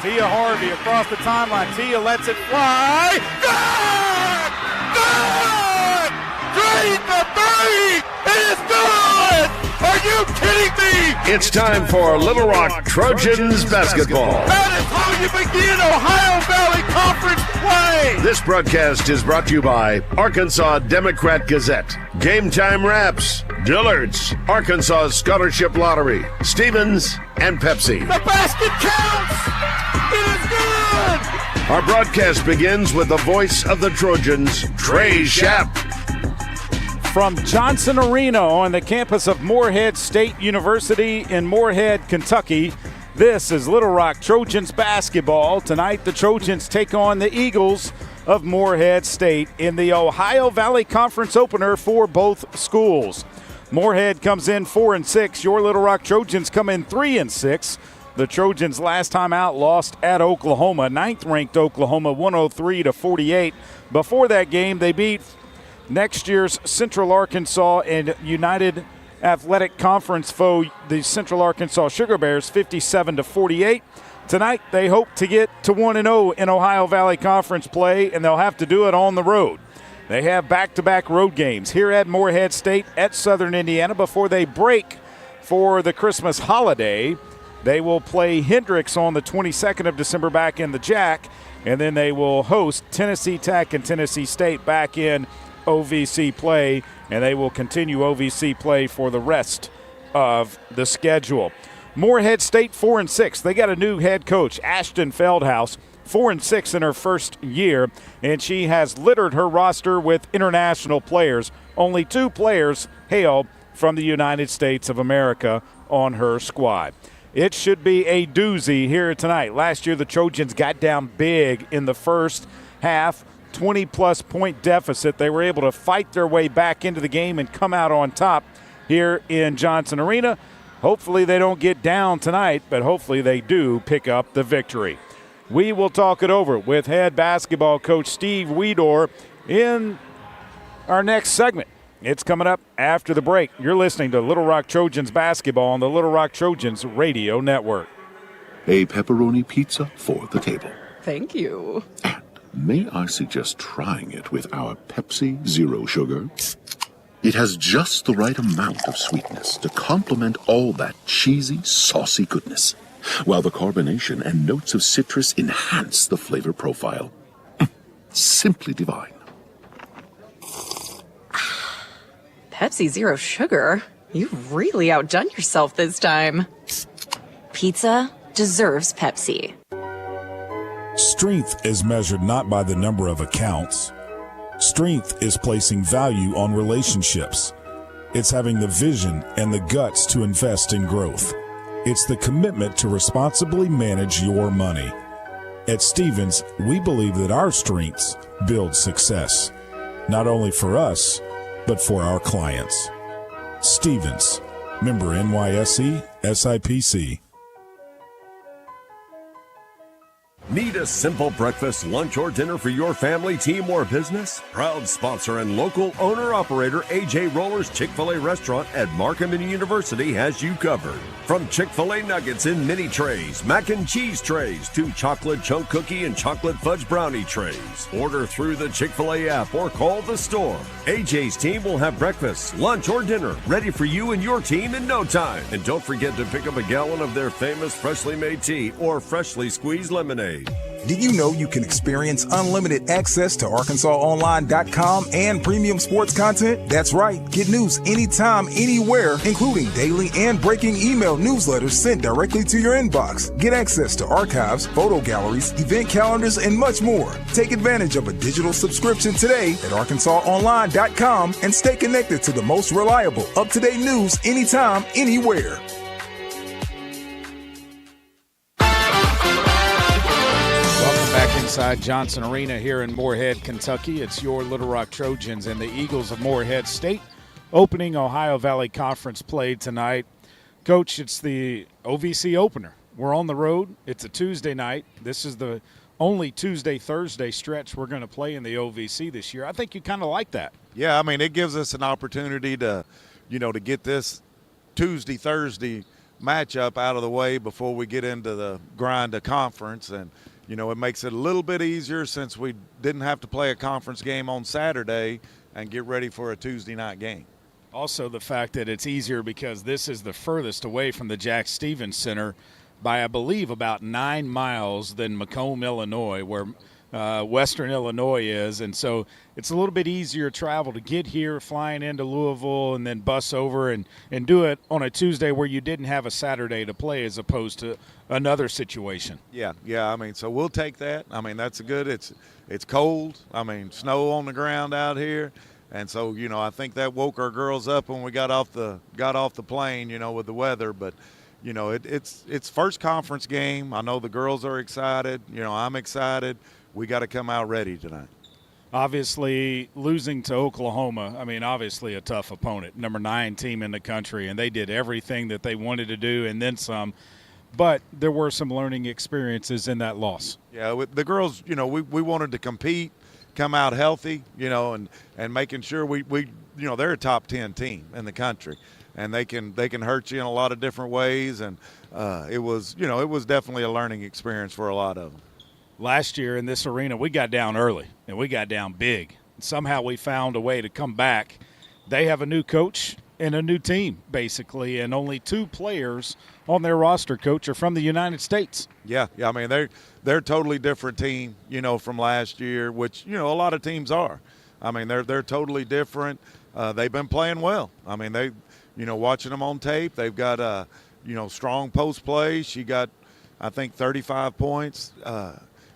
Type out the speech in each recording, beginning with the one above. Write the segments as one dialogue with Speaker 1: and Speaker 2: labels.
Speaker 1: Tia Harvey across the timeline. Tia lets it fly. Good! Good! Drain the three! It is good! Are you kidding me?
Speaker 2: It's time for Little Rock Trojans basketball.
Speaker 1: That is how you begin Ohio Valley Conference play!
Speaker 2: This broadcast is brought to you by Arkansas Democrat Gazette, Game Time Wraps, Dillard's, Arkansas Scholarship Lottery, Stevens, and Pepsi.
Speaker 1: The basket counts! It is good!
Speaker 2: Our broadcast begins with the voice of the Trojans, Trey Schapp.
Speaker 1: From Johnson Arena on the campus of Morehead State University in Morehead, Kentucky, this is Little Rock Trojans basketball. Tonight, the Trojans take on the Eagles of Morehead State in the Ohio Valley Conference opener for both schools. Morehead comes in 4-6. Your Little Rock Trojans come in 3-6. The Trojans last time out lost at Oklahoma, 9th-ranked Oklahoma, 103-48. Before that game, they beat next year's Central Arkansas and United Athletic Conference foe, the Central Arkansas Sugar Bears, 57-48. Tonight, they hope to get to 1-0 in Ohio Valley Conference play, and they'll have to do it on the road. They have back-to-back road games here at Morehead State, at Southern Indiana, before they break for the Christmas holiday. They will play Hendrix on the 22nd of December back in the Jack, and then they will host Tennessee Tech and Tennessee State back in OVC play, and they will continue OVC play for the rest of the schedule. Morehead State 4-6. They got a new head coach, Ashton Feldhaus, 4-6 in her first year, and she has littered her roster with international players. Only 2 players hail from the United States of America on her squad. It should be a doozy here tonight. Last year, the Trojans got down big in the first half, 20-plus point deficit. They were able to fight their way back into the game and come out on top here in Johnson Arena. Hopefully they don't get down tonight, but hopefully they do pick up the victory. We will talk it over with head basketball coach Steve Weedor in our next segment. It's coming up after the break. You're listening to Little Rock Trojans basketball on the Little Rock Trojans radio network.
Speaker 3: A pepperoni pizza for the table.
Speaker 4: Thank you.
Speaker 3: And may I suggest trying it with our Pepsi Zero Sugar? It has just the right amount of sweetness to complement all that cheesy, saucy goodness, while the carbonation and notes of citrus enhance the flavor profile. Simply divine.
Speaker 4: Pepsi Zero Sugar? You've really outdone yourself this time. Pizza deserves Pepsi.
Speaker 5: Strength is measured not by the number of accounts. Strength is placing value on relationships. It's having the vision and the guts to invest in growth. It's the commitment to responsibly manage your money. At Stevens, we believe that our strengths build success, not only for us, but for our clients. Stevens, member NYSE, SIPC.
Speaker 6: Need a simple breakfast, lunch, or dinner for your family, team, or business? Proud sponsor and local owner-operator AJ Roller's Chick-fil-A restaurant at Markham and University has you covered. From Chick-fil-A nuggets in mini trays, mac and cheese trays, to chocolate chunk cookie and chocolate fudge brownie trays. Order through the Chick-fil-A app or call the store. AJ's team will have breakfast, lunch, or dinner ready for you and your team in no time. And don't forget to pick up a gallon of their famous freshly made tea or freshly squeezed lemonade.
Speaker 7: Did you know you can experience unlimited access to ArkansasOnline.com and premium sports content? That's right. Get news anytime, anywhere, including daily and breaking email newsletters sent directly to your inbox. Get access to archives, photo galleries, event calendars, and much more. Take advantage of a digital subscription today at ArkansasOnline.com and stay connected to the most reliable, up-to-date news anytime, anywhere.
Speaker 1: Inside Johnson Arena here in Morehead, Kentucky. It's your Little Rock Trojans and the Eagles of Morehead State opening Ohio Valley Conference play tonight. Coach, it's the OVC opener. We're on the road. It's a Tuesday night. This is the only Tuesday-Thursday stretch we're going to play in the OVC this year. I think you kind of like that.
Speaker 8: Yeah, I mean, it gives us an opportunity to, to get this Tuesday, Thursday matchup out of the way before we get into the grind of conference. And, it makes it a little bit easier since we didn't have to play a conference game on Saturday and get ready for a Tuesday night game.
Speaker 1: Also, the fact that it's easier because this is the furthest away from the Jack Stevens Center by, I believe, about 9 miles than Macomb, Illinois, where Western Illinois is. And so it's a little bit easier travel to get here, flying into Louisville and then bus over and do it on a Tuesday where you didn't have a Saturday to play as opposed to another situation.
Speaker 8: Yeah. So we'll take that. That's good. It's cold. Snow on the ground out here. And so, I think that woke our girls up when we got off the plane, with the weather. But, it's first conference game. I know the girls are excited. I'm excited. We got to come out ready tonight.
Speaker 1: Obviously, losing to Oklahoma, obviously a tough opponent, number 9 team in the country, and they did everything that they wanted to do and then some. But there were some learning experiences in that loss.
Speaker 8: Yeah, with the girls, we wanted to compete, come out healthy, and making sure we they're a top 10 team in the country, and they can hurt you in a lot of different ways. And it was definitely a learning experience for a lot of them.
Speaker 1: Last year in this arena, we got down early, and we got down big. Somehow we found a way to come back. They have a new coach and a new team, basically, and only 2 players on their roster, Coach, are from the United States.
Speaker 8: Yeah. They're a totally different team, from last year, which, a lot of teams are. They're totally different. They've been playing well. They, watching them on tape, they've got, strong post play. She got, I think, 35 points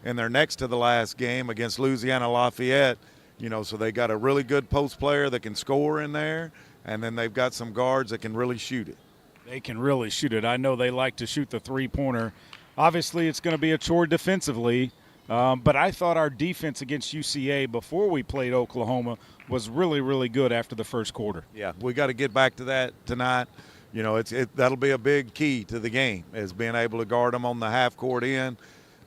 Speaker 8: in their next to the last game against Louisiana Lafayette. So they got a really good post player that can score in there, and then they've got some guards that can really shoot it.
Speaker 1: They can really shoot it. I know they like to shoot the three-pointer. Obviously, it's going to be a chore defensively, but I thought our defense against UCA before we played Oklahoma was really, really good after the first quarter.
Speaker 8: Yeah, we got to get back to that tonight. That'll be a big key to the game, is being able to guard them on the half-court end.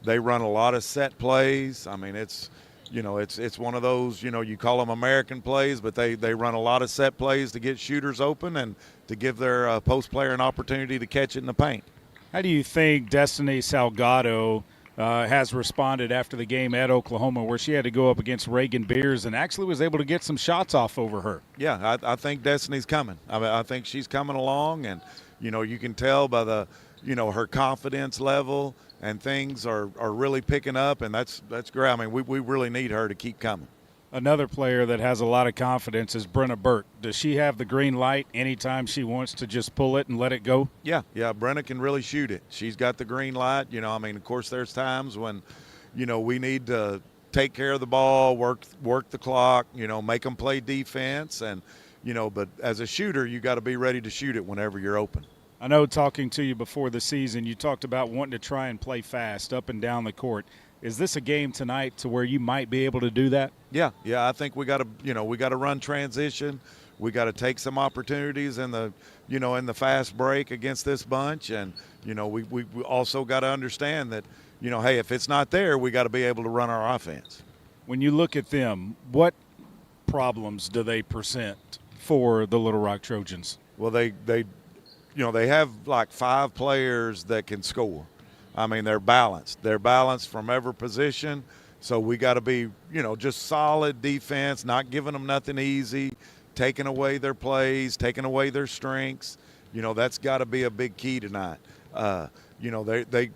Speaker 8: They run a lot of set plays. It's one of those, you call them American plays, but they run a lot of set plays to get shooters open and to give their post player an opportunity to catch it in the paint.
Speaker 1: How do you think Destiny Salgado has responded after the game at Oklahoma, where she had to go up against Reagan Beers and actually was able to get some shots off over her?
Speaker 8: Yeah, I think Destiny's coming. I think she's coming along, and, you can tell by the, her confidence level, and things are really picking up, and that's great. We really need her to keep coming.
Speaker 1: Another player that has a lot of confidence is Brenna Burke. Does she have the green light anytime she wants to just pull it and let it go?
Speaker 8: Yeah, Brenna can really shoot it. She's got the green light. Of course there's times when, we need to take care of the ball, work the clock, make them play defense, and, but as a shooter, you got to be ready to shoot it whenever you're open.
Speaker 1: I know talking to you before the season, you talked about wanting to try and play fast up and down the court. Is this a game tonight to where you might be able to do that?
Speaker 8: Yeah. I think we got to run transition. We got to take some opportunities in the fast break against this bunch, and we also got to understand that hey, if it's not there, we got to be able to run our offense.
Speaker 1: When you look at them, what problems do they present for the Little Rock Trojans?
Speaker 8: Well, they have like 5 players that can score. They're balanced. They're balanced from every position. So we got to be, just solid defense, not giving them nothing easy, taking away their plays, taking away their strengths. That's got to be a big key tonight. They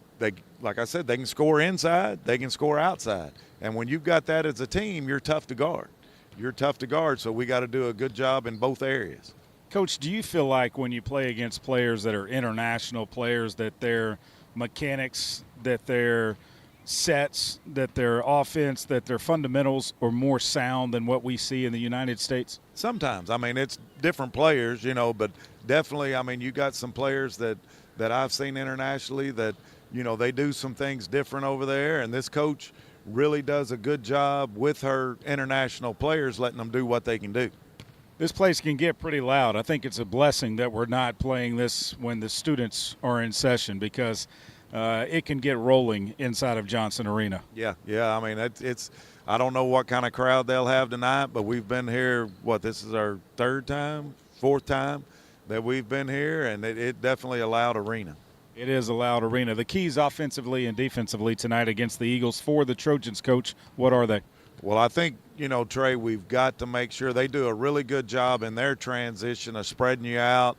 Speaker 8: like I said, they can score inside, they can score outside. And when you've got that as a team, you're tough to guard. So we got to do a good job in both areas.
Speaker 1: Coach, do you feel like when you play against players that are international players that their mechanics, that their sets, that their offense, that their fundamentals are more sound than what we see in the United States?
Speaker 8: Sometimes. It's different players, but definitely, you got some players that I've seen internationally that, they do some things different over there, and this coach really does a good job with her international players, letting them do what they can do.
Speaker 1: This place can get pretty loud. I think it's a blessing that we're not playing this when the students are in session, because it can get rolling inside of Johnson Arena.
Speaker 8: Yeah. It's I don't know what kind of crowd they'll have tonight, but we've been here, this is our 4th time that we've been here, and it definitely a loud arena.
Speaker 1: It is a loud arena. The keys offensively and defensively tonight against the Eagles for the Trojans, Coach, what are they?
Speaker 8: Well, I think, Trey, we've got to make sure they do a really good job in their transition of spreading you out,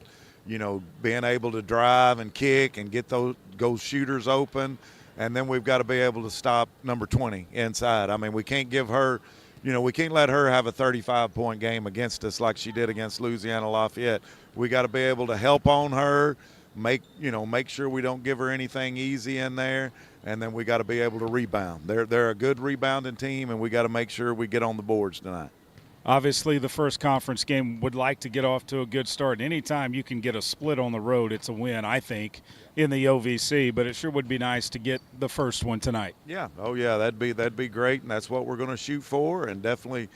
Speaker 8: being able to drive and kick and get those shooters open. And then we've got to be able to stop number 20 inside. I mean, we can't give her, we can't let her have a 35-point game against us like she did against Louisiana Lafayette. We got to be able to help on her, make sure we don't give her anything easy in there, and then we got to be able to rebound. They're a good rebounding team, and we got to make sure we get on the boards tonight.
Speaker 1: Obviously, the first conference game would like to get off to a good start. Anytime you can get a split on the road, it's a win, I think, in the OVC. But it sure would be nice to get the first one tonight.
Speaker 8: Yeah. Oh, yeah, that'd be great, and that's what we're going to shoot for, and definitely,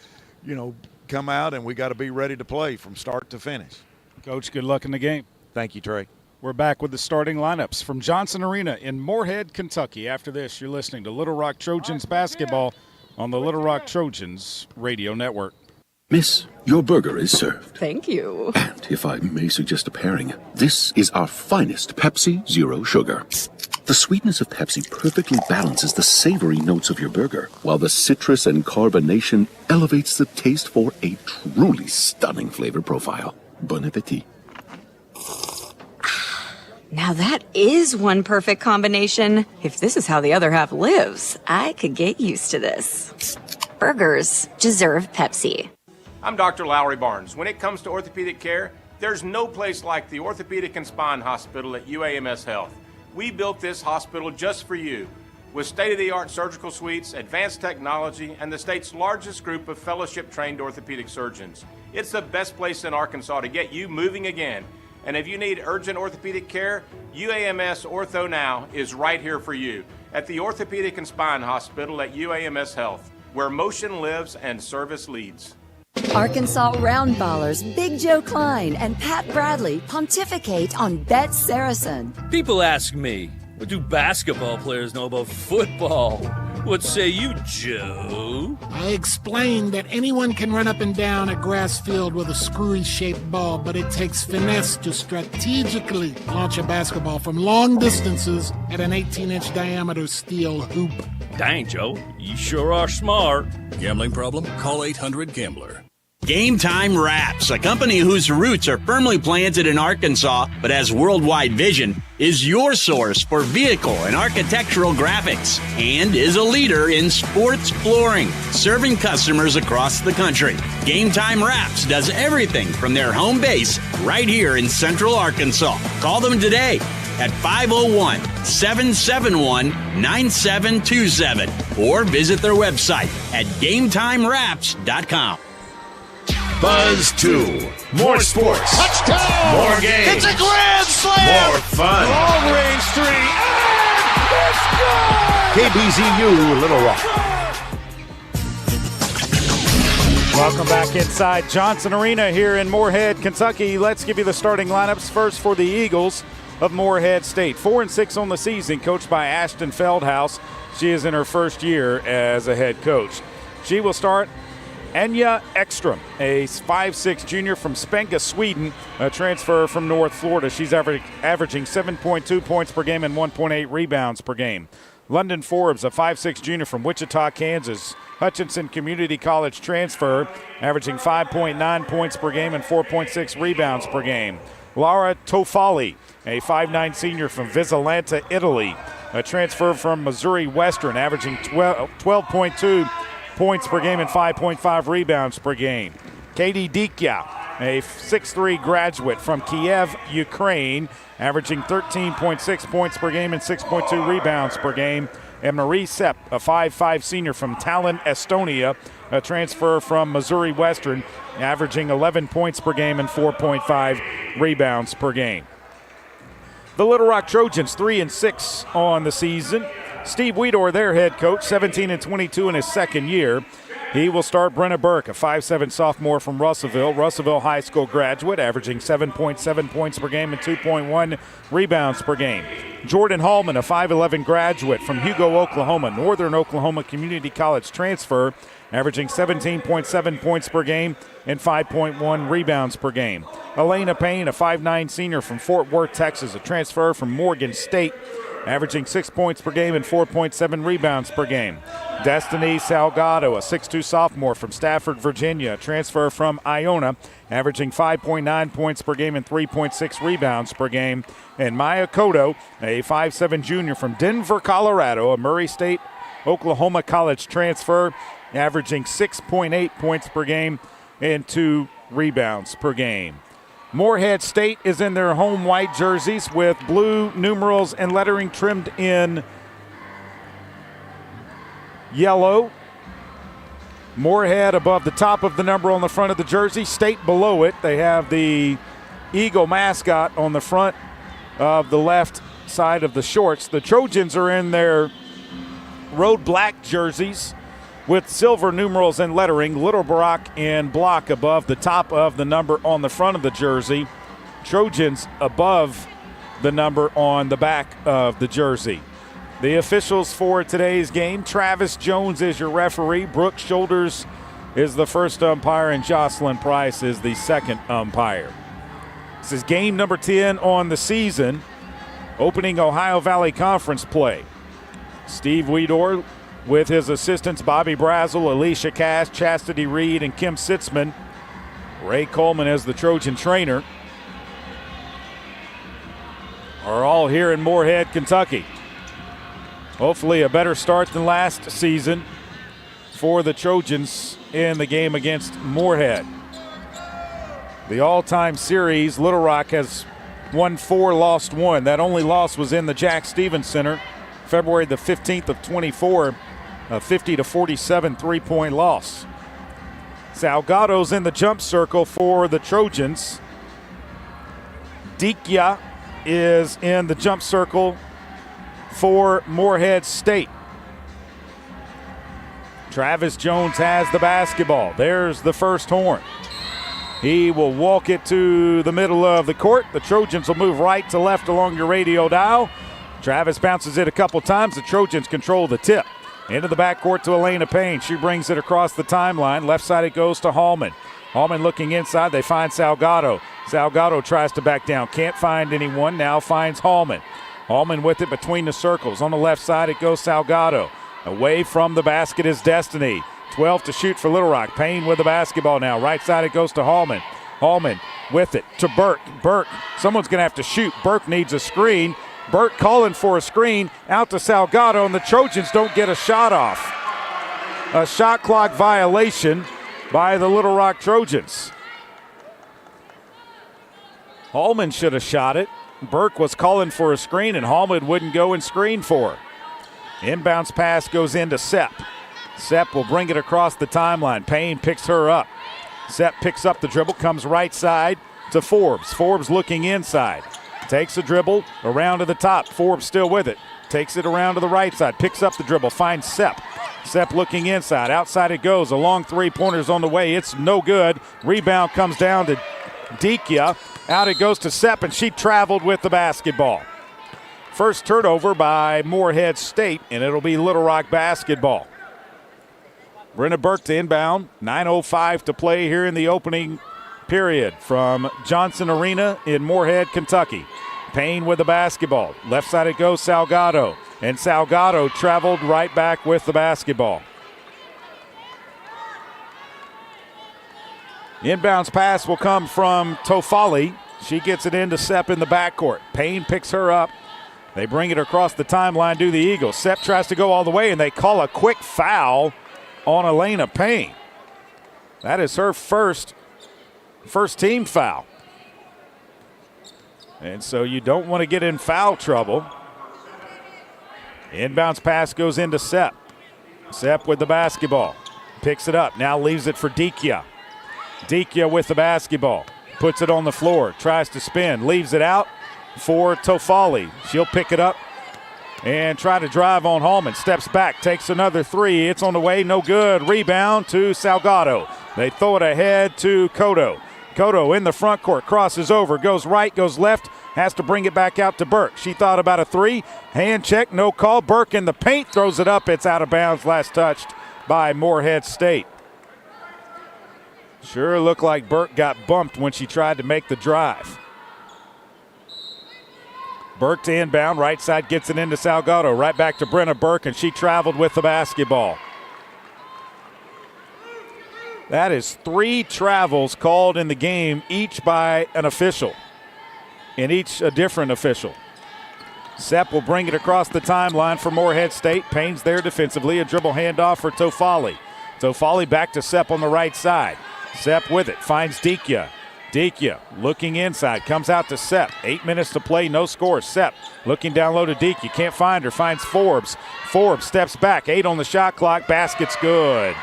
Speaker 8: come out, and we got to be ready to play from start to finish.
Speaker 1: Coach, good luck in the game.
Speaker 8: Thank you, Trey.
Speaker 1: We're back with the starting lineups from Johnson Arena in Morehead, Kentucky. After this, you're listening to Little Rock Trojans basketball on the Little Rock Trojans radio network.
Speaker 3: Miss, your burger is served.
Speaker 4: Thank you.
Speaker 3: And if I may suggest a pairing, this is our finest Pepsi Zero Sugar. The sweetness of Pepsi perfectly balances the savory notes of your burger, while the citrus and carbonation elevates the taste for a truly stunning flavor profile. Bon appetit.
Speaker 4: Now that is one perfect combination. If this is how the other half lives, I could get used to this. Burgers deserve Pepsi.
Speaker 9: I'm Dr. Lowry Barnes. When it comes to orthopedic care, there's no place like the Orthopedic and Spine Hospital at UAMS Health. We built this hospital just for you, with state-of-the-art surgical suites, advanced technology, and the state's largest group of fellowship-trained orthopedic surgeons. It's the best place in Arkansas to get you moving again. And if you need urgent orthopedic care, UAMS Ortho Now is right here for you at the Orthopedic and Spine Hospital at UAMS Health, where motion lives and service leads.
Speaker 10: Arkansas roundballers Big Joe Klein and Pat Bradley pontificate on Bet Saracen.
Speaker 11: People ask me, what do basketball players know about football? What say you, Joe?
Speaker 12: I explained that anyone can run up and down a grass field with a screwy-shaped ball, but it takes finesse to strategically launch a basketball from long distances at an 18-inch diameter steel hoop.
Speaker 11: Dang, Joe, you sure are smart.
Speaker 13: Gambling problem? Call 800-GAMBLER.
Speaker 14: Game Time Wraps, a company whose roots are firmly planted in Arkansas but has worldwide vision, is your source for vehicle and architectural graphics and is a leader in sports flooring, serving customers across the country. Game Time Wraps does everything from their home base right here in Central Arkansas. Call them today at 501-771-9727 or visit their website at GameTimeWraps.com.
Speaker 2: Buzz 2. More sports.
Speaker 15: Touchdown!
Speaker 2: More games.
Speaker 15: It's a grand slam!
Speaker 2: More fun.
Speaker 15: Long range three. And it's good!
Speaker 2: KBZU Little Rock.
Speaker 1: Welcome back inside Johnson Arena here in Morehead, Kentucky. Let's give you the starting lineups first for the Eagles of Morehead State. 4-6 on the season, coached by Ashton Feldhaus. She is in her first year as a head coach. She will start Enya Ekstrom, a 5'6 junior from Spenga, Sweden, a transfer from North Florida. She's averaging 7.2 points per game and 1.8 rebounds per game. London Forbes, a 5'6 junior from Wichita, Kansas, Hutchinson Community College transfer, averaging 5.9 points per game and 4.6 rebounds per game. Laura Tofali, a 5'9 senior from Visalanta, Italy, a transfer from Missouri Western, averaging 12.2 points per game and 5.5 rebounds per game. Katie Dikya, a 6'3 graduate from Kiev, Ukraine, averaging 13.6 points per game and 6.2 rebounds per game. And Marie Sepp, a 5'5 senior from Tallinn, Estonia, a transfer from Missouri Western, averaging 11 points per game and 4.5 rebounds per game. The Little Rock Trojans 3-6 on the season. Steve Weedor, their head coach, 17-22 in his second year. He will start Brenna Burke, a 5'7 sophomore from Russellville High School graduate, averaging 7.7 points per game and 2.1 rebounds per game. Jordan Hallman, a 5'11 graduate from Hugo, Oklahoma, Northern Oklahoma Community College transfer, averaging 17.7 points per game and 5.1 rebounds per game. Elena Payne, a 5'9 senior from Fort Worth, Texas, a transfer from Morgan State, averaging 6 points per game and 4.7 rebounds per game. Destiny Salgado, a 6'2 sophomore from Stafford, Virginia, a transfer from Iona, averaging 5.9 points per game and 3.6 rebounds per game. And Maya Cotto, a 5'7 junior from Denver, Colorado, a Murray State, Oklahoma College transfer, averaging 6.8 points per game and 2 rebounds per game. Morehead State is in their home white jerseys with blue numerals and lettering trimmed in yellow. Morehead above the top of the number on the front of the jersey. State below it. They have the Eagle mascot on the front of the left side of the shorts. The Trojans are in their road black jerseys with silver numerals and lettering, Little Rock in block above the top of the number on the front of the jersey. Trojans above the number on the back of the jersey. The officials for today's game: Travis Jones is your referee, Brooke Shoulders is the first umpire, and Jocelyn Price is the second umpire. This is game number 10 on the season, opening Ohio Valley Conference play. Steve Weedor with his assistants Bobby Brazel, Alicia Cass, Chastity Reed, and Kim Sitzman. Ray Coleman as the Trojan trainer are all here in Morehead, Kentucky. Hopefully a better start than last season for the Trojans in the game against Morehead. The all-time series, Little Rock has won 4, lost 1. That only loss was in the Jack Stevens Center, February the 15th of 24, a 50-47 three-point loss. Salgado's in the jump circle for the Trojans. Dikia is in the jump circle for Morehead State. Travis Jones has the basketball. There's the first horn. He will walk it to the middle of the court. The Trojans will move right to left along your radio dial. Travis bounces it a couple times. The Trojans control the tip. Into the backcourt to Elena Payne. She brings it across the timeline. Left side it goes to Hallman. Hallman looking inside. They find Salgado. Salgado tries to back down. Can't find anyone. Now finds Hallman. Hallman with it between the circles. On the left side it goes Salgado. Away from the basket is Destiny. 12 to shoot for Little Rock. Payne with the basketball now. Right side it goes to Hallman. Hallman with it to Burke. Burke, someone's going to have to shoot. Burke needs a screen. Burke calling for a screen out to Salgado, and the Trojans don't get a shot off. A shot clock violation by the Little Rock Trojans. Hallman should have shot it. Burke was calling for a screen, and Hallman wouldn't go and screen for her. Inbounds pass goes into Sepp. Sepp will bring it across the timeline. Payne picks her up. Sepp picks up the dribble, comes right side to Forbes. Forbes looking inside. Takes a dribble around to the top. Forbes still with it. Takes it around to the right side. Picks up the dribble. Finds Sepp. Sepp looking inside. Outside it goes. A long three-pointer's on the way. It's no good. Rebound comes down to Dikia. Out it goes to Sepp, and she traveled with the basketball. First turnover by Morehead State, and it'll be Little Rock basketball. Brenna Burke to inbound. 9:05 to play here in the opening period from Johnson Arena in Morehead, Kentucky. Payne with the basketball. Left side it goes Salgado. And Salgado traveled right back with the basketball. Inbounds pass will come from Tofali. She gets it into Sepp in the backcourt. Payne picks her up. They bring it across the timeline to the Eagles. Sepp tries to go all the way, and they call a quick foul on Elena Payne. That is her first team foul. And so you don't want to get in foul trouble. Inbounds pass goes into Sepp. Sepp with the basketball. Picks it up. Now leaves it for Dikia. Dikia with the basketball. Puts it on the floor. Tries to spin. Leaves it out for Tofali. She'll pick it up and try to drive on Hallman. Steps back. Takes another three. It's on the way. No good. Rebound to Salgado. They throw it ahead to Cotto. Cotto in the front court, crosses over, goes right, goes left, has to bring it back out to Burke. She thought about a three, hand check, no call. Burke in the paint, throws it up, it's out of bounds, last touched by Morehead State. Sure looked like Burke got bumped when she tried to make the drive. Burke to inbound, right side gets it into Salgado. Right back to Brenna Burke, and she traveled with the basketball. That is 3 travels called in the game, each by an official, and each a different official. Sepp will bring it across the timeline for Morehead State. Payne's there defensively. A dribble handoff for Tofali. Tofali back to Sepp on the right side. Sepp with it, finds Dikia. Dikia looking inside, comes out to Sepp. 8 minutes to play, no score. Sepp looking down low to Dikia, can't find her, finds Forbes. Forbes steps back, 8 on the shot clock, basket's good.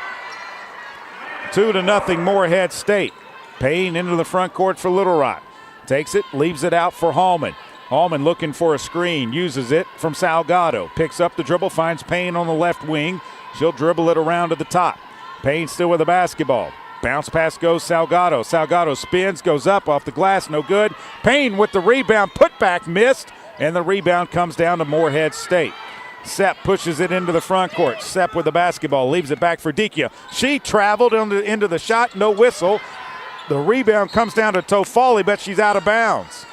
Speaker 1: 2-0 Morehead State. Payne into the front court for Little Rock. Takes it, leaves it out for Hallman. Hallman looking for a screen, uses it from Salgado. Picks up the dribble, finds Payne on the left wing. She'll dribble it around to the top. Payne still with the basketball. Bounce pass goes Salgado. Salgado spins, goes up off the glass, no good. Payne with the rebound, putback missed, and the rebound comes down to Morehead State. Sepp pushes it into the front court. Sepp with the basketball, leaves it back for Dikia. She traveled into the shot, no whistle. The rebound comes down to Tofali, but she's out of bounds.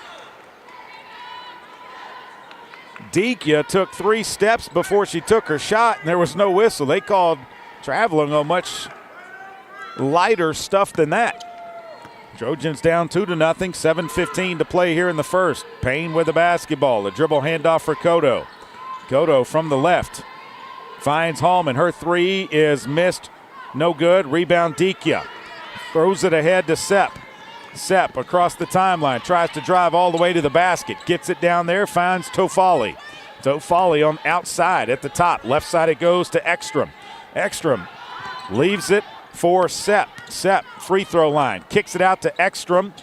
Speaker 1: Dikia took 3 steps before she took her shot, and there was no whistle. They called traveling on much lighter stuff than that. Trojans down 2-0, 7:15 to play here in the first. Payne with the basketball. A dribble handoff for Kodo. Kodo from the left finds Hallman. Her 3 is missed, no good. Rebound Dikia. Throws it ahead to Sepp. Sepp across the timeline, tries to drive all the way to the basket. Gets it down there, finds Tofali. Tofali on outside at the top. Left side it goes to Ekstrom. Ekstrom leaves it for Sepp. Sepp, free throw line. Kicks it out to Ekstrom.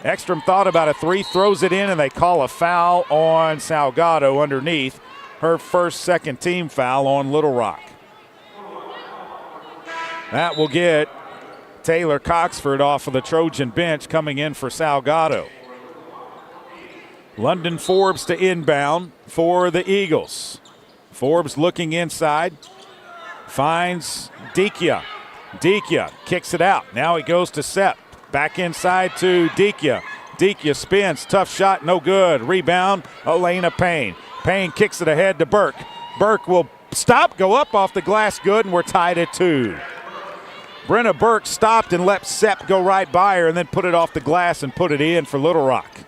Speaker 1: Ekstrom thought about a 3, throws it in, and they call a foul on Salgado underneath. Her first second team foul on Little Rock. That will get Taylor Coxford off of the Trojan bench, coming in for Salgado. London Forbes to inbound for the Eagles. Forbes looking inside, finds Dikia. Dikia kicks it out. Now it goes to Sepp. Back inside to Dikia. Dikia spins, tough shot, no good. Rebound, Elena Payne. Payne kicks it ahead to Burke. Burke will stop, go up off the glass, good, and we're tied at 2. Brenna Burke stopped and let Sepp go right by her and then put it off the glass and put it in for Little Rock.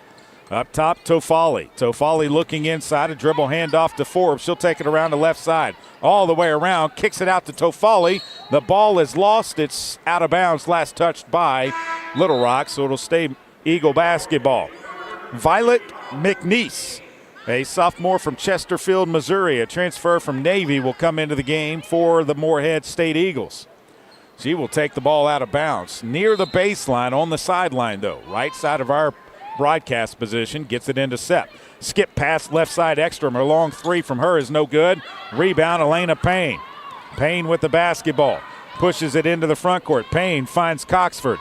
Speaker 1: Up top, Tofali. Tofali looking inside, a dribble handoff to Forbes. She'll take it around the left side. All the way around, kicks it out to Tofali. The ball is lost. It's out of bounds, last touched by Little Rock, so it'll stay Eagle basketball. Violet McNeese, a sophomore from Chesterfield, Missouri, a transfer from Navy, will come into the game for the Morehead State Eagles. She will take the ball out of bounds. Near the baseline, on the sideline though. Right side of our broadcast position, gets it into Sepp. Skip past left side Ekstrom. Her long 3 from her is no good. Rebound, Elena Payne. Payne with the basketball. Pushes it into the front court. Payne finds Coxford.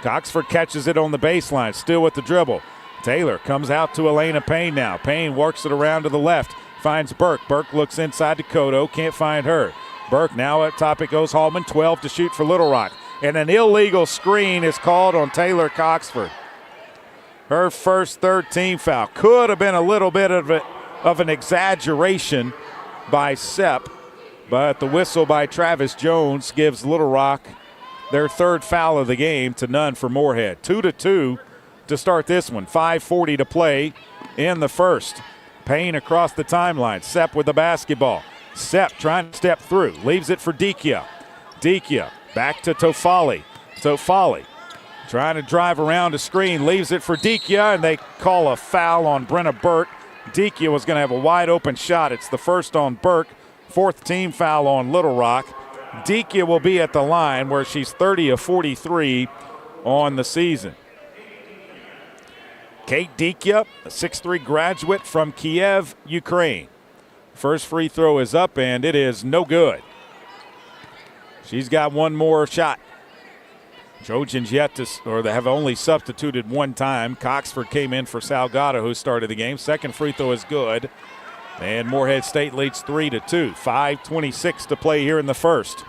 Speaker 1: Coxford catches it on the baseline, still with the dribble. Taylor comes out to Elena Payne now. Payne works it around to the left. Finds Burke. Burke looks inside to Kodo. Can't find her. Burke now at top it goes Hallman. 12 to shoot for Little Rock. And an illegal screen is called on Taylor Coxford. Her first third team foul. Could have been a little bit of an exaggeration by Sepp, but the whistle by Travis Jones gives Little Rock their third foul of the game to none for Morehead. 2-2 to start this one. 5:40 to play in the first. Payne across the timeline. Sepp with the basketball. Sepp trying to step through. Leaves it for Dikia. Dikia back to Tofali. Tofali trying to drive around a screen. Leaves it for Dikia, and they call a foul on Brenna Burke. Dikia was going to have a wide open shot. It's the first on Burke. Fourth team foul on Little Rock. Dikia will be at the line where she's 30 of 43 on the season. Kate Dikia, a 6'3" graduate from Kiev, Ukraine. First free throw is up, and it is no good. She's got one more shot. Trojans they have only substituted one time. Coxford came in for Salgado, who started the game. Second free throw is good. And Morehead State leads 3-2. 5:26 to play here in the first.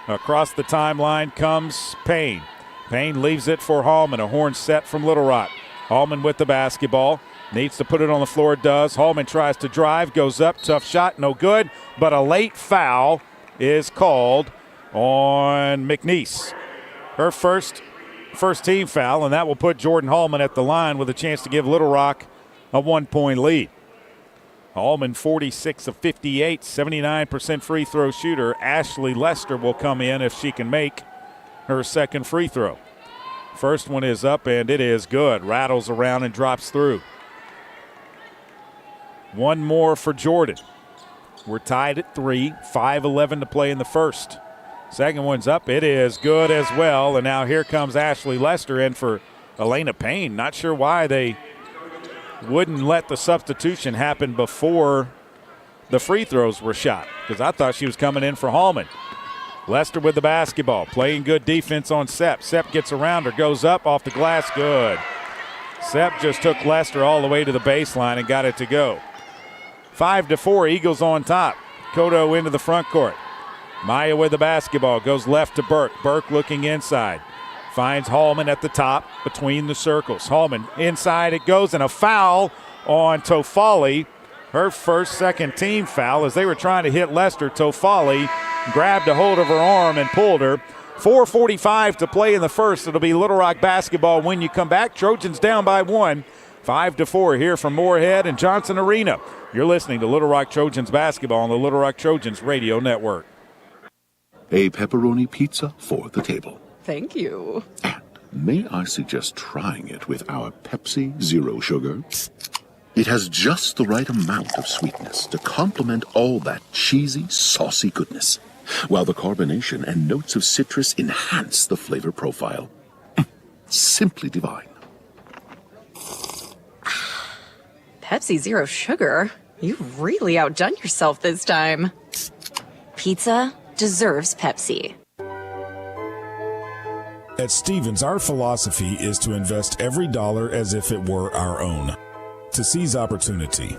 Speaker 1: Across the timeline comes Payne. Payne leaves it for Hallman. A horn set from Little Rock. Hallman with the basketball. Needs to put it on the floor. Does. Hallman tries to drive. Goes up. Tough shot. No good. But a late foul is called on McNeese. Her first team foul, and that will put Jordan Hallman at the line with a chance to give Little Rock a 1-point lead. Hallman 46 of 58, 79% free throw shooter. Ashley Lester will come in if she can make her second free throw. First one is up, and it is good. Rattles around and drops through. One more for Jordan. We're tied at 3, 5:11 to play in the first. Second one's up. It is good as well. And now here comes Ashley Lester in for Elena Payne. Not sure why they wouldn't let the substitution happen before the free throws were shot, because I thought she was coming in for Hallman. Lester with the basketball, playing good defense on Sepp. Sepp gets around her, goes up off the glass, good. Sepp just took Lester all the way to the baseline and got it to go. 5-4, Eagles on top. Kodo into the front court. Maya with the basketball, goes left to Burke. Burke looking inside. Finds Hallman at the top between the circles. Hallman inside it goes, and a foul on Tofali. Her second team foul as they were trying to hit Lester. Tofali grabbed a hold of her arm and pulled her. 4:45 to play in the first. It'll be Little Rock basketball when you come back. Trojans down by 1. 5-4 here from Morehead and Johnson Arena. You're listening to Little Rock Trojans basketball on the Little Rock Trojans radio network.
Speaker 3: A pepperoni pizza for the table.
Speaker 4: Thank you.
Speaker 3: May I suggest trying it with our Pepsi Zero Sugar? It has just the right amount of sweetness to complement all that cheesy, saucy goodness, while the carbonation and notes of citrus enhance the flavor profile. Simply divine.
Speaker 4: Pepsi Zero Sugar? You've really outdone yourself this time. Pizza deserves Pepsi.
Speaker 5: At Stevens, our philosophy is to invest every dollar as if it were our own, to seize opportunity,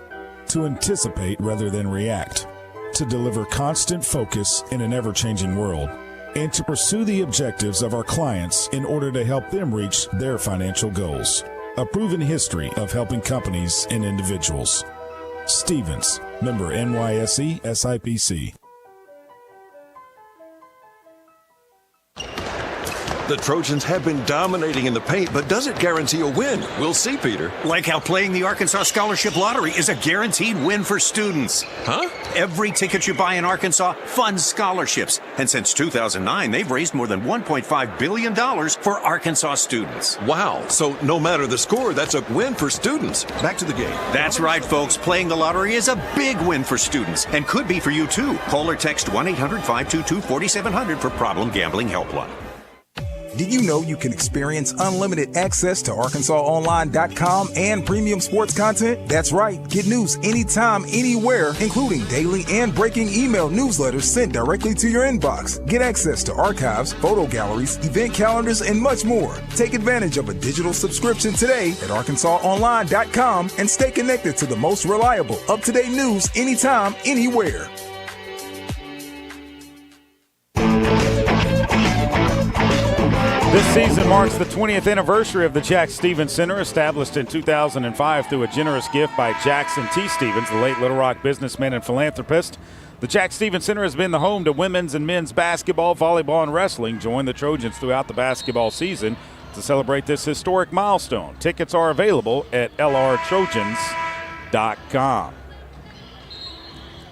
Speaker 5: to anticipate rather than react, to deliver constant focus in an ever-changing world, and to pursue the objectives of our clients in order to help them reach their financial goals. A proven history of helping companies and individuals. Stevens, member NYSE SIPC.
Speaker 6: The Trojans have been dominating in the paint, but does it guarantee a win? We'll see, Peter.
Speaker 16: Like how playing the Arkansas Scholarship Lottery is a guaranteed win for students.
Speaker 6: Huh?
Speaker 16: Every ticket you buy in Arkansas funds scholarships. And since 2009, they've raised more than $1.5 billion for Arkansas students.
Speaker 6: Wow. So no matter the score, that's a win for students. Back to the game.
Speaker 16: That's right, folks. Playing the lottery is a big win for students and could be for you, too. Call or text 1-800-522-4700 for Problem Gambling Helpline.
Speaker 7: Did you know you can experience unlimited access to ArkansasOnline.com and premium sports content? That's right. Get news anytime, anywhere, including daily and breaking email newsletters sent directly to your inbox. Get access to archives, photo galleries, event calendars, and much more. Take advantage of a digital subscription today at ArkansasOnline.com and stay connected to the most reliable, up-to-date news anytime, anywhere.
Speaker 1: This season marks the 20th anniversary of the Jack Stevens Center, established in 2005 through a generous gift by Jackson T. Stevens, the late Little Rock businessman and philanthropist. The Jack Stevens Center has been the home to women's and men's basketball, volleyball, and wrestling. Join the Trojans throughout the basketball season to celebrate this historic milestone. Tickets are available at lrtrojans.com.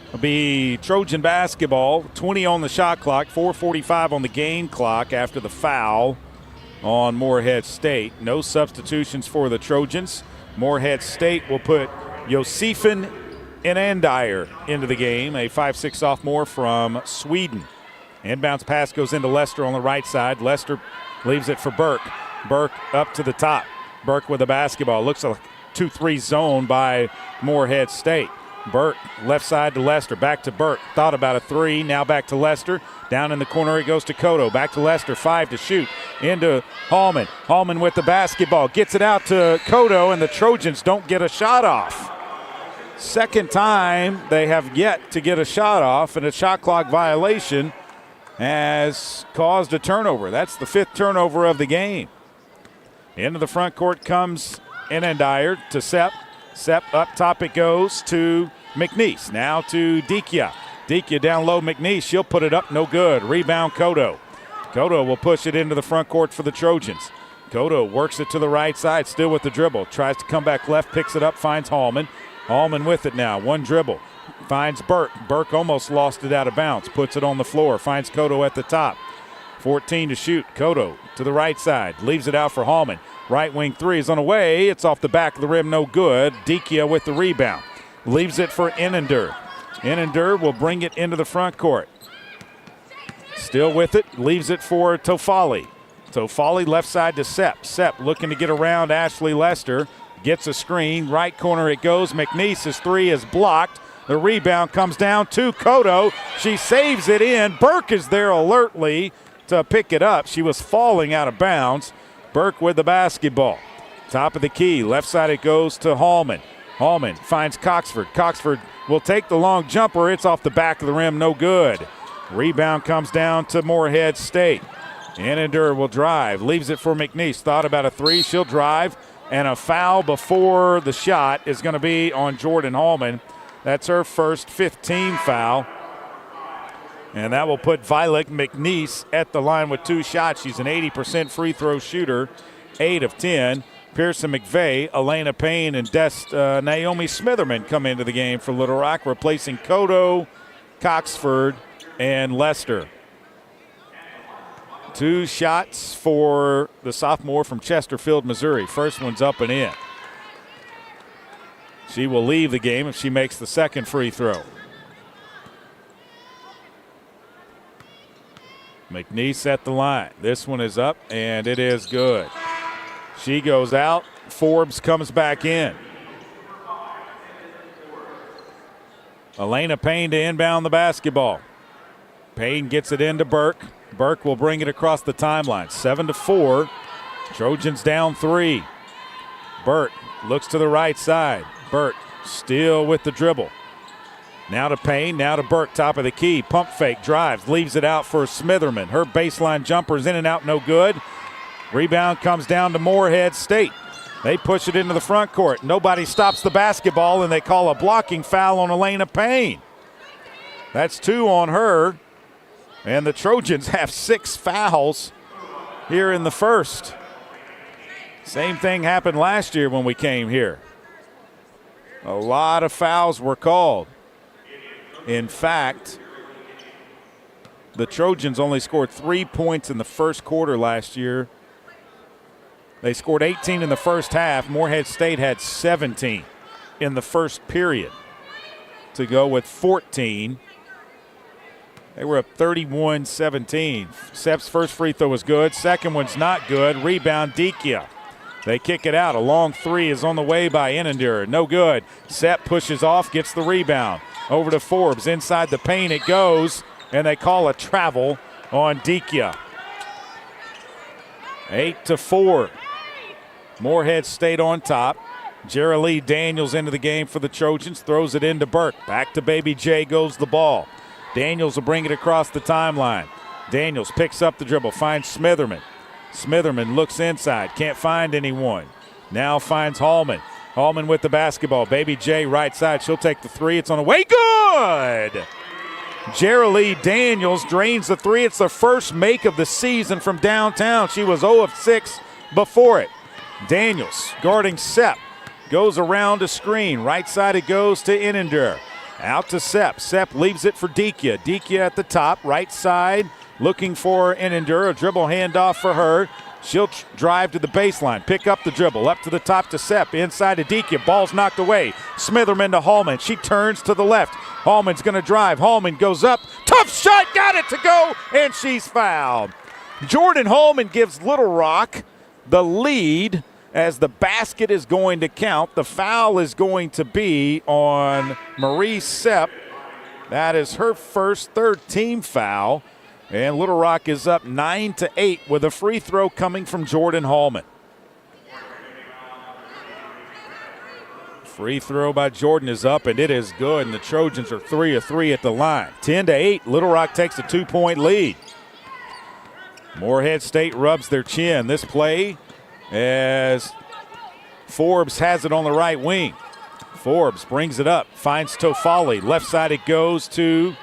Speaker 1: It'll be Trojan basketball, 20 on the shot clock, 4:45 on the game clock after the foul on Morehead State. No substitutions for the Trojans. Morehead State will put Josefin Inandyer into the game, a 5'6" sophomore from Sweden. Inbounds pass goes into Lester on the right side. Lester leaves it for Burke. Burke up to the top. Burke with the basketball. Looks like a 2-3 zone by Morehead State. Burke, left side to Lester, back to Burke. Thought about a three, now back to Lester. Down in the corner it goes to Kodo. Back to Lester, 5 to shoot. Into Hallman. Hallman with the basketball. Gets it out to Kodo, and the Trojans don't get a shot off. Second time they have yet to get a shot off, and a shot clock violation has caused a turnover. That's the 5th turnover of the game. Into the front court comes Inendier to Sepp. Sepp up top it goes to McNeese. Now to Dikia. Dikia down low, McNeese. She'll put it up, no good. Rebound Kodo. Kodo will push it into the front court for the Trojans. Kodo works it to the right side, still with the dribble. Tries to come back left, picks it up, finds Hallman. Hallman with it now, one dribble. Finds Burke. Burke almost lost it out of bounds. Puts it on the floor, finds Kodo at the top. 14 to shoot. Kodo to the right side, leaves it out for Hallman. Right wing three is on the way. It's off the back of the rim, no good. Dikia with the rebound. Leaves it for Inender. Inender will bring it into the front court. Still with it, leaves it for Tofali. Tofali left side to Sepp. Sepp looking to get around Ashley Lester. Gets a screen. Right corner it goes. McNeese's three is blocked. The rebound comes down to Kodo. She saves it in. Burke is there alertly to pick it up. She was falling out of bounds. Burke with the basketball. Top of the key. Left side it goes to Hallman. Hallman finds Coxford. Coxford will take the long jumper. It's off the back of the rim. No good. Rebound comes down to Morehead State. Inender will drive, leaves it for McNeese. Thought about a three, she'll drive, and a foul before the shot is going to be on Jordan Hallman. That's her first 15 foul. And that will put Violet McNeese at the line with 2 shots. She's an 80% free throw shooter, 8 of 10. Pearson McVeigh, Elena Payne, and Naomi Smitherman come into the game for Little Rock, replacing Kodo, Coxford, and Lester. 2 shots for the sophomore from Chesterfield, Missouri. First one's up and in. She will leave the game if she makes the second free throw. McNeese at the line. This one is up, and it is good. She goes out. Forbes comes back in. Elena Payne to inbound the basketball. Payne gets it into Burke. Burke will bring it across the timeline. 7-4. Trojans down 3. Burke looks to the right side. Burke still with the dribble. Now to Payne, now to Burke, top of the key. Pump fake, drives, leaves it out for Smitherman. Her baseline jumper is in and out, no good. Rebound comes down to Morehead State. They push it into the front court. Nobody stops the basketball, and they call a blocking foul on Elena Payne. That's 2 on her. And the Trojans have 6 fouls here in the first. Same thing happened last year when we came here. A lot of fouls were called. In fact, the Trojans only scored 3 points in the first quarter last year. They scored 18 in the first half. Morehead State had 17 in the first period to go with 14. They were up 31-17. Sepp's first free throw was good. Second one's not good. Rebound, Dikia. They kick it out. A long three is on the way by Inender. No good. Sepp pushes off, gets the rebound. Over to Forbes. Inside the paint it goes, and they call a travel on Dikia. 8-4. Morehead State on top. Jerilee Daniels into the game for the Trojans. Throws it into Burke. Back to Baby J goes the ball. Daniels will bring it across the timeline. Daniels picks up the dribble, finds Smitherman. Smitherman looks inside, can't find anyone. Now finds Hallman. Hallman with the basketball. Baby J right side, she'll take the three. It's on the way, good! Jerilee Daniels drains the three. It's the first make of the season from downtown. She was 0 of 6 before it. Daniels guarding Sepp. Goes around a screen. Right side it goes to Inender. Out to Sepp. Sepp leaves it for Dikia. Dikia at the top, right side, looking for Inender. A dribble handoff for her. She'll drive to the baseline, pick up the dribble, up to the top to Sepp, inside to Dikia. Ball's knocked away. Smitherman to Hallman. She turns to the left. Hallman's going to drive. Hallman goes up. Tough shot, got it to go, and she's fouled. Jordan Hallman gives Little Rock the lead as the basket is going to count. The foul is going to be on Marie Sepp. That is her first, 3rd team foul. And Little Rock is up 9-8 with a free throw coming from Jordan Hallman. Free throw by Jordan is up, and it is good. And the Trojans are 3 of 3 at the line. 10-8, Little Rock takes a 2-point lead. Morehead State rubs their chin. This play as Forbes has it on the right wing. Forbes brings it up, finds Tofali. Left side it goes to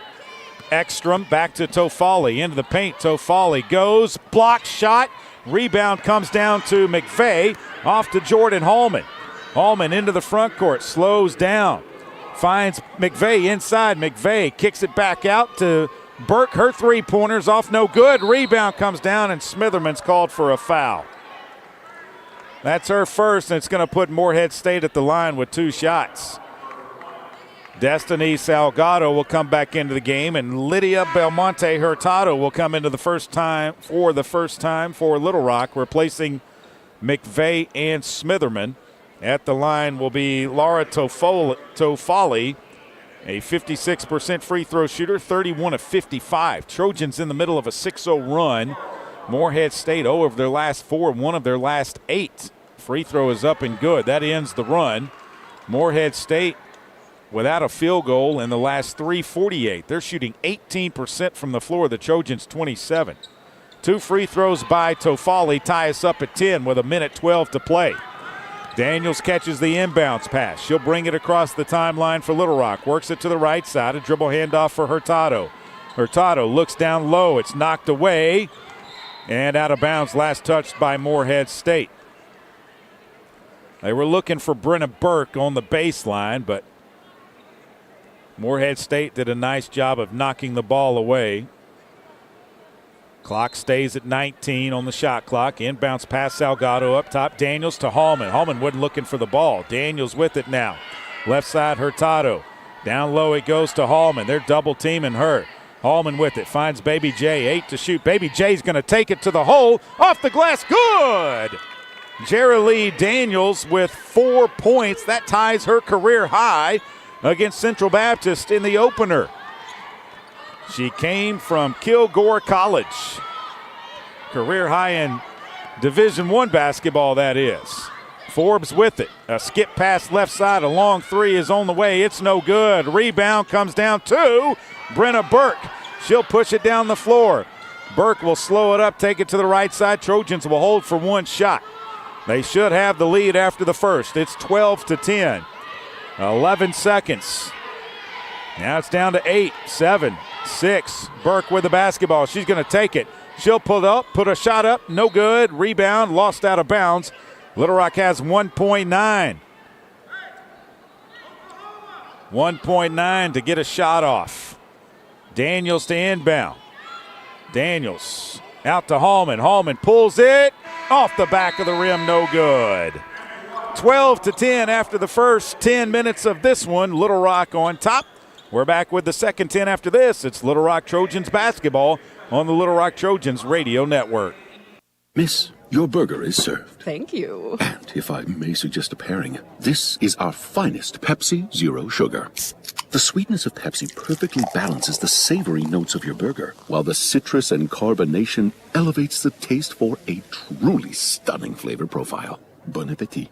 Speaker 1: Ekstrom, back to Tofali, into the paint. Tofali goes, block shot. Rebound comes down to McVeigh, off to Jordan Hallman. Hallman into the front court, slows down. Finds McVeigh inside. McVeigh kicks it back out to Burke. Her three-pointer's off, no good. Rebound comes down, and Smitherman's called for a foul. That's her first, and it's going to put Morehead State at the line with 2 shots. Destiny Salgado will come back into the game, and Lydia Belmonte Hurtado will come into the first time for Little Rock, replacing McVeigh and Smitherman. At the line will be Laura Tofali, a 56% free throw shooter, 31 of 55. Trojans in the middle of a 6-0 run. Morehead State 0 of their last 4, 1 of their last 8. Free throw is up and good. That ends the run. Morehead State without a field goal in the last 3:48. They're shooting 18% from the floor. The Trojans 27. 2 free throws by Tofali tie us up at 10 with 1:12 to play. Daniels catches the inbounds pass. She'll bring it across the timeline for Little Rock. Works it to the right side. A dribble handoff for Hurtado. Hurtado looks down low. It's knocked away and out of bounds. Last touched by Morehead State. They were looking for Brenna Burke on the baseline, but Morehead State did a nice job of knocking the ball away. Clock stays at 19 on the shot clock. Inbounds pass Salgado up top. Daniels to Hallman. Hallman wasn't looking for the ball. Daniels with it now. Left side Hurtado. Down low it goes to Hallman. They're double teaming her. Hallman with it. Finds Baby J. 8 to shoot. Baby J's going to take it to the hole. Off the glass. Good! Jerilee Daniels with 4 points. That ties her career high against Central Baptist in the opener. She came from Kilgore College. Career high in Division I basketball, that is. Forbes with it. A skip pass left side. A long 3 is on the way. It's no good. Rebound comes down to Brenna Burke. She'll push it down the floor. Burke will slow it up, take it to the right side. Trojans will hold for 1 shot. They should have the lead after the first. It's 12-10. 11 seconds. Now it's down to 8, 7, 6. Burke with the basketball. She's going to take it. She'll pull up, put a shot up. No good. Rebound, lost out of bounds. Little Rock has 1.9. 1.9 to get a shot off. Daniels to inbound. Daniels out to Hallman. Hallman pulls it off the back of the rim. No good. 12-10 after the first 10 minutes of this one. Little Rock on top. We're back with the second 10 after this. It's Little Rock Trojans basketball on the Little Rock Trojans radio network.
Speaker 3: Miss, your burger is served.
Speaker 4: Thank you.
Speaker 3: And if I may suggest a pairing, this is our finest Pepsi Zero Sugar. The sweetness of Pepsi perfectly balances the savory notes of your burger, while the citrus and carbonation elevates the taste for a truly stunning flavor profile. Bon appetit.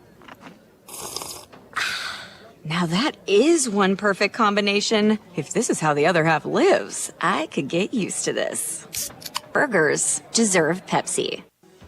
Speaker 4: Now that is one perfect combination. If this is how the other half lives, I could get used to this. Burgers deserve Pepsi.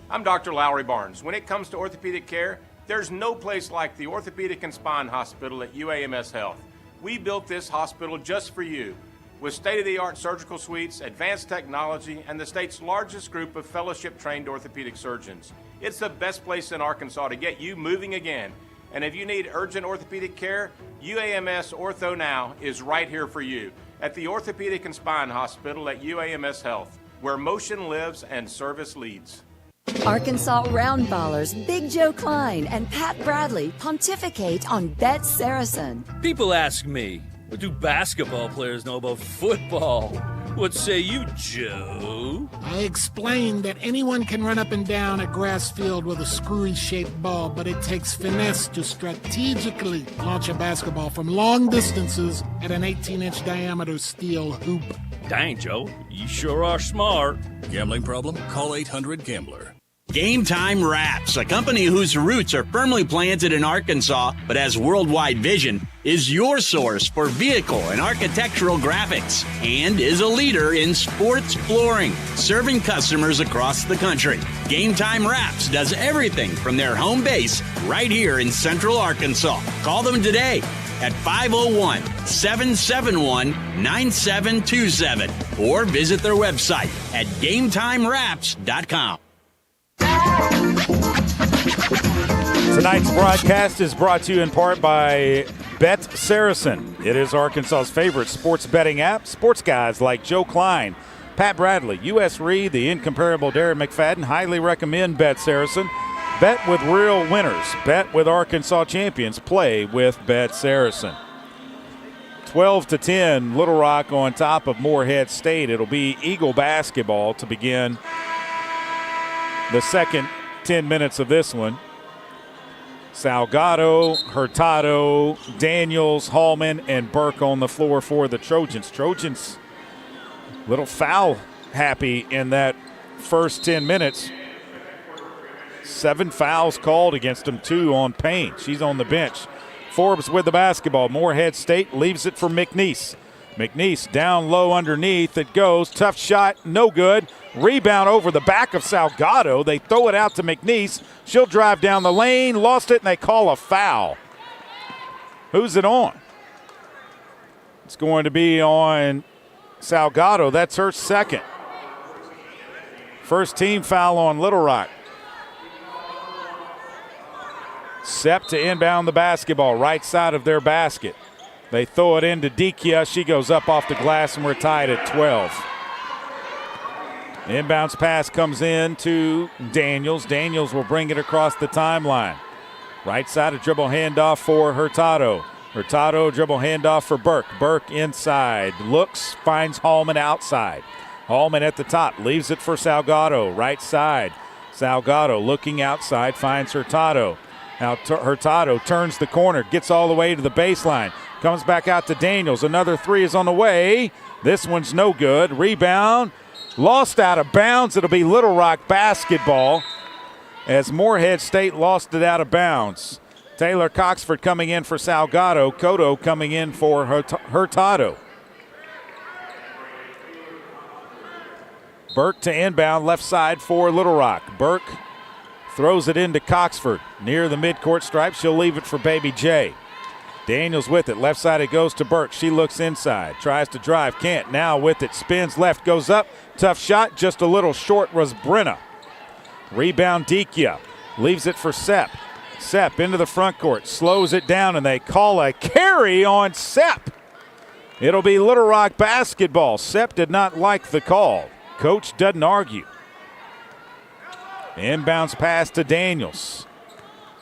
Speaker 9: I'm Dr. Lowry Barnes. When it comes to orthopedic care, there's no place like the Orthopedic and Spine Hospital at UAMS Health. We built this hospital just for you, with state-of-the-art surgical suites, advanced technology, and the state's largest group of fellowship-trained orthopedic surgeons. It's the best place in Arkansas to get you moving again. And if you need urgent orthopedic care, UAMS Ortho Now is right here for you at the Orthopedic and Spine Hospital at UAMS Health, where motion lives and service leads.
Speaker 10: Arkansas Roundballers Big Joe Klein and Pat Bradley pontificate on Bet Saracen.
Speaker 11: People ask me, what do basketball players know about football? What say you, Joe?
Speaker 12: I explained that anyone can run up and down a grass field with a screwy-shaped ball, but it takes finesse to strategically launch a basketball from long distances at an 18-inch diameter steel hoop.
Speaker 11: Dang, Joe, you sure are smart.
Speaker 13: Gambling problem? Call 800-GAMBLER.
Speaker 14: Game Time Wraps, a company whose roots are firmly planted in Arkansas but has worldwide vision, is your source for vehicle and architectural graphics and is a leader in sports flooring, serving customers across the country. Game Time Wraps does everything from their home base right here in Central Arkansas. Call them today at 501-771-9727 or visit their website at GameTimeWraps.com.
Speaker 1: Tonight's broadcast is brought to you in part by Bet Saracen. It is Arkansas's favorite sports betting app. Sports guys like Joe Klein, Pat Bradley, U.S. Reed, the incomparable Darren McFadden highly recommend Bet Saracen. Bet with real winners. Bet with Arkansas champions. Play with Bet Saracen. 12-10, Little Rock on top of Morehead State. It'll be Eagle basketball to begin the second 10 minutes of this one. Salgado, Hurtado, Daniels, Hallman, and Burke on the floor for the Trojans. Trojans a little foul happy in that first 10 minutes. 7 fouls called against them, 2 on Payne. She's on the bench. Forbes with the basketball. Morehead State leaves it for McNeese. McNeese down low underneath. It goes. Tough shot. No good. Rebound over the back of Salgado. They throw it out to McNeese. She'll drive down the lane. Lost it, and they call a foul. Who's it on? It's going to be on Salgado. That's her second. First team foul on Little Rock. Sepp to inbound the basketball, right side of their basket. They throw it into Dikia. She goes up off the glass, and we're tied at 12. The inbounds pass comes in to Daniels. Daniels will bring it across the timeline. Right side, a dribble handoff for Hurtado. Hurtado, dribble handoff for Burke. Burke inside. Looks, finds Hallman outside. Hallman at the top, leaves it for Salgado. Right side. Salgado looking outside, finds Hurtado. Now Hurtado turns the corner, gets all the way to the baseline. Comes back out to Daniels. Another 3 is on the way. This one's no good. Rebound. Lost out of bounds. It'll be Little Rock basketball as Morehead State lost it out of bounds. Taylor Coxford coming in for Salgado. Cotto coming in for Hurtado. Burke to inbound left side for Little Rock. Burke throws it into Coxford near the midcourt stripe. She'll leave it for Baby J. Daniels with it. Left side it goes to Burke. She looks inside. Tries to drive. Can't. Now with it. Spins left. Goes up. Tough shot. Just a little short was Brenna. Rebound Dikia. Leaves it for Sepp. Sepp into the front court. Slows it down and they call a carry on Sepp. It'll be Little Rock basketball. Sepp did not like the call. Coach doesn't argue. Inbounds pass to Daniels.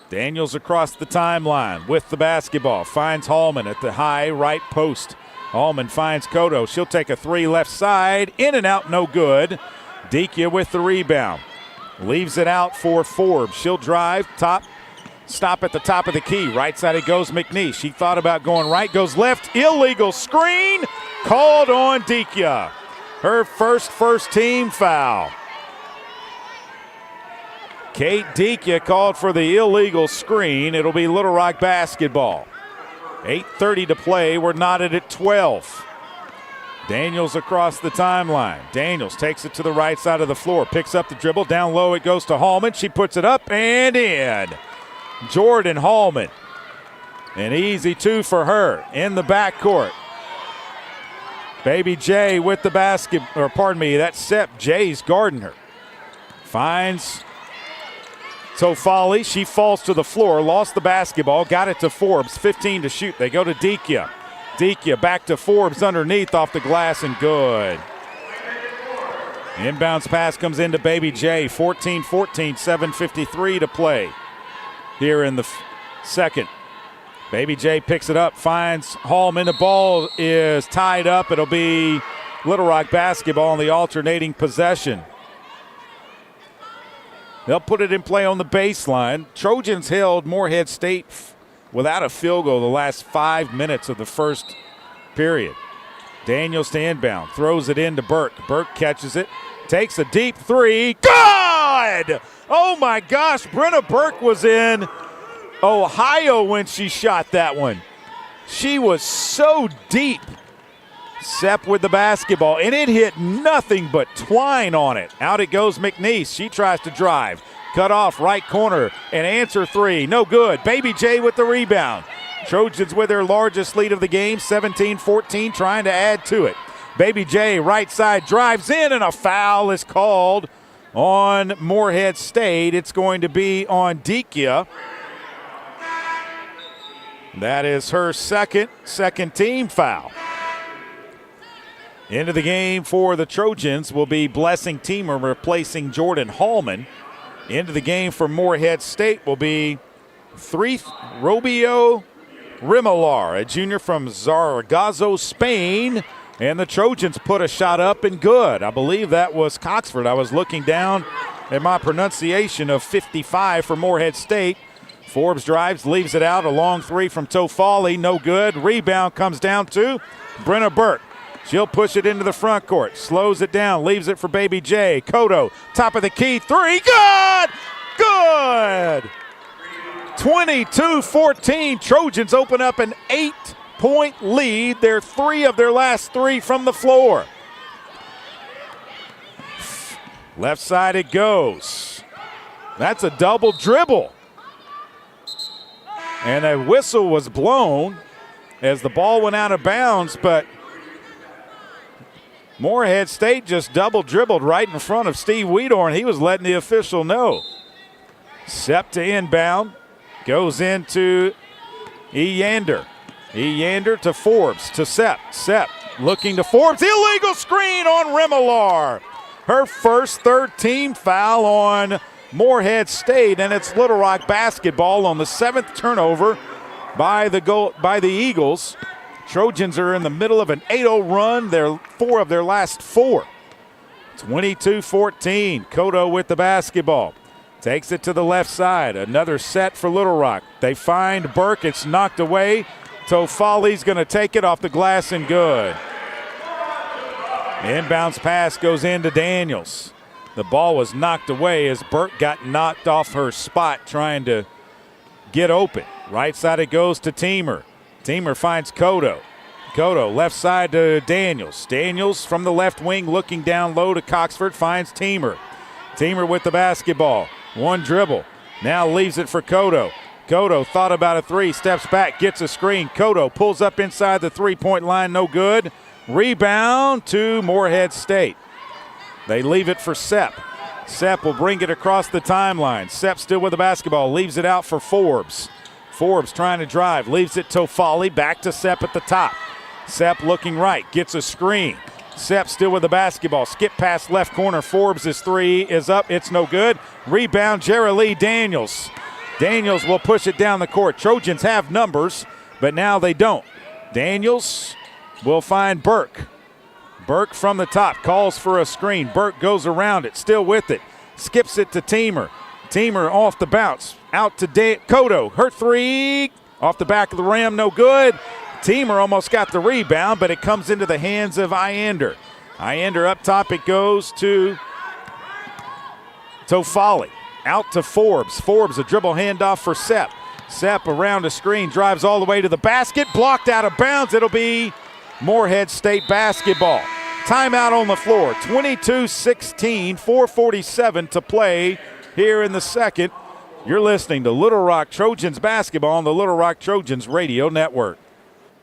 Speaker 1: Daniels across the timeline with the basketball. Finds Hallman at the high right post. Hallman finds Cotto. She'll take a 3 left side. In and out, no good. Dikia with the rebound. Leaves it out for Forbes. She'll drive. Stop at the top of the key. Right side it goes McNeese. She thought about going right. Goes left. Illegal screen. Called on Dikia. Her first team foul. Kate Dikia called for the illegal screen. It'll be Little Rock basketball. 8:30 to play. We're knotted at 12. Daniels across the timeline. Daniels takes it to the right side of the floor. Picks up the dribble. Down low it goes to Hallman. She puts it up and in. Jordan Hallman. An easy 2 for her in the backcourt. Baby J with the basket, or pardon me, that's Sepp. Jay's guarding her. Finds Tofali. She falls to the floor, lost the basketball, got it to Forbes. 15 to shoot. They go to Dikia. Dikia back to Forbes underneath off the glass and good. Inbounds pass comes into Baby J. 14-14, 7:53 to play here in the second. Baby J picks it up, finds Hallman. The ball is tied up. It'll be Little Rock basketball on the alternating possession. They'll put it in play on the baseline. Trojans held Morehead State without a field goal the last 5 minutes of the first period. Daniels to inbound, throws it into Burke. Burke catches it, takes a deep 3. Good! God! Oh, my gosh. Brenna Burke was in Ohio when she shot that one. She was so deep. Sepp with the basketball, and it hit nothing but twine on it. Out it goes McNeese. She tries to drive. Cut off right corner and answer three. No good. Baby J with the rebound. Trojans with their largest lead of the game, 17-14, trying to add to it. Baby J, right side, drives in, and a foul is called on Morehead State. It's going to be on Dikia. That is her second team foul. Into the game for the Trojans will be Blessing Teamer replacing Jordan Hallman. Into the game for Morehead State will be Robio Rimalar, a junior from Zaragoza, Spain. And the Trojans put a shot up and good. I believe that was Coxford. I was looking down at my pronunciation of 55 for Morehead State. Forbes drives, leaves it out. A long three from Tofali, no good. Rebound comes down to Brenna Burke. She'll push it into the front court, slows it down, leaves it for Baby J. Kodo, top of the key, three, good! Good! 22-14, Trojans open up an 8-point lead. They're three of their last three from the floor. Left side it goes. That's a double dribble. And a whistle was blown as the ball went out of bounds, but Morehead State just double dribbled right in front of Steve Weedorn. He was letting the official know. Sepp to inbound. Goes into Eyander. Eyander to Forbes, to Sepp. Sepp looking to Forbes. Illegal screen on Rimalar. Her first third-team foul on Morehead State, and it's Little Rock basketball on the seventh turnover by the Eagles. Trojans are in the middle of an 8-0 run. They're four of their last four. 22-14. Kodo with the basketball. Takes it to the left side. Another set for Little Rock. They find Burke. It's knocked away. Tofali's going to take it off the glass and good. Inbounds pass goes into Daniels. The ball was knocked away as Burke got knocked off her spot trying to get open. Right side it goes to Teamer. Teamer finds Kodo. Kodo left side to Daniels. Daniels from the left wing looking down low to Coxford finds Teamer. Teamer with the basketball. One dribble. Now leaves it for Kodo. Kodo thought about a three. Steps back. Gets a screen. Kodo pulls up inside the three-point line. No good. Rebound to Morehead State. They leave it for Sepp. Sepp will bring it across the timeline. Sepp still with the basketball. Leaves it out for Forbes. Forbes trying to drive. Leaves it to Tofali. Back to Sepp at the top. Sepp looking right. Gets a screen. Sepp still with the basketball. Skip past left corner. Forbes' three is up. It's no good. Rebound, Jerilee Daniels. Daniels will push it down the court. Trojans have numbers, but now they don't. Daniels will find Burke. Burke from the top calls for a screen. Burke goes around it, still with it. Skips it to Teamer. Teamer off the bounce. Out to Kodo. Her three off the back of the rim, no good. Teamer almost got the rebound, but it comes into the hands of Eyander. Eyander up top, it goes to Tofali. Out to Forbes. Forbes, a dribble handoff for Sepp. Sepp around a screen, drives all the way to the basket, blocked out of bounds. It'll be Morehead State basketball. Timeout on the floor, 22-16, 4:47 to play here in the second. You're listening to Little Rock Trojans basketball on the Little Rock Trojans radio network.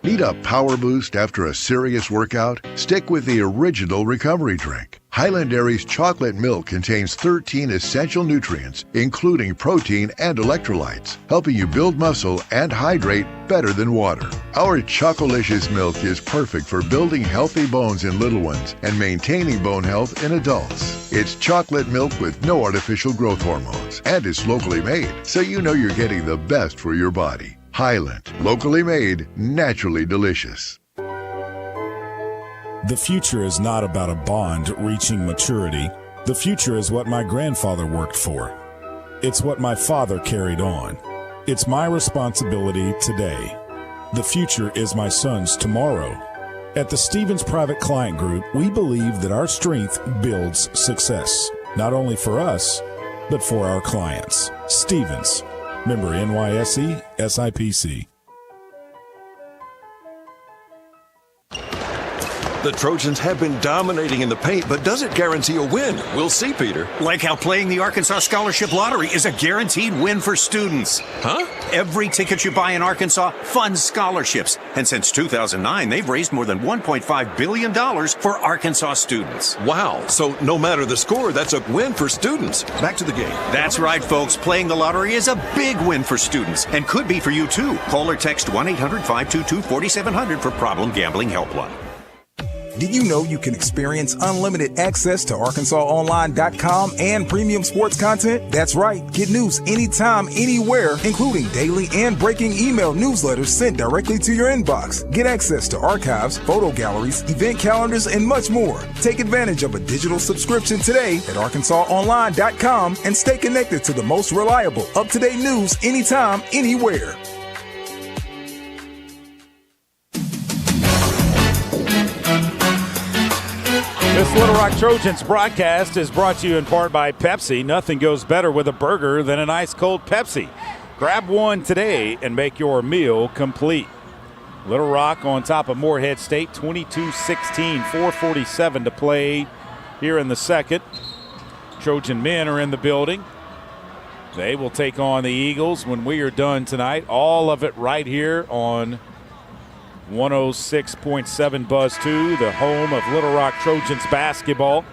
Speaker 17: Need a power boost after a serious workout? Stick with the original recovery drink. Highland Dairy's chocolate milk contains 13 essential nutrients, including protein and electrolytes, helping you build muscle and hydrate better than water. Our Chocolicious milk is perfect for building healthy bones in little ones and maintaining bone health in adults. It's chocolate milk with no artificial growth hormones, and it's locally made, so you know you're getting the best for your body. Highland, locally made, naturally delicious.
Speaker 5: The future is not about a bond reaching maturity. The future is what my grandfather worked for. It's what my father carried on. It's my responsibility today. The future is my son's tomorrow. At the Stevens Private Client Group, we believe that our strength builds success, not only for us, but for our clients. Stevens, member NYSE, SIPC.
Speaker 18: The Trojans have been dominating in the paint, but does it guarantee a win? We'll see, Peter.
Speaker 16: Like how playing the Arkansas Scholarship Lottery is a guaranteed win for students.
Speaker 18: Huh?
Speaker 16: Every ticket you buy in Arkansas funds scholarships. And since 2009, they've raised more than $1.5 billion for Arkansas students.
Speaker 18: Wow. So no matter the score, that's a win for students. Back to the game.
Speaker 16: That's right, folks. Playing the lottery is a big win for students and could be for you, too. Call or text 1-800-522-4700 for Problem Gambling Helpline.
Speaker 7: Did you know you can experience unlimited access to ArkansasOnline.com and premium sports content? That's right. Get news anytime, anywhere, including daily and breaking email newsletters sent directly to your inbox. Get access to archives, photo galleries, event calendars, and much more. Take advantage of a digital subscription today at ArkansasOnline.com and stay connected to the most reliable, up-to-date news anytime, anywhere.
Speaker 1: This Little Rock Trojans broadcast is brought to you in part by Pepsi. Nothing goes better with a burger than an ice-cold Pepsi. Grab one today and make your meal complete. Little Rock on top of Morehead State, 22-16, 4:47 to play here in the second. Trojan men are in the building. They will take on the Eagles when we are done tonight. All of it right here on 106.7 Buzz 2, the home of Little Rock Trojans basketball.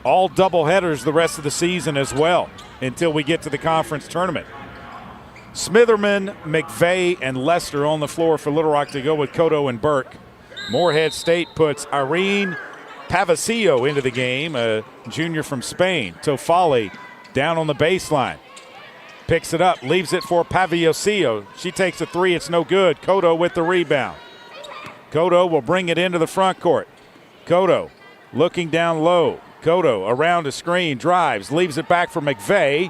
Speaker 1: All doubleheaders the rest of the season as well until we get to the conference tournament. Smitherman, McVeigh, and Lester on the floor for Little Rock to go with Cotto and Burke. Morehead State puts Irene Pavasillo into the game, a junior from Spain. Tofali down on the baseline. Picks it up, leaves it for Pavasillo. She takes a three, it's no good. Cotto with the rebound. Cotto will bring it into the front court. Cotto looking down low. Cotto around a screen, drives, leaves it back for McVeigh.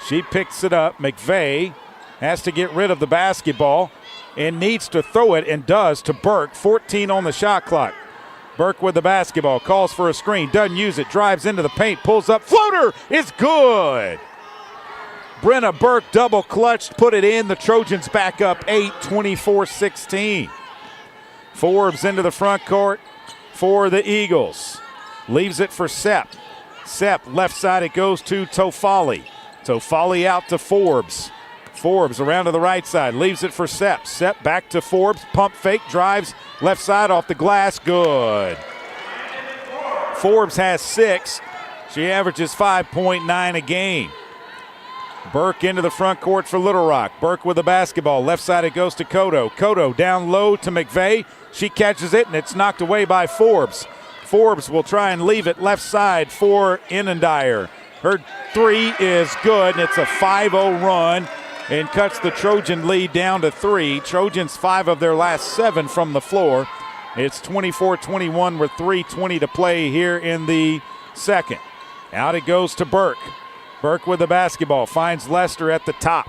Speaker 1: She picks it up. McVeigh has to get rid of the basketball and needs to throw it, and does, to Burke. 14 on the shot clock. Burke with the basketball, calls for a screen, doesn't use it, drives into the paint, pulls up, floater is good. Brenna Burke double clutched, put it in. The Trojans back up 8, 24-16. Forbes into the front court for the Eagles. Leaves it for Sepp. Sepp, left side, it goes to Tofali. Tofali out to Forbes. Forbes around to the right side, leaves it for Sepp. Sepp back to Forbes, pump fake, drives, left side off the glass, good. Forbes has 6. She averages 5.9 a game. Burke into the front court for Little Rock. Burke with the basketball. Left side it goes to Cotto. Cotto down low to McVeigh. She catches it, and it's knocked away by Forbes. Forbes will try and leave it left side for Innendier. Her three is good, and it's a 5-0 run and cuts the Trojan lead down to 3. Trojans 5 of their last 7 from the floor. It's 24-21 with 3:20 to play here in the second. Out it goes to Burke. Burke with the basketball, finds Lester at the top.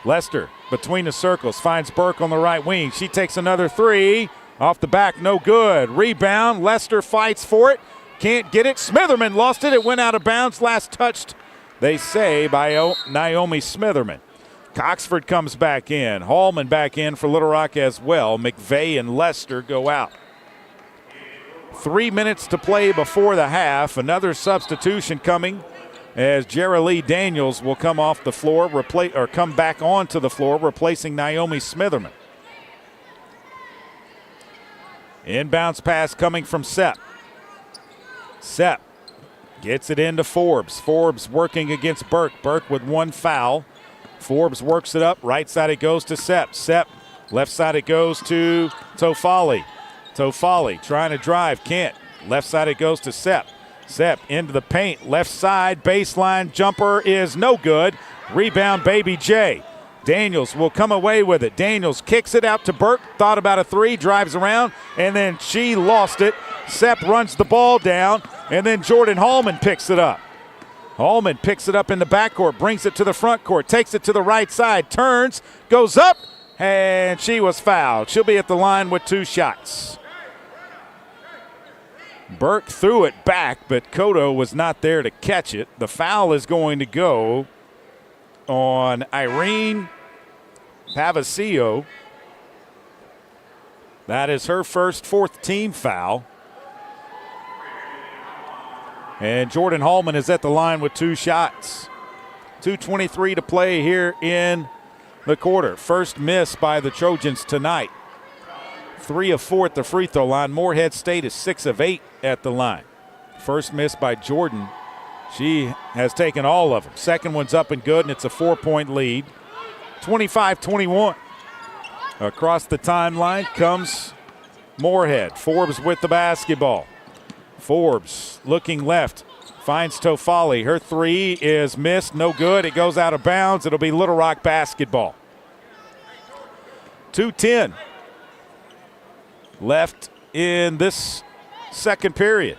Speaker 1: Lester between the circles, finds Burke on the right wing. She takes another 3, off the back, no good. Rebound, Lester fights for it, can't get it. Smitherman lost it, it went out of bounds, last touched, they say, by Naomi Smitherman. Coxford comes back in, Hallman back in for Little Rock as well. McVeigh and Lester go out. 3 minutes to play before the half, another substitution coming, as Jerilee Daniels will come off the floor, come back onto the floor, replacing Naomi Smitherman. Inbounds pass coming from Sepp. Sepp gets it into Forbes. Forbes working against Burke. Burke with 1 foul. Forbes works it up. Right side it goes to Sepp. Sepp, left side it goes to Tofali. Tofali trying to drive, can't. Left side it goes to Sepp. Sepp into the paint, left side, baseline jumper is no good. Rebound, Baby J. Daniels will come away with it. Daniels kicks it out to Burke, thought about a 3, drives around, and then she lost it. Sepp runs the ball down, and then Jordan Hallman picks it up. Hallman picks it up in the backcourt, brings it to the front court, takes it to the right side, turns, goes up, and she was fouled. She'll be at the line with 2 shots. Burke threw it back, but Cotto was not there to catch it. The foul is going to go on Irene Pavasio. That is her first fourth-team foul. And Jordan Hallman is at the line with 2 shots. 2:23 to play here in the quarter. First miss by the Trojans tonight. 3 of 4 at the free throw line. Morehead State is 6 of 8 at the line. First miss by Jordan. She has taken all of them. Second one's up and good, and it's a 4-point lead. 25-21. Across the timeline comes Morehead. Forbes with the basketball. Forbes looking left. Finds Tofali. Her 3 is missed. No good. It goes out of bounds. It'll be Little Rock basketball. 2:10 left in this second period.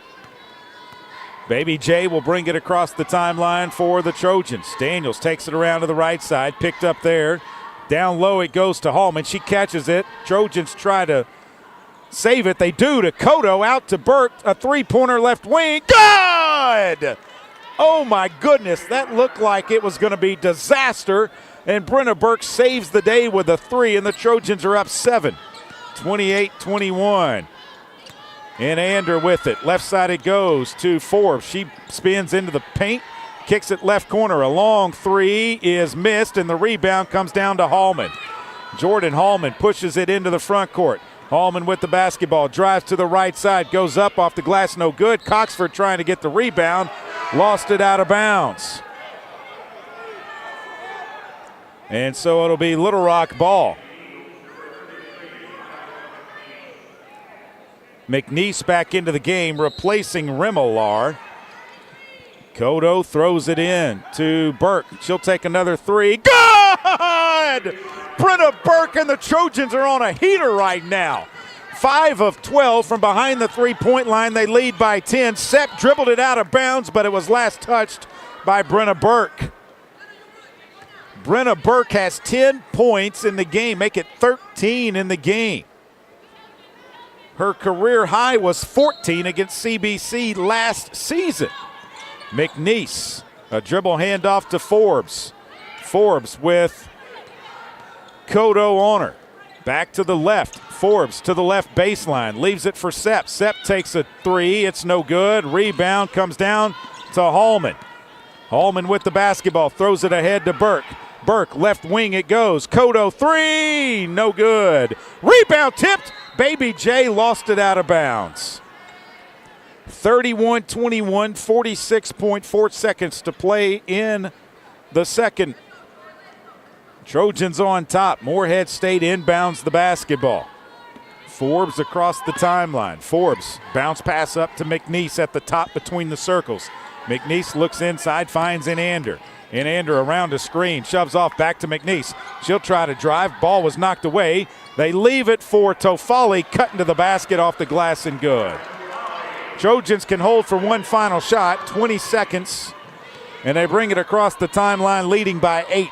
Speaker 1: Baby J will bring it across the timeline for the Trojans. Daniels takes it around to the right side. Picked up there. Down low it goes to Hallman. She catches it. Trojans try to save it. They do to Cotto. Out to Burke. A 3-pointer left wing. Good! Oh my goodness. That looked like it was going to be disaster. And Brenna Burke saves the day with a 3. And the Trojans are up 7. 28-21. And Ander with it. Left side it goes to Forbes. She spins into the paint. Kicks it left corner. A long 3 is missed. And the rebound comes down to Hallman. Jordan Hallman pushes it into the front court. Hallman with the basketball. Drives to the right side. Goes up off the glass. No good. Coxford trying to get the rebound. Lost it out of bounds. And so it'll be Little Rock ball. McNeese back into the game, replacing Remillard. Cotto throws it in to Burke. She'll take another 3. Good! Brenna Burke and the Trojans are on a heater right now. 5 of 12 from behind the 3-point line. They lead by 10. Sepp dribbled it out of bounds, but it was last touched by Brenna Burke. Brenna Burke has 10 points in the game, make it 13 in the game. Her career high was 14 against CBC last season. McNeese, a dribble handoff to Forbes. Forbes with Cotto on her. Back to the left. Forbes to the left baseline. Leaves it for Sepp. Sepp takes a 3. It's no good. Rebound comes down to Hallman. Hallman with the basketball. Throws it ahead to Burke. Burke, left wing it goes. Cotto 3. No good. Rebound tipped. Baby J lost it out of bounds. 31-21, 46.4 seconds to play in the second. Trojans on top. Morehead State inbounds the basketball. Forbes across the timeline. Forbes bounce pass up to McNeese at the top between the circles. McNeese looks inside, finds in Ander. And Ander around a screen, shoves off back to McNeese. She'll try to drive. Ball was knocked away. They leave it for Tofali, cut into the basket off the glass and good. Trojans can hold for one final shot, 20 seconds, and they bring it across the timeline, leading by 8.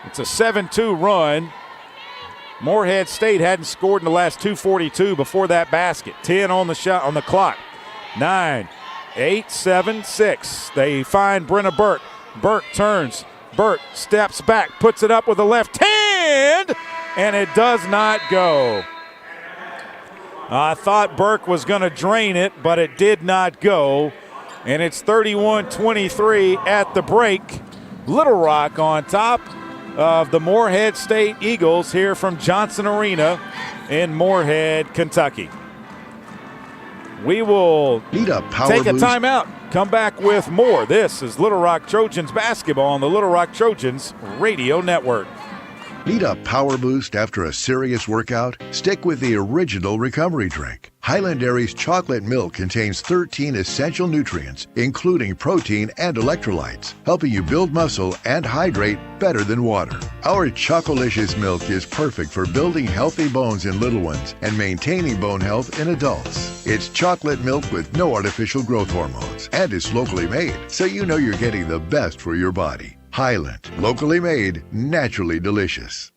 Speaker 1: It's a 7-2 run. Morehead State hadn't scored in the last 2:42 before that basket. 10 on the shot on the clock. 9, 8, 7, 6. They find Brenna Burke. Burke turns. Burke steps back, puts it up with the left hand, and it does not go. I thought Burke was going to drain it, but it did not go. And it's 31-23 at the break. Little Rock on top of the Morehead State Eagles here from Johnson Arena in Morehead, Kentucky. We will take a timeout, come back with more. This is Little Rock Trojans basketball on the Little Rock Trojans Radio Network.
Speaker 17: Need a power boost after a serious workout? Stick with the original recovery drink. Highland Dairy's chocolate milk contains 13 essential nutrients, including protein and electrolytes, helping you build muscle and hydrate better than water. Our Chocolicious milk is perfect for building healthy bones in little ones and maintaining bone health in adults. It's chocolate milk with no artificial growth hormones, and it's locally made, so you know you're getting the best for your body. Highland, locally made, naturally delicious.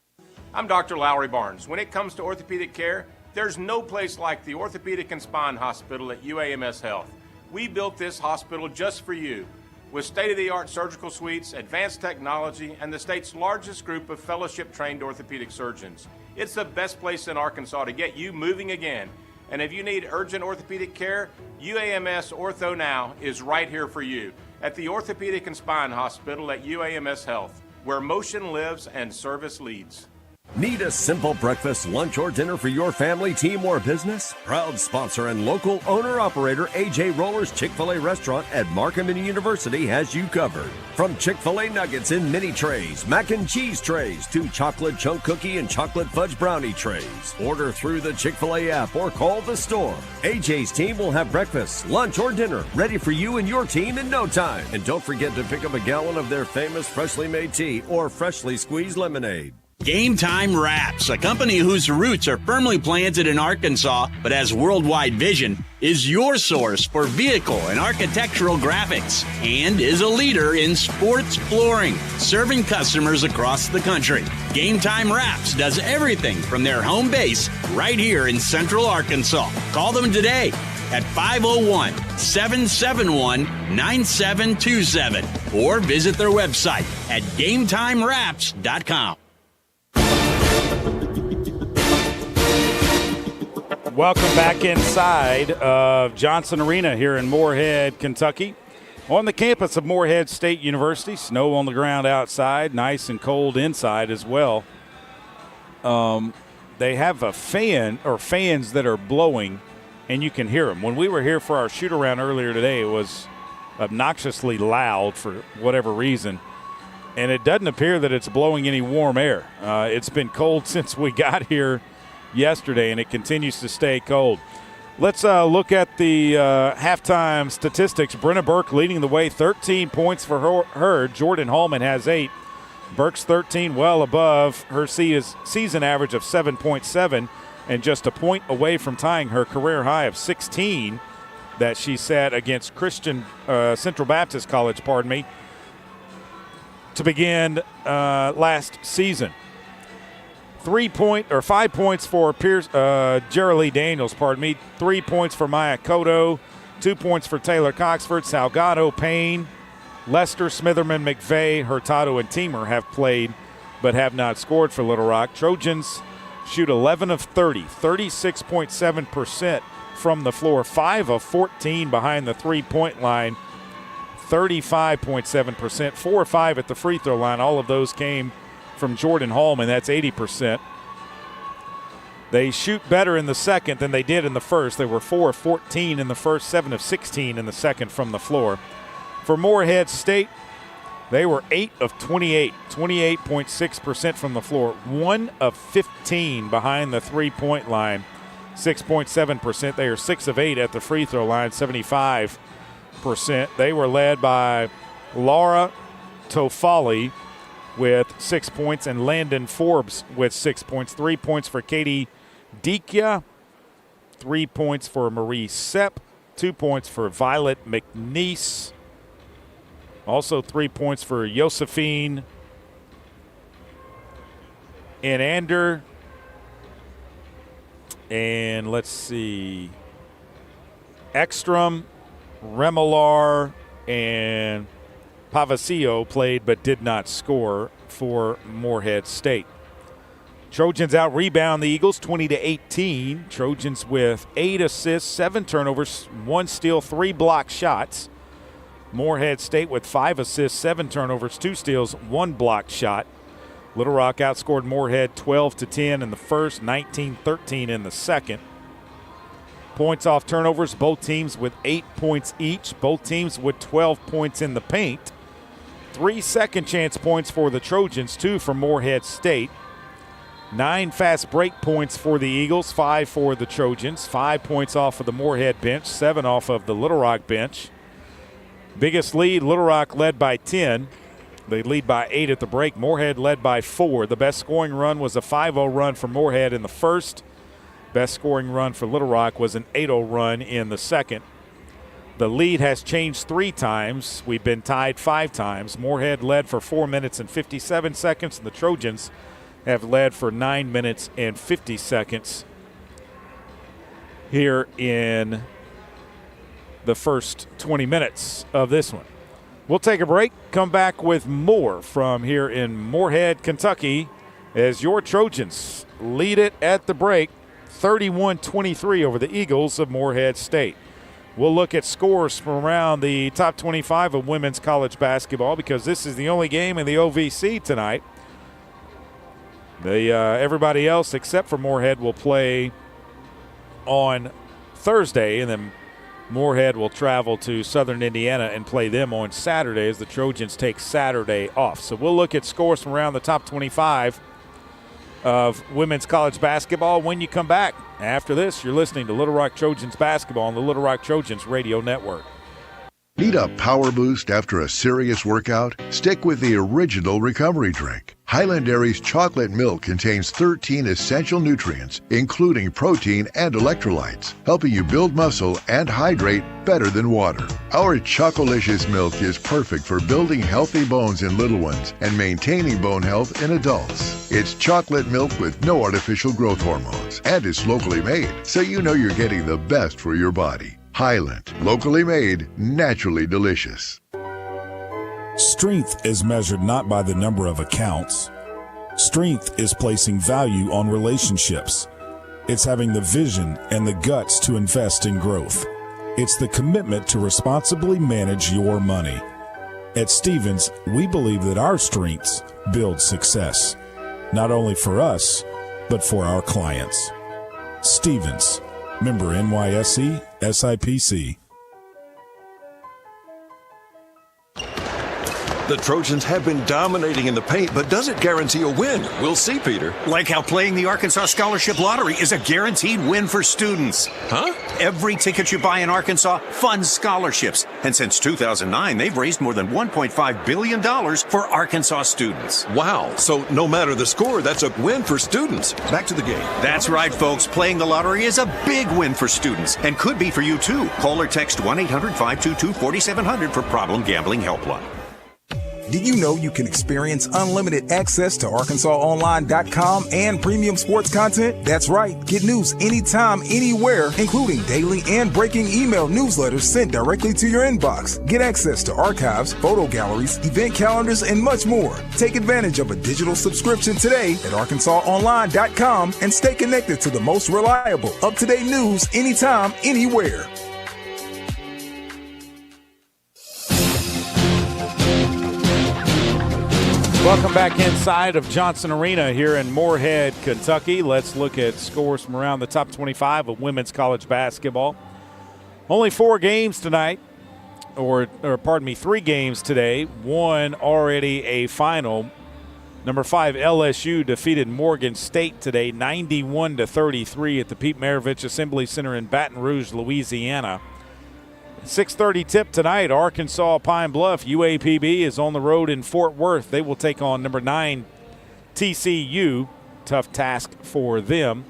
Speaker 9: I'm Dr. Lowry Barnes. When it comes to orthopedic care, There's no place like the Orthopedic and Spine Hospital at UAMS Health. We built this hospital just for you, with state-of-the-art surgical suites, advanced technology, and the state's largest group of fellowship-trained orthopedic surgeons. It's the best place in Arkansas to get you moving again. And if you need urgent orthopedic care, UAMS Ortho Now is right here for you at the Orthopedic and Spine Hospital at UAMS Health, where motion lives and service leads.
Speaker 6: Need a simple breakfast, lunch, or dinner for your family, team, or business? Proud sponsor and local owner-operator AJ Roller's Chick-fil-A restaurant at Markham University has you covered. From Chick-fil-A nuggets in mini trays, mac and cheese trays, to chocolate chunk cookie and chocolate fudge brownie trays. Order through the Chick-fil-A app or call the store. AJ's team will have breakfast, lunch, or dinner ready for you and your team in no time. And don't forget to pick up a gallon of their famous freshly made tea or freshly squeezed lemonade.
Speaker 14: Game Time Wraps, a company whose roots are firmly planted in Arkansas but has worldwide vision, is your source for vehicle and architectural graphics and is a leader in sports flooring, serving customers across the country. Game Time Wraps does everything from their home base right here in Central Arkansas. Call them today at 501-771-9727 or visit their website at GameTimeWraps.com.
Speaker 1: Welcome back inside of Johnson Arena here in Morehead, Kentucky. On the campus of Morehead State University, snow on the ground outside, nice and cold inside as well. They have a fan or fans that are blowing, and you can hear them. When we were here for our shoot-around earlier today, it was obnoxiously loud for whatever reason, and it doesn't appear that it's blowing any warm air. It's been cold since we got here yesterday, and it continues to stay cold. Let's look at the halftime statistics. Brenna Burke leading the way, 13 points for her. Jordan Hallman has 8. Burke's 13, well above her season average of 7.7, and just a point away from tying her career high of 16 that she set against Central Baptist College, to begin last season. 5 points for Jerilee Daniels, 3 points for Maya Cotto, 2 points for Taylor Coxford, Salgado, Payne, Lester, Smitherman, McVeigh, Hurtado, and Teamer have played but have not scored for Little Rock. Trojans shoot 11 of 30, 36.7% from the floor, 5 of 14 behind the three-point line, 35.7%, 4 or 5 at the free throw line. All of those came from Jordan Hallman. That's 80%. They shoot better in the second than they did in the first. They were 4 of 14 in the first, 7 of 16 in the second from the floor. For Morehead State, they were 8 of 28, 28.6% from the floor, 1 of 15 behind the three-point line, 6.7%. They are 6 of 8 at the free throw line, 75%. They were led by Laura Tofali with 6 points and Landon Forbes with 6 points. 3 points for Katie Dikia, 3 points for Marie Sepp, 2 points for Violet McNeese. Also 3 points for Josephine Inander. And let's see, Ekstrom, Remolar, and Pavasio played but did not score for Morehead State. Trojans out-rebound the Eagles 20-18. Trojans with 8 assists, 7 turnovers, 1 steal, 3 block shots. Morehead State with 5 assists, 7 turnovers, 2 steals, 1 blocked shot. Little Rock outscored Morehead 12-10 in the first, 19-13 in the second. Points off turnovers, both teams with 8 points each. Both teams with 12 points in the paint. 3 second chance points for the Trojans, 2 for Morehead State. 9 fast break points for the Eagles, 5 for the Trojans. 5 points off of the Morehead bench, 7 off of the Little Rock bench. Biggest lead, Little Rock led by 10. They lead by 8 at the break. Morehead led by 4. The best scoring run was a 5-0 run for Morehead in the first. Best scoring run for Little Rock was an 8-0 run in the second. The lead has changed 3 times. We've been tied 5 times. Morehead led for 4 minutes and 57 seconds, and the Trojans have led for 9 minutes and 50 seconds. here in the first 20 minutes of this one. We'll take a break, come back with more from here in Morehead, Kentucky, as your Trojans lead it at the break, 31-23 over the Eagles of Morehead State. We'll look at scores from around the top 25 of women's college basketball because this is the only game in the OVC tonight. Everybody else except for Morehead will play on Thursday, and then Morehead will travel to Southern Indiana and play them on Saturday as the Trojans take Saturday off. So we'll look at scores from around the top 25 of women's college basketball when you come back. After this, you're listening to Little Rock Trojans basketball on the Little Rock Trojans Radio Network.
Speaker 17: Need a power boost after a serious workout? Stick with the original recovery drink. Highland Dairy's chocolate milk contains 13 essential nutrients, including protein and electrolytes, helping you build muscle and hydrate better than water. Our Chocolicious milk is perfect for building healthy bones in little ones and maintaining bone health in adults. It's chocolate milk with no artificial growth hormones, and it's locally made, so you know you're getting the best for your body. Highland, locally made, naturally delicious.
Speaker 5: Strength is measured not by the number of accounts. Strength is placing value on relationships. It's having the vision and the guts to invest in growth. It's the commitment to responsibly manage your money. At Stevens, we believe that our strengths build success, not only for us, but for our clients. Stevens, member NYSE, SIPC.
Speaker 18: The Trojans have been dominating in the paint, but does it guarantee a win? We'll see, Peter.
Speaker 16: Like how playing the Arkansas Scholarship Lottery is a guaranteed win for students.
Speaker 18: Huh?
Speaker 16: Every ticket you buy in Arkansas funds scholarships. And since 2009, they've raised more than $1.5 billion for Arkansas students.
Speaker 18: Wow. So no matter the score, that's a win for students. Back to the game.
Speaker 16: That's right, folks. Playing the lottery is a big win for students and could be for you, too. Call or text 1-800-522-4700 for Problem Gambling Helpline.
Speaker 7: Did you know you can experience unlimited access to ArkansasOnline.com and premium sports content? That's right. Get news anytime, anywhere, including daily and breaking email newsletters sent directly to your inbox. Get access to archives, photo galleries, event calendars, and much more. Take advantage of a digital subscription today at ArkansasOnline.com and stay connected to the most reliable, up-to-date news anytime, anywhere.
Speaker 1: Welcome back inside of Johnson Arena here in Morehead, Kentucky. Let's look at scores from around the top 25 of women's college basketball. Only 4 games tonight, or pardon me, 3 games today. One already a final. Number 5 LSU defeated Morgan State today, 91-33 at the Pete Maravich Assembly Center in Baton Rouge, Louisiana. 6:30 tip tonight, Arkansas Pine Bluff. UAPB is on the road in Fort Worth. They will take on number 9 TCU. Tough task for them.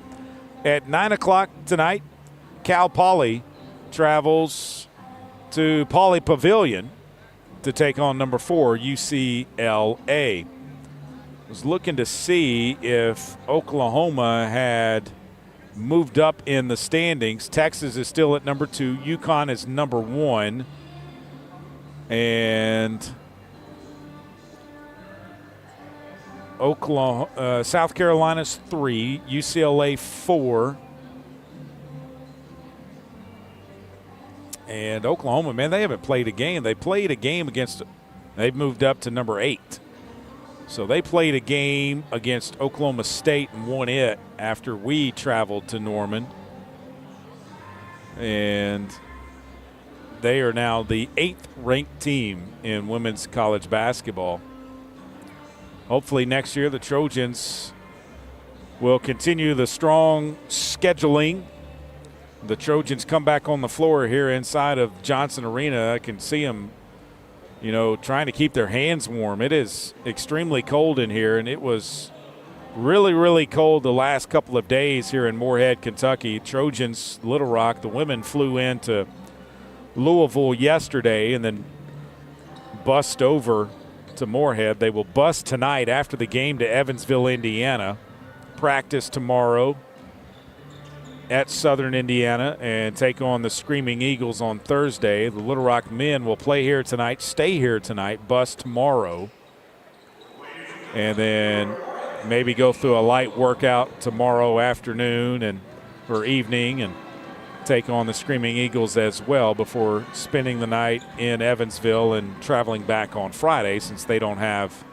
Speaker 1: At 9 o'clock tonight, Cal Poly travels to Poly Pavilion to take on number 4 UCLA. Was looking to see if Oklahoma had moved up in the standings. Texas is still at number 2. UConn is number 1. And South Carolina's 3. UCLA 4. And Oklahoma, man, they haven't played a game. They played a game against – they've moved up to number 8. So they played a game against Oklahoma State and won it after we traveled to Norman. And they are now the 8th ranked team in women's college basketball. Hopefully next year the Trojans will continue the strong scheduling. The Trojans come back on the floor here inside of Johnson Arena. I can see them, trying to keep their hands warm. It is extremely cold in here, and it was really, really cold the last couple of days here in Morehead, Kentucky. Trojans, Little Rock, the women flew into Louisville yesterday and then bussed over to Morehead. They will bus tonight after the game to Evansville, Indiana. Practice tomorrow. at Southern Indiana and take on the Screaming Eagles on Thursday. The Little Rock men will play here tonight, stay here tonight, bus tomorrow, and then maybe go through a light workout tomorrow afternoon or evening and take on the Screaming Eagles as well before spending the night in Evansville and traveling back on Friday. Since they don't have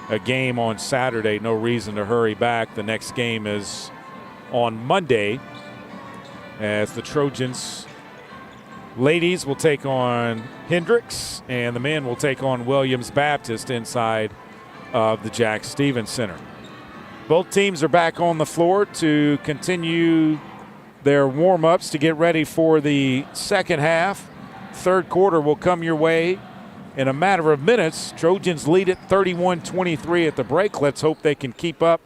Speaker 1: a game on Saturday, no reason to hurry back. The next game is on Monday as the Trojans ladies will take on Hendricks and the men will take on Williams Baptist inside of the Jack Stevens Center. Both teams are back on the floor to continue their warm-ups to get ready for the second half. Third quarter will come your way in a matter of minutes. Trojans lead it 31-23 at the break. Let's hope they can keep up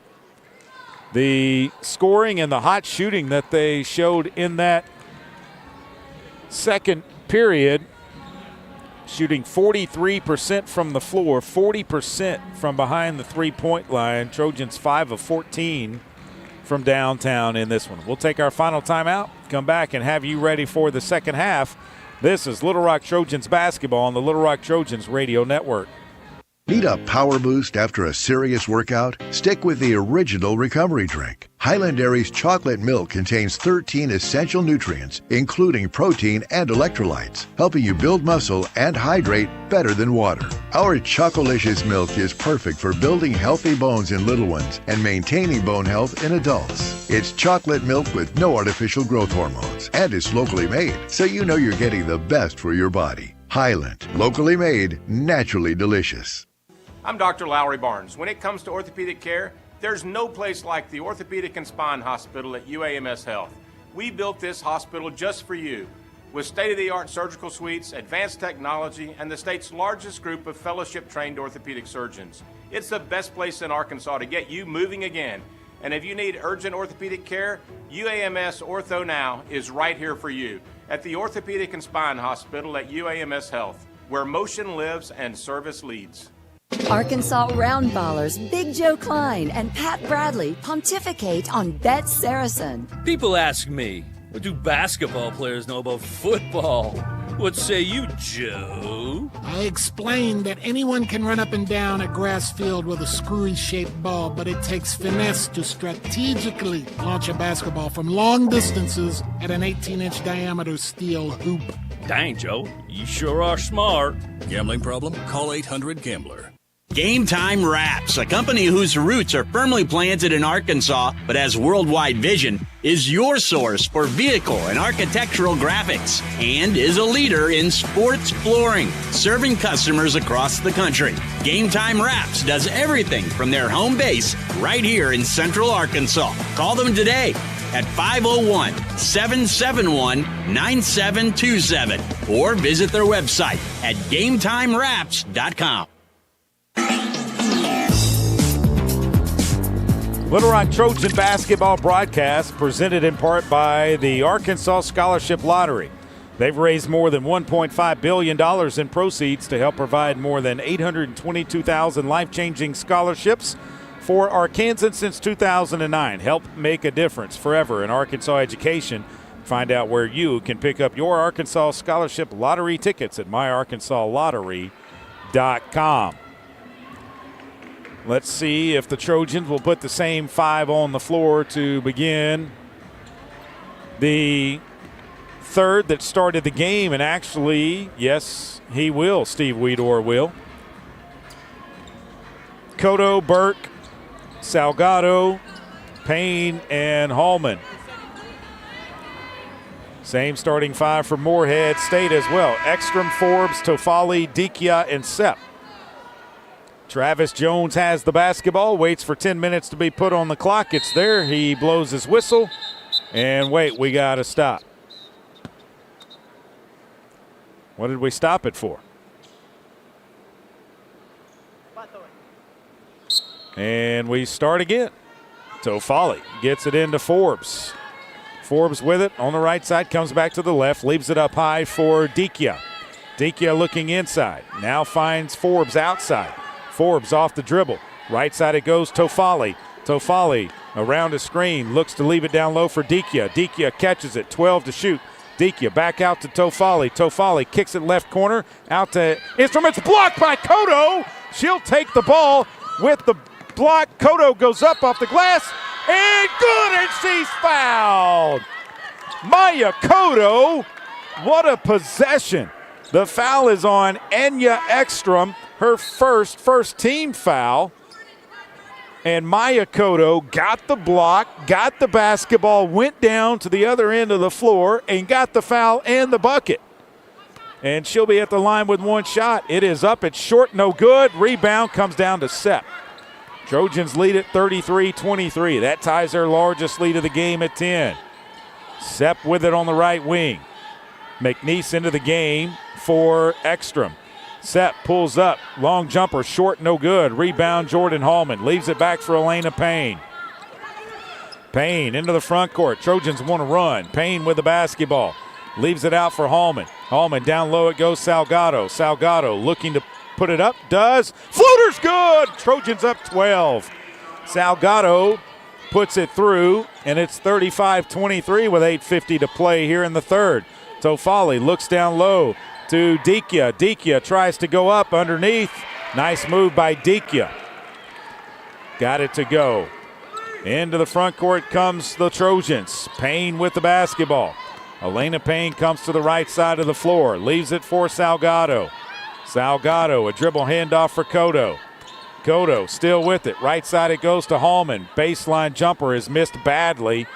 Speaker 1: the scoring and the hot shooting that they showed in that second period, shooting 43% from the floor, 40% from behind the three-point line. Trojans 5 of 14 from downtown in this one. We'll take our final timeout, come back and have you ready for the second half. This is Little Rock Trojans basketball on the Little Rock Trojans Radio Network.
Speaker 17: Need a power boost after a serious workout? Stick with the original recovery drink. Highland Dairy's chocolate milk contains 13 essential nutrients, including protein and electrolytes, helping you build muscle and hydrate better than water. Our Chocolicious milk is perfect for building healthy bones in little ones and maintaining bone health in adults. It's chocolate milk with no artificial growth hormones, and it's locally made, so you know you're getting the best for your body. Highland, locally made, naturally delicious.
Speaker 9: I'm Dr. Lowry Barnes. When it comes to orthopedic care, there's no place like the Orthopedic and Spine Hospital at UAMS Health. We built this hospital just for you, with state-of-the-art surgical suites, advanced technology, and the state's largest group of fellowship-trained orthopedic surgeons. It's the best place in Arkansas to get you moving again. And if you need urgent orthopedic care, UAMS Ortho Now is right here for you at the Orthopedic and Spine Hospital at UAMS Health, where motion lives and service leads.
Speaker 10: Arkansas Roundballers Big Joe Klein and Pat Bradley pontificate on Bet Saracen.
Speaker 11: People ask me, what do basketball players know about football? What say you, Joe?
Speaker 12: I explained that anyone can run up and down a grass field with a screwy-shaped ball, but it takes finesse to strategically launch a basketball from long distances at an 18-inch diameter steel hoop.
Speaker 11: Dang, Joe, you sure are smart.
Speaker 13: Gambling problem? Call 800-GAMBLER.
Speaker 14: Game Time Wraps, a company whose roots are firmly planted in Arkansas but has worldwide vision, is your source for vehicle and architectural graphics and is a leader in sports flooring, serving customers across the country. Game Time Wraps does everything from their home base right here in Central Arkansas. Call them today at 501-771-9727 or visit their website at GameTimeWraps.com.
Speaker 1: Little Rock Trojan basketball broadcast presented in part by the Arkansas Scholarship Lottery. They've raised more than $1.5 billion in proceeds to help provide more than 822,000 life-changing scholarships for Arkansans since 2009. Help make a difference forever in Arkansas education. Find out where you can pick up your Arkansas Scholarship Lottery tickets at myarkansaslottery.com. Let's see if the Trojans will put the same five on the floor to begin the third that started the game. And actually, yes, he will. Steve Weedor will. Cotto, Burke, Salgado, Payne, and Hallman. Same starting five for Morehead State as well. Ekstrom, Forbes, Tofali, Dikia, and Sepp. Travis Jones has the basketball, waits for 10 minutes to be put on the clock. It's there. He blows his whistle. And wait, we got to stop. What did we stop it for? And we start again. Tofali gets it into Forbes. Forbes with it on the right side, comes back to the left, leaves it up high for Dikia. Dikia looking inside, now finds Forbes outside. Forbes off the dribble. Right side it goes, Tofali. Tofali around a screen, looks to leave it down low for Dikia. Dikia catches it, 12 to shoot. Dikia back out to Tofali. Tofali kicks it left corner, out to Instruments, blocked by Koto. She'll take the ball with the block. Koto goes up off the glass, and good, and she's fouled. Maya Koto, what a possession. The foul is on Enya Ekstrom, her first team foul. And Maya Koto got the block, got the basketball, went down to the other end of the floor, and got the foul and the bucket. And she'll be at the line with one shot. It is up, it's short, no good. Rebound comes down to Sepp. Trojans lead at 33-23. That ties their largest lead of the game at 10. Sepp with it on the right wing. McNeese into the game for Ekstrom. Sepp pulls up, long jumper, short, no good. Rebound, Jordan Hallman. Leaves it back for Elena Payne. Payne into the front court. Trojans want to run. Payne with the basketball. Leaves it out for Hallman. Hallman down low, it goes Salgado. Salgado looking to put it up, does. Floater's good! Trojans up 12. Salgado puts it through, and it's 35-23 with 8:50 to play here in the third. Tofali looks down low to Dikia. Dikia tries to go up underneath. Nice move by Dikia. Got it to go. Into the front court comes the Trojans. Payne with the basketball. Elena Payne comes to the right side of the floor. Leaves it for Salgado. Salgado, a dribble handoff for Koto. Koto still with it. Right side it goes to Hallman. Baseline jumper is missed badly.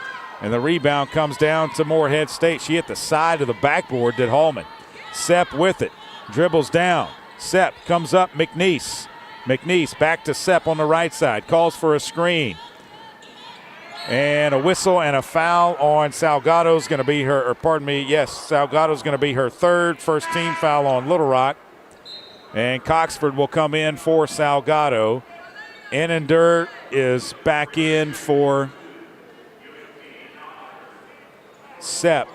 Speaker 1: And the rebound comes down to Morehead State. She hit the side of the backboard, did Hallman. Sepp with it, dribbles down. Sepp comes up, McNeese. McNeese back to Sepp on the right side, calls for a screen. And a whistle and a foul on Salgado's going to be her, Salgado's going to be her third, first team foul on Little Rock. And Coxford will come in for Salgado. Annendur is back in for Sepp.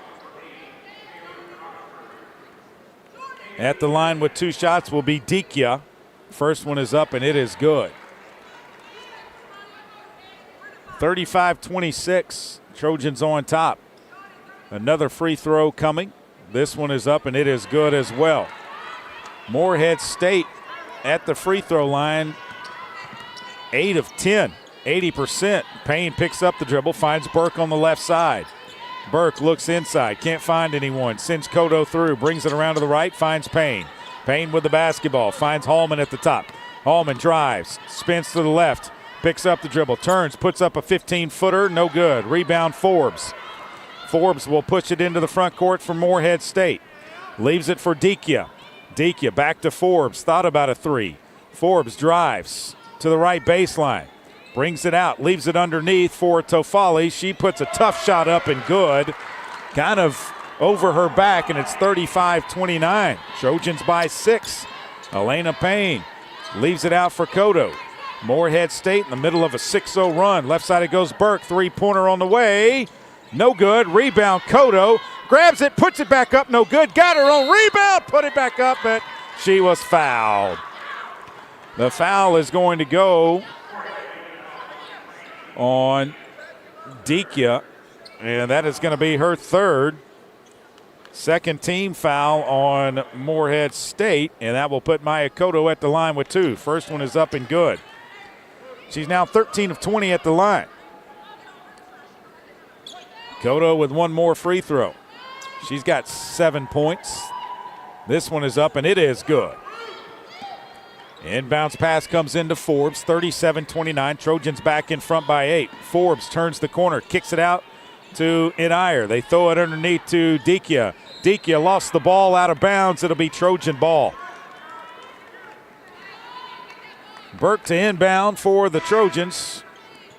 Speaker 1: At the line with two shots will be Dikia. First one is up, and it is good. 35-26, Trojans on top. Another free throw coming. This one is up, and it is good as well. Morehead State at the free throw line, 8 of 10, 80%. Payne picks up the dribble, finds Burke on the left side. Burke looks inside, can't find anyone, sends Koto through, brings it around to the right, finds Payne. Payne with the basketball, finds Hallman at the top. Hallman drives, spins to the left, picks up the dribble, turns, puts up a 15-footer, no good. Rebound Forbes. Forbes will push it into the front court for Morehead State. Leaves it for Dikia. Dikia back to Forbes, thought about a three. Forbes drives to the right baseline. Brings it out, leaves it underneath for Tofali. She puts a tough shot up and good. Kind of over her back, and it's 35-29. Trojans by 6. Elena Payne leaves it out for Koto. Morehead State in the middle of a 6-0 run. Left side it goes Burke, three-pointer on the way. No good, rebound Koto. Grabs it, puts it back up, no good. Got her own rebound, put it back up, but she was fouled. The foul is going to go on Dikia, and that is going to be her third. Second team foul on Morehead State, and that will put Maya Koto at the line with 2. First one is up and good. She's now 13 of 20 at the line. Koto with one more free throw. She's got 7 points. This one is up, and it is good. Inbounds pass comes into Forbes, 37-29. Trojans back in front by 8. Forbes turns the corner, kicks it out to Inire. They throw it underneath to Dikia. Dikia lost the ball out of bounds. It'll be Trojan ball. Burke to inbound for the Trojans.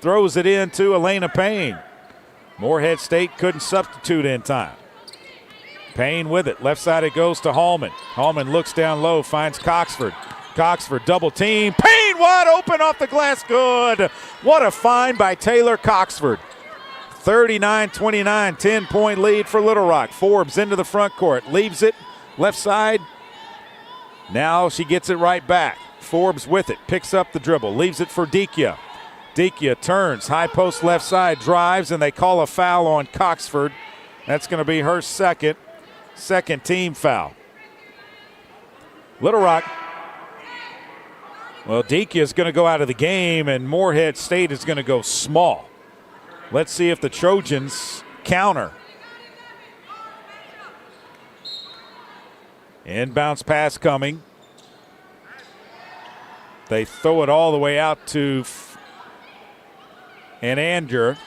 Speaker 1: Throws it in to Elena Payne. Morehead State couldn't substitute in time. Payne with it. Left side it goes to Hallman. Hallman looks down low, finds Coxford. Coxford double team. Payne wide open off the glass. Good. What a find by Taylor Coxford. 39-29, 10-point lead for Little Rock. Forbes into the front court. Leaves it left side. Now she gets it right back. Forbes with it. Picks up the dribble. Leaves it for Dikia. Dekia turns, high post left side, drives, and they call a foul on Coxford. That's going to be her second team foul. Little Rock, well, Dekia is going to go out of the game, and Morehead State is going to go small. Let's see if the Trojans counter. Inbounds pass coming. They throw it all the way out to Anander.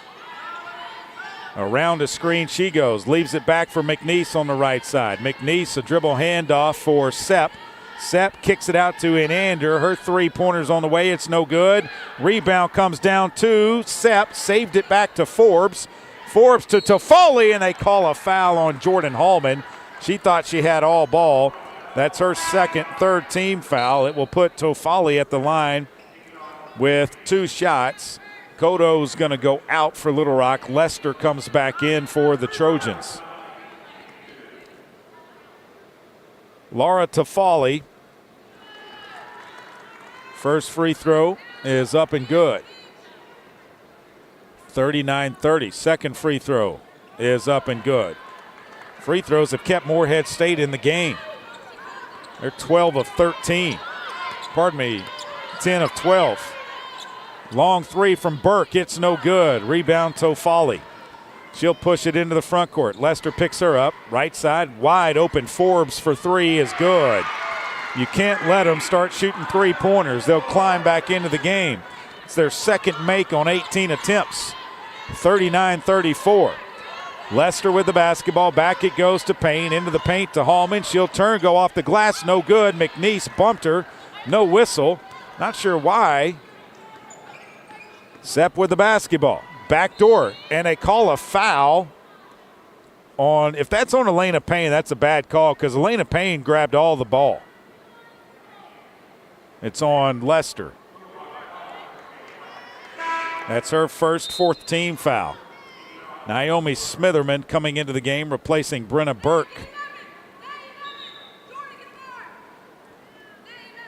Speaker 1: Around the screen she goes. Leaves it back for McNeese on the right side. McNeese, a dribble handoff for Sepp. Sepp kicks it out to Anander. Her three-pointer's on the way. It's no good. Rebound comes down to Sepp. Saved it back to Forbes. Forbes to Toffoli, and they call a foul on Jordan Hallman. She thought she had all ball. That's her third team foul. It will put Toffoli at the line with 2 shots. Kodo's going to go out for Little Rock. Lester comes back in for the Trojans. Laura Toffoli. First free throw is up and good. 39-30. Second free throw is up and good. Free throws have kept Morehead State in the game. They're 12 of 13. 10 of 12. Long three from Burke. It's no good. Rebound Toffoli. She'll push it into the front court. Lester picks her up. Right side, wide open. Forbes for 3 is good. You can't let them start shooting three-pointers. They'll climb back into the game. It's their second make on 18 attempts. 39-34. Lester with the basketball. Back it goes to Payne. Into the paint to Hallman. She'll turn, go off the glass. No good. McNeese bumped her. No whistle. Not sure why. Sepp with the basketball. Backdoor. And they call a foul on, if that's on Elena Payne, that's a bad call because Elena Payne grabbed all the ball. It's on Lester. That's her first fourth team foul. Naomi Smitherman coming into the game, replacing Brenna Burke.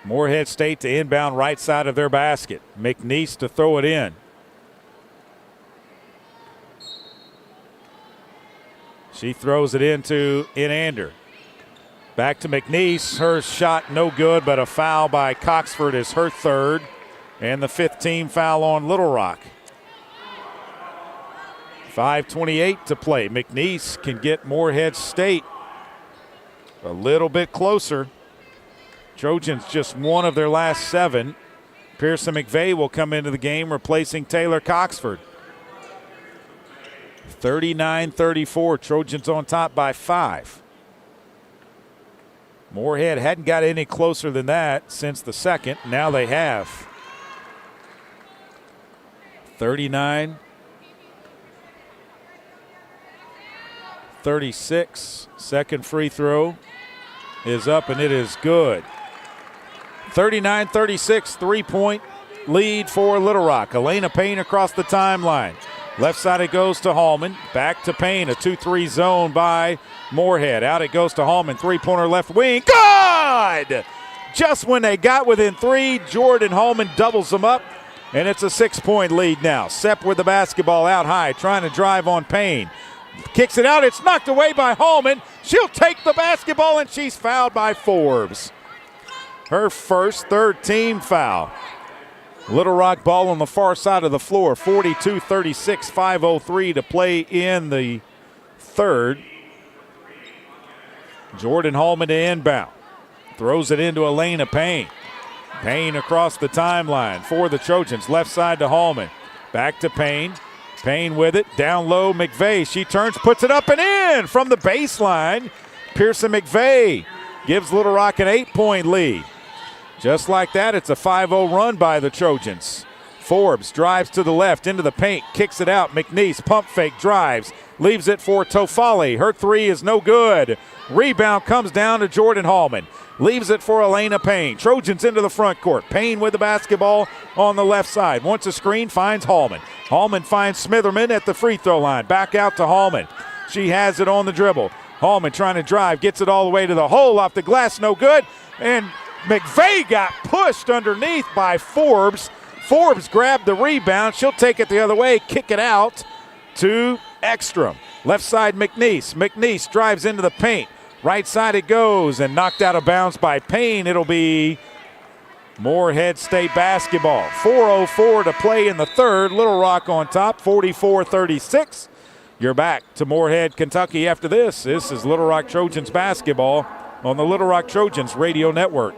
Speaker 1: Morehead State to inbound right side of their basket. McNeese to throw it in. She throws it into Inander. Back to McNeese. Her shot no good, but a foul by Coxford is her third. And the fifth team foul on Little Rock. 5:28 to play. McNeese can get Morehead State a little bit closer. Trojans just one of their last 7. Pearson McVeigh will come into the game replacing Taylor Coxford. 39-34. Trojans on top by 5. Morehead hadn't got any closer than that since the second. Now they have. 39-36. Second free throw is up and it is good. 39-36, 3-point lead for Little Rock. Elena Payne across the timeline. Left side it goes to Hallman. Back to Payne. A 2-3 zone by Morehead. Out it goes to Hallman. Three-pointer left wing. Good! Just when they got within 3, Jordan Hallman doubles them up. And it's a 6-point lead now. Sepp with the basketball out high, trying to drive on Payne. Kicks it out. It's knocked away by Hallman. She'll take the basketball, and she's fouled by Forbes. Her first third team foul. Little Rock ball on the far side of the floor. 42-36, 5:03 to play in the third. Jordan Hallman to inbound. Throws it into Elena Payne. Payne across the timeline for the Trojans. Left side to Hallman. Back to Payne. Payne with it. Down low, McVeigh. She turns, puts it up and in from the baseline. Pearson McVeigh gives Little Rock an 8-point lead. Just like that, it's a 5-0 run by the Trojans. Forbes drives to the left into the paint, kicks it out. McNeese pump fake drives, leaves it for Toffoli. Her 3 is no good. Rebound comes down to Jordan Hallman. Leaves it for Elena Payne. Trojans into the front court. Payne with the basketball on the left side. Wants a screen, finds Hallman. Hallman finds Smitherman at the free throw line. Back out to Hallman. She has it on the dribble. Hallman trying to drive, gets it all the way to the hole, off the glass, no good. And McVeigh got pushed underneath by Forbes. Forbes grabbed the rebound. She'll take it the other way, kick it out to Ekstrom. Left side, McNeese. McNeese drives into the paint. Right side it goes and knocked out of bounds by Payne. It'll be Morehead State basketball. 4:04 to play in the third. Little Rock on top, 44-36. You're back to Morehead, Kentucky after this. This is Little Rock Trojans basketball on the Little Rock Trojans radio network.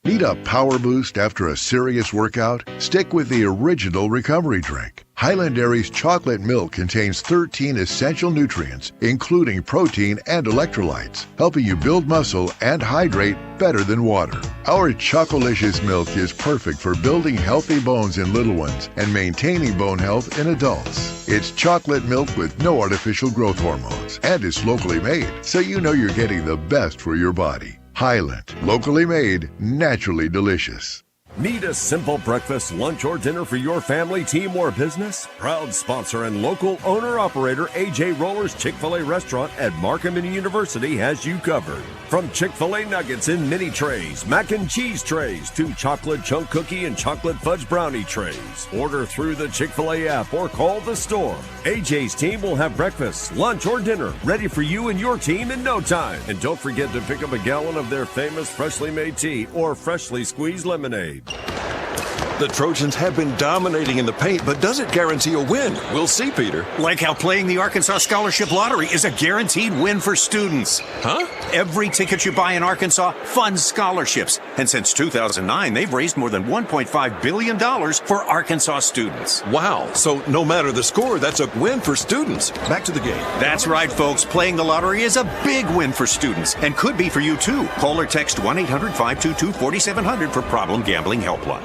Speaker 17: Need a power boost after a serious workout? Stick with the original recovery drink. Highland Dairy's chocolate milk contains 13 essential nutrients, including protein and electrolytes, helping you build muscle and hydrate better than water. Our Chocolicious milk is perfect for building healthy bones in little ones and maintaining bone health in adults. It's chocolate milk with no artificial growth hormones and is locally made, so you know you're getting the best for your body. Highland, locally made, naturally delicious.
Speaker 6: Need a simple breakfast, lunch, or dinner for your family, team, or business? Proud sponsor and local owner-operator AJ Roller's Chick-fil-A restaurant at Markham University has you covered. From Chick-fil-A nuggets in mini trays, mac and cheese trays, to chocolate chunk cookie and chocolate fudge brownie trays. Order through the Chick-fil-A app or call the store. AJ's team will have breakfast, lunch, or dinner ready for you and your team in no time. And don't forget to pick up a gallon of their famous freshly made tea or freshly squeezed lemonade.
Speaker 18: The Trojans have been dominating in the paint, but does it guarantee a win? We'll see, Peter.
Speaker 16: Like how playing the Arkansas Scholarship Lottery is a guaranteed win for students.
Speaker 18: Huh?
Speaker 16: Every ticket you buy in Arkansas funds scholarships. And since 2009, they've raised more than $1.5 billion for Arkansas students.
Speaker 18: Wow. So no matter the score, that's a win for students. Back to the game.
Speaker 16: That's right, folks. Playing the lottery is a big win for students and could be for you, too. Call or text 1-800-522-4700 for Problem Gambling Helpline.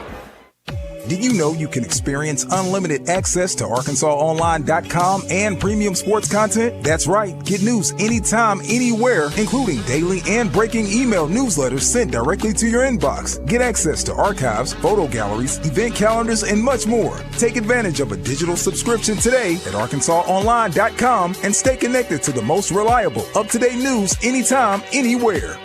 Speaker 7: Did you know you can experience unlimited access to ArkansasOnline.com and premium sports content? That's right. Get news anytime, anywhere, including daily and breaking email newsletters sent directly to your inbox. Get access to archives, photo galleries, event calendars, and much more. Take advantage of a digital subscription today at ArkansasOnline.com and stay connected to the most reliable, up-to-date news anytime, anywhere.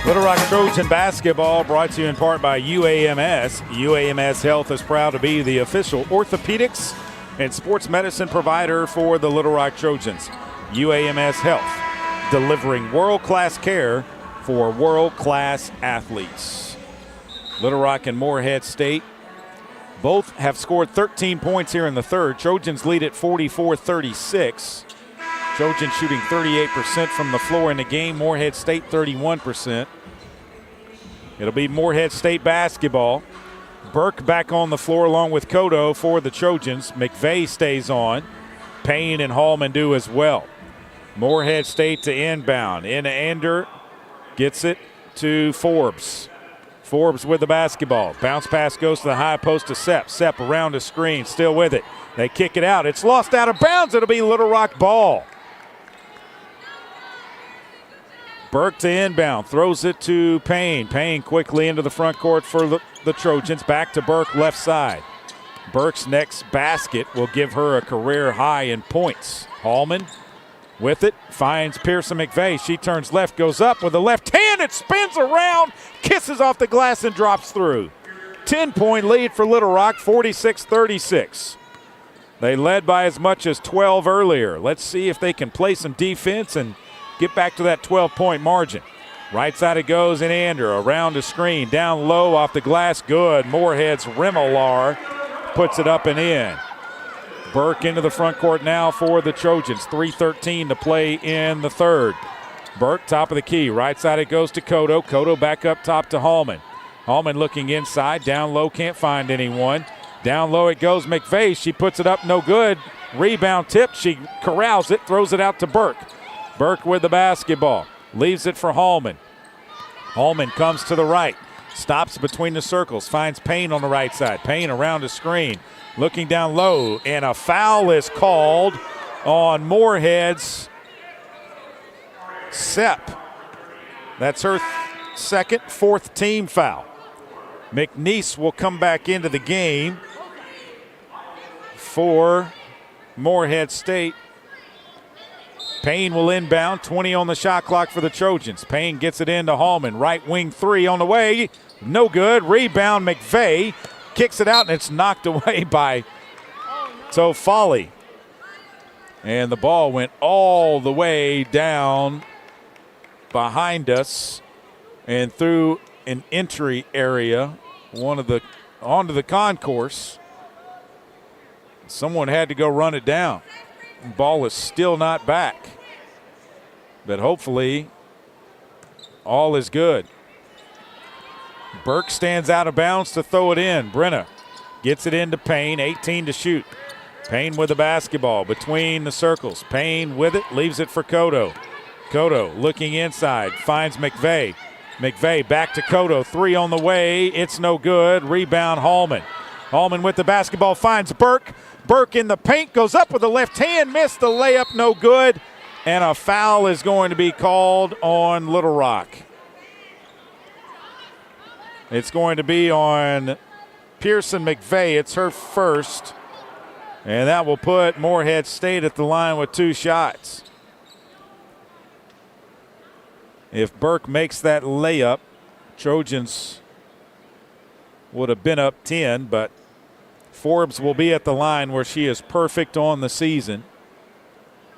Speaker 1: Little Rock Trojan basketball brought to you in part by UAMS. UAMS Health is proud to be the official orthopedics and sports medicine provider for the Little Rock Trojans. UAMS Health, delivering world-class care for world-class athletes. Little Rock and Morehead State both have scored 13 points here in the third. Trojans lead at 44-36. Trojans shooting 38% from the floor in the game. Morehead State 31%. It'll be Morehead State basketball. Burke back on the floor along with Kodo for the Trojans. McVeigh stays on. Payne and Hallman do as well. Morehead State to inbound. Ender gets it to Forbes. Forbes with the basketball. Bounce pass goes to the high post to Sepp. Sepp around the screen, still with it. They kick it out. It's lost out of bounds. It'll be Little Rock ball. Burke to inbound, throws it to Payne. Payne quickly into the front court for the Trojans. Back to Burke, left side. Burke's next basket will give her a career high in points. Hallman with it, finds Pearson McVeigh. She turns left, goes up with the left hand. It spins around, kisses off the glass and drops through. 10-point lead for Little Rock, 46-36. They led by as much as 12 earlier. Let's see if they can play some defense and get back to that 12-point margin. Right side it goes in Ander, around the screen, down low off the glass, good. Morehead's Remolar puts it up and in. Burke into the front court now for the Trojans. 3:13 to play in the third. Burke, top of the key. Right side it goes to Kodo. Kodo back up top to Hallman. Hallman looking inside, down low, can't find anyone. Down low it goes, McVeigh. She puts it up, no good. Rebound tip, she corrals it, throws it out to Burke. Burke with the basketball, leaves it for Hallman. Hallman comes to the right, stops between the circles, finds Payne on the right side. Payne around the screen, looking down low, and a foul is called on Morehead's Sepp. That's her fourth team foul. McNeese will come back into the game for Morehead State. Payne will inbound, 20 on the shot clock for the Trojans. Payne gets it into Hallman, right wing three on the way, no good. Rebound, McVeigh kicks it out, and it's knocked away by Tofali. And the ball went all the way down behind us and through an entry area, onto the concourse. Someone had to go run it down. The ball is still not back. But hopefully all is good. Burke stands out of bounds to throw it in. Brenna gets it into Payne, 18 to shoot. Payne with the basketball between the circles. Payne with it, leaves it for Cotto. Cotto looking inside, finds McVeigh. McVeigh back to Cotto, three on the way, it's no good. Rebound Hallman. Hallman with the basketball, finds Burke. Burke in the paint, goes up with the left hand, missed the layup, no good. And a foul is going to be called on Little Rock. It's going to be on Pearson McVeigh. It's her first. And that will put Morehead State at the line with 2 shots. If Burke makes that layup, Trojans would have been up 10, but Forbes will be at the line where she is perfect on the season.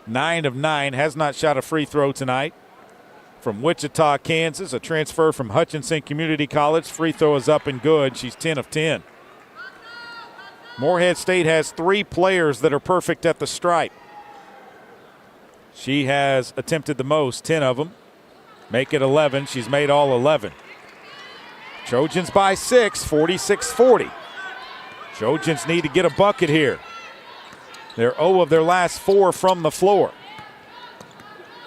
Speaker 1: 9 of 9, has not shot a free throw tonight. From Wichita, Kansas, a transfer from Hutchinson Community College. Free throw is up and good. She's 10 of 10. Morehead State has 3 players that are perfect at the stripe. She has attempted the most, 10 of them. Make it 11. She's made all 11. Trojans by 6, 46-40. Trojans need to get a bucket here. They're 0 of their last 4 from the floor.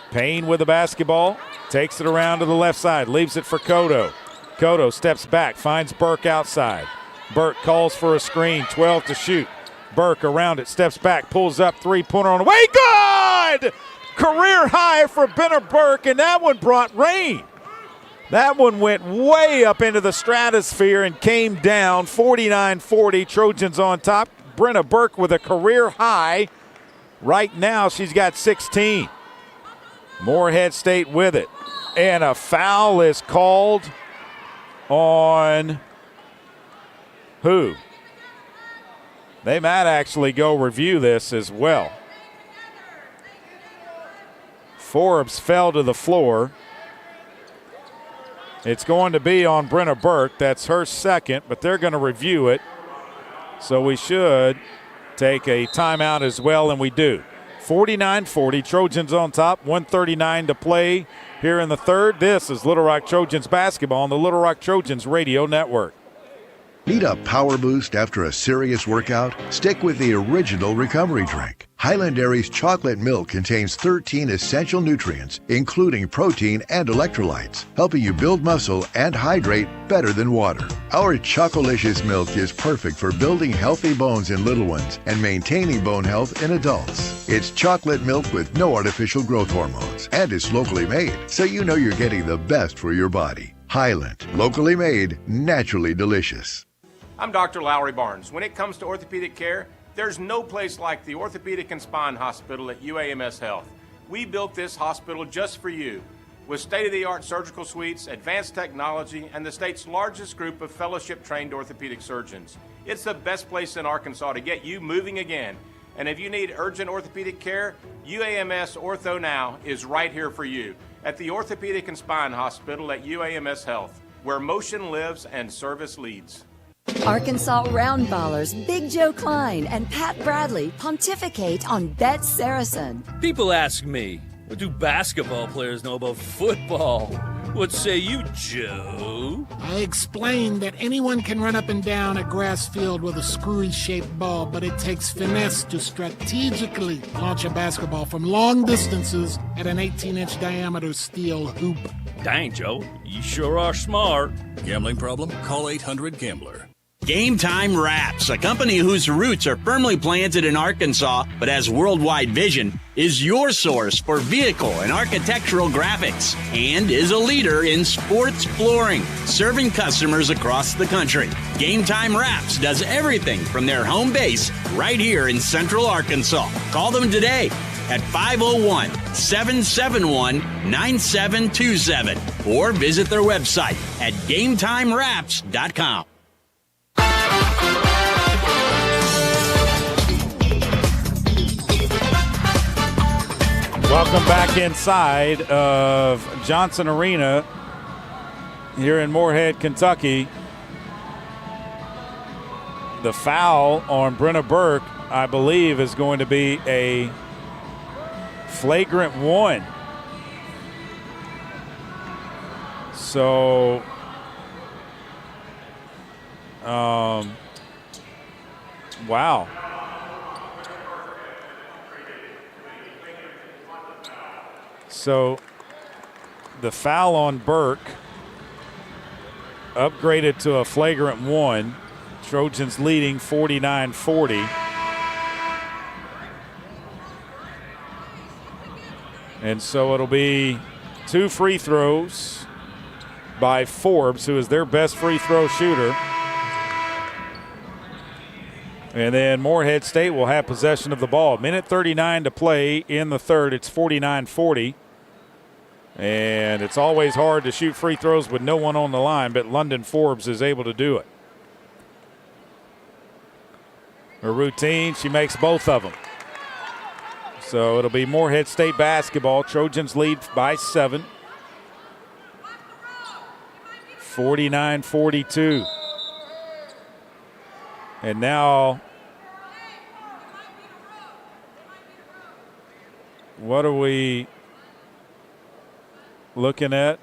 Speaker 1: Payne with the basketball. Takes it around to the left side. Leaves it for Cotto. Cotto steps back. Finds Burke outside. Burke calls for a screen. 12 to shoot. Burke around it. Steps back. Pulls up. Three-pointer on the way. Good! Career high for Benner Burke, and that one brought rain. That one went way up into the stratosphere and came down. 49-40. Trojans on top. Brenna Burke with a career high. Right now she's got 16. Morehead State with it. And a foul is called on who? They might actually go review this as well. Forbes fell to the floor. It's going to be on Brenna Burke. That's her second, but they're going to review it. So we should take a timeout as well, and we do. 49-40, Trojans on top, 1:39 to play here in the third. This is Little Rock Trojans basketball on the Little Rock Trojans Radio Network.
Speaker 17: Need a power boost after a serious workout? Stick with the original recovery drink. Highland Dairy's chocolate milk contains 13 essential nutrients, including protein and electrolytes, helping you build muscle and hydrate better than water. Our Chocolicious milk is perfect for building healthy bones in little ones and maintaining bone health in adults. It's chocolate milk with no artificial growth hormones, and it's locally made, so you know you're getting the best for your body. Highland, locally made, naturally delicious.
Speaker 9: I'm Dr. Lowry Barnes. When it comes to orthopedic care, there's no place like the Orthopedic and Spine Hospital at UAMS Health. We built this hospital just for you, with state-of-the-art surgical suites, advanced technology, and the state's largest group of fellowship-trained orthopedic surgeons. It's the best place in Arkansas to get you moving again. And if you need urgent orthopedic care, UAMS Ortho Now is right here for you at the Orthopedic and Spine Hospital at UAMS Health, where motion lives and service leads.
Speaker 10: Arkansas Roundballers Big Joe Klein and Pat Bradley pontificate on Bet Saracen.
Speaker 11: People ask me, what do basketball players know about football? What say you, Joe?
Speaker 12: I explained that anyone can run up and down a grass field with a screwy-shaped ball, but it takes finesse to strategically launch a basketball from long distances at an 18-inch diameter steel hoop.
Speaker 11: Dang, Joe, you sure are smart.
Speaker 13: Gambling problem? Call 800-GAMBLER.
Speaker 14: Game Time Wraps, a company whose roots are firmly planted in Arkansas but has worldwide vision, is your source for vehicle and architectural graphics and is a leader in sports flooring, serving customers across the country. Game Time Wraps does everything from their home base right here in Central Arkansas. Call them today, at 501-771-9727 or visit their website at GameTimeWraps.com.
Speaker 1: Welcome back inside of Johnson Arena here in Morehead, Kentucky. The foul on Brenna Burke, I believe, is going to be a flagrant one. So, wow. So the foul on Burke upgraded to a flagrant one. Trojans leading 49-40. And so it'll be 2 free throws by Forbes, who is their best free throw shooter. And then Morehead State will have possession of the ball. Minute 39 to play in the third. It's 49-40. And it's always hard to shoot free throws with no one on the line, but London Forbes is able to do it. Her routine, she makes both of them. So it'll be Morehead State basketball. Trojans lead by 7. 49-42. And now, what are we looking at?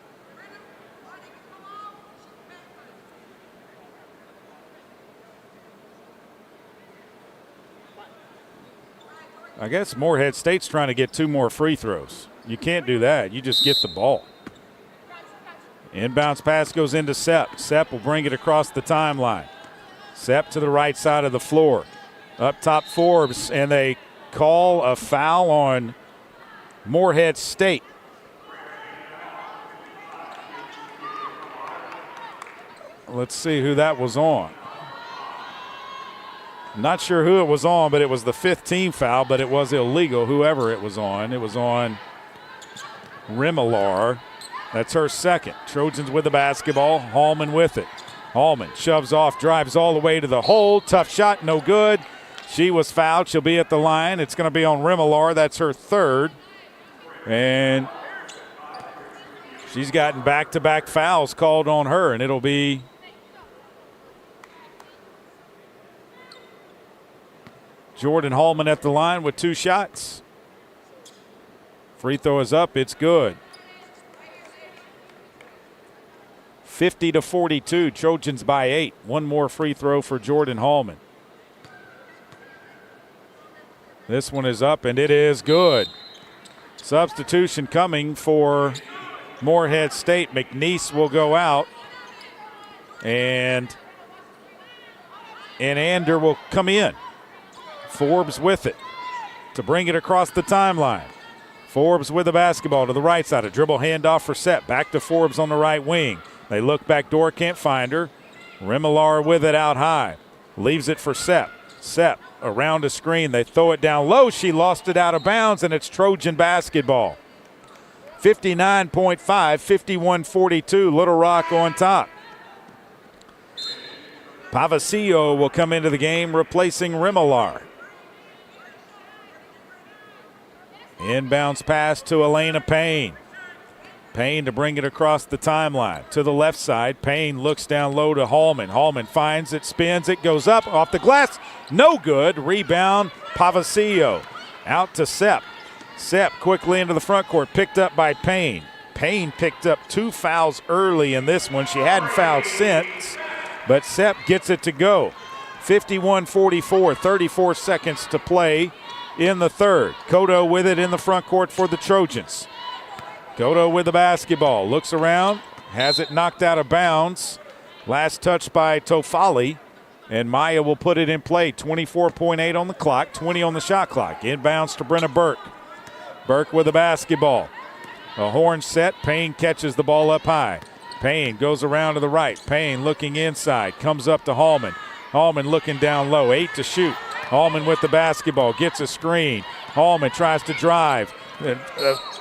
Speaker 1: I guess Morehead State's trying to get 2 more free throws. You can't do that. You just get the ball. Inbounds pass goes into Sepp. Sepp will bring it across the timeline. Sepp to the right side of the floor. Up top Forbes, and they call a foul on Morehead State. Let's see who that was on. Not sure who it was on, but it was the 5th team foul, but it was illegal, whoever it was on. It was on Remillard. That's her second. Trojans with the basketball. Hallman with it. Hallman shoves off, drives all the way to the hole. Tough shot, no good. She was fouled. She'll be at the line. It's going to be on Remillard. That's her 3rd. And she's gotten back-to-back fouls called on her, and it'll be Jordan Hallman at the line with 2 shots. Free throw is up. It's good. 50-42. Trojans by 8. 1 more free throw for Jordan Hallman. This one is up, and it is good. Substitution coming for Morehead State. McNeese will go out, and Ander will come in. Forbes with it to bring it across the timeline. Forbes with the basketball to the right side. A dribble handoff for Sepp. Back to Forbes on the right wing. They look back door, can't find her. Remillard with it out high. Leaves it for Sepp. Sepp around a screen. They throw it down low. She lost it out of bounds, and it's Trojan basketball. 59.5, 51-42. Little Rock on top. Pavasillo will come into the game replacing Remillard. Inbounds pass to Elena Payne. Payne to bring it across the timeline. To the left side, Payne looks down low to Hallman. Hallman finds it, spins it, goes up, off the glass. No good. Rebound, Pavasillo. Out to Sepp. Sepp quickly into the front court, picked up by Payne. Payne picked up 2 fouls early in this one. She hadn't fouled since, but Sepp gets it to go. 51-44, 34 seconds to play in the third. Cotto with it in the front court for the Trojans. Cotto with the basketball, looks around, has it knocked out of bounds. Last touch by Tofali, and Maya will put it in play. 24.8 on the clock, 20 on the shot clock. Inbounds to Brenna Burke. Burke with the basketball. A horn set, Payne catches the ball up high. Payne goes around to the right. Payne looking inside, comes up to Hallman. Hallman looking down low, 8 to shoot. Hallman with the basketball, gets a screen, Hallman tries to drive. A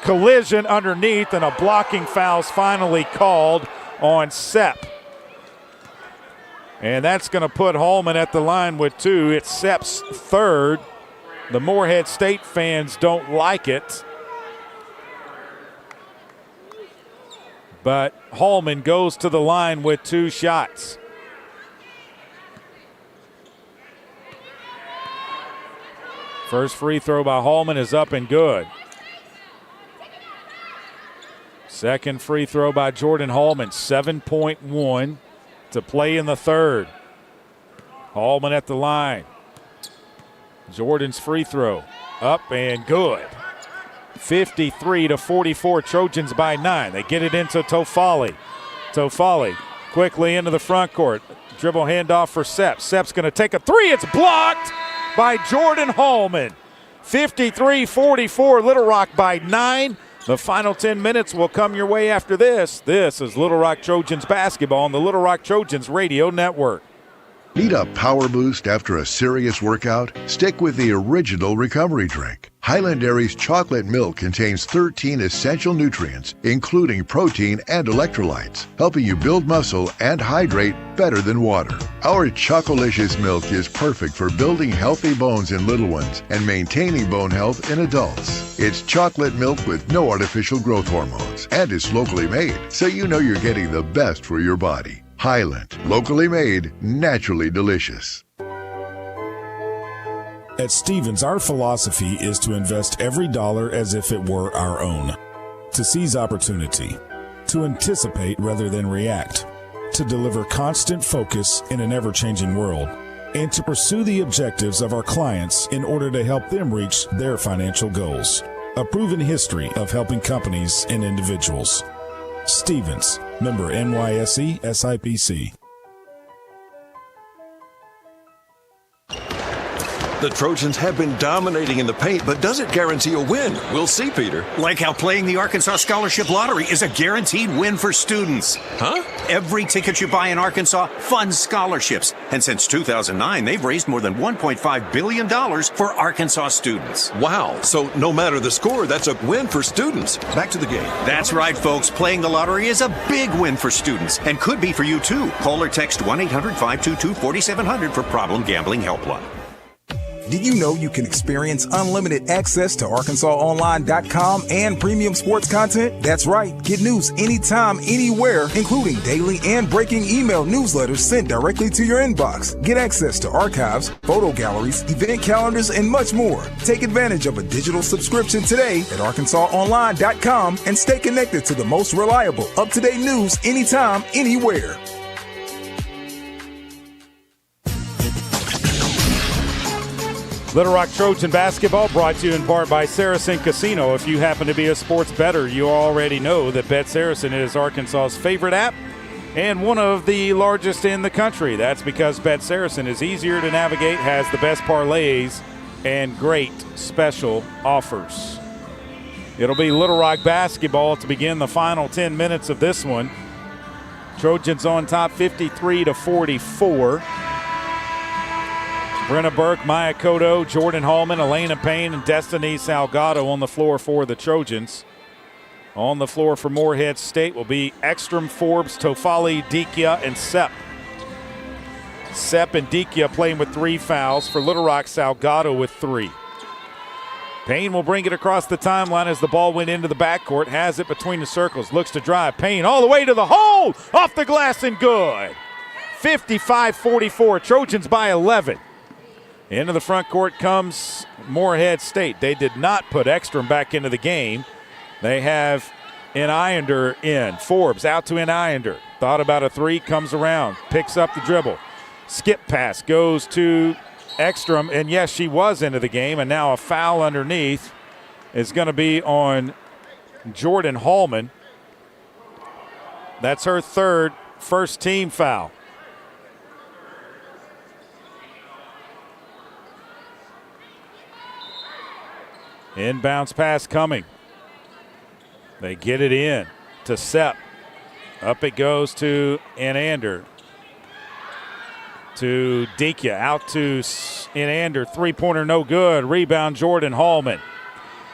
Speaker 1: collision underneath, and a blocking foul's finally called on Sepp. And that's going to put Hallman at the line with 2. It's Sepp's third. The Morehead State fans don't like it. But Hallman goes to the line with 2 shots. First free throw by Hallman is up and good. Second free throw by Jordan Hallman, 7.1 to play in the third. Hallman at the line. Jordan's free throw, up and good. 53-44, Trojans by 9. They get it into Tofali. Tofali quickly into the front court. Dribble handoff for Sepp. Sepp's going to take a 3. It's blocked by Jordan Hallman. 53-44, Little Rock by 9. The final 10 minutes will come your way after this. This is Little Rock Trojans basketball on the Little Rock Trojans Radio Network.
Speaker 17: Need a power boost after a serious workout? Stick with the original recovery drink. Highland Dairy's chocolate milk contains 13 essential nutrients, including protein and electrolytes, helping you build muscle and hydrate better than water. Our Chocolicious milk is perfect for building healthy bones in little ones and maintaining bone health in adults. It's chocolate milk with no artificial growth hormones, and it's locally made, so you know you're getting the best for your body. Highland, locally made, naturally delicious.
Speaker 5: At Stevens, our philosophy is to invest every dollar as if it were our own, to seize opportunity, to anticipate rather than react, to deliver constant focus in an ever-changing world, and to pursue the objectives of our clients in order to help them reach their financial goals. A proven history of helping companies and individuals. Stevens, member NYSE SIPC.
Speaker 18: The Trojans have been dominating in the paint, but does it guarantee a win? We'll see, Peter.
Speaker 16: Like how playing the Arkansas Scholarship Lottery is a guaranteed win for students.
Speaker 18: Huh?
Speaker 16: Every ticket you buy in Arkansas funds scholarships. And since 2009, they've raised more than $1.5 billion for Arkansas students.
Speaker 18: Wow. So no matter the score, that's a win for students. Back to the game.
Speaker 16: That's right, folks. Playing the lottery is a big win for students and could be for you, too. Call or text 1-800-522-4700 for Problem Gambling Helpline.
Speaker 7: Did you know you can experience unlimited access to ArkansasOnline.com and premium sports content? That's right. Get news anytime, anywhere, including daily and breaking email newsletters sent directly to your inbox. Get access to archives, photo galleries, event calendars, and much more. Take advantage of a digital subscription today at ArkansasOnline.com and stay connected to the most reliable, up-to-date news anytime, anywhere.
Speaker 1: Little Rock Trojan basketball brought to you in part by Saracen Casino. If you happen to be a sports bettor, you already know that Bet Saracen is Arkansas's favorite app and one of the largest in the country. That's because Bet Saracen is easier to navigate, has the best parlays, and great special offers. It'll be Little Rock basketball to begin the final 10 minutes of this one. Trojans on top 53-44. Brenna Burke, Maya Cotto, Jordan Hallman, Elena Payne, and Destiny Salgado on the floor for the Trojans. On the floor for Morehead State will be Ekstrom, Forbes, Tofali, Dikia, and Sepp. Sepp and Dikia playing with 3 fouls. For Little Rock, Salgado with 3. Payne will bring it across the timeline as the ball went into the backcourt. Has it between the circles. Looks to drive. Payne all the way to the hole. Off the glass and good. 55-44. Trojans by 11. Into the front court comes Morehead State. They did not put Ekstrom back into the game. They have Inayander in. Forbes out to Inayander. Thought about a 3, comes around, picks up the dribble. Skip pass goes to Ekstrom, and yes, she was into the game, and now a foul underneath is going to be on Jordan Hallman. That's her third first team foul. Inbounds pass coming. They get it in to Sepp. Up it goes to Inayander. to Dikia, out to Inander, three-pointer no good. Rebound Jordan Hallman.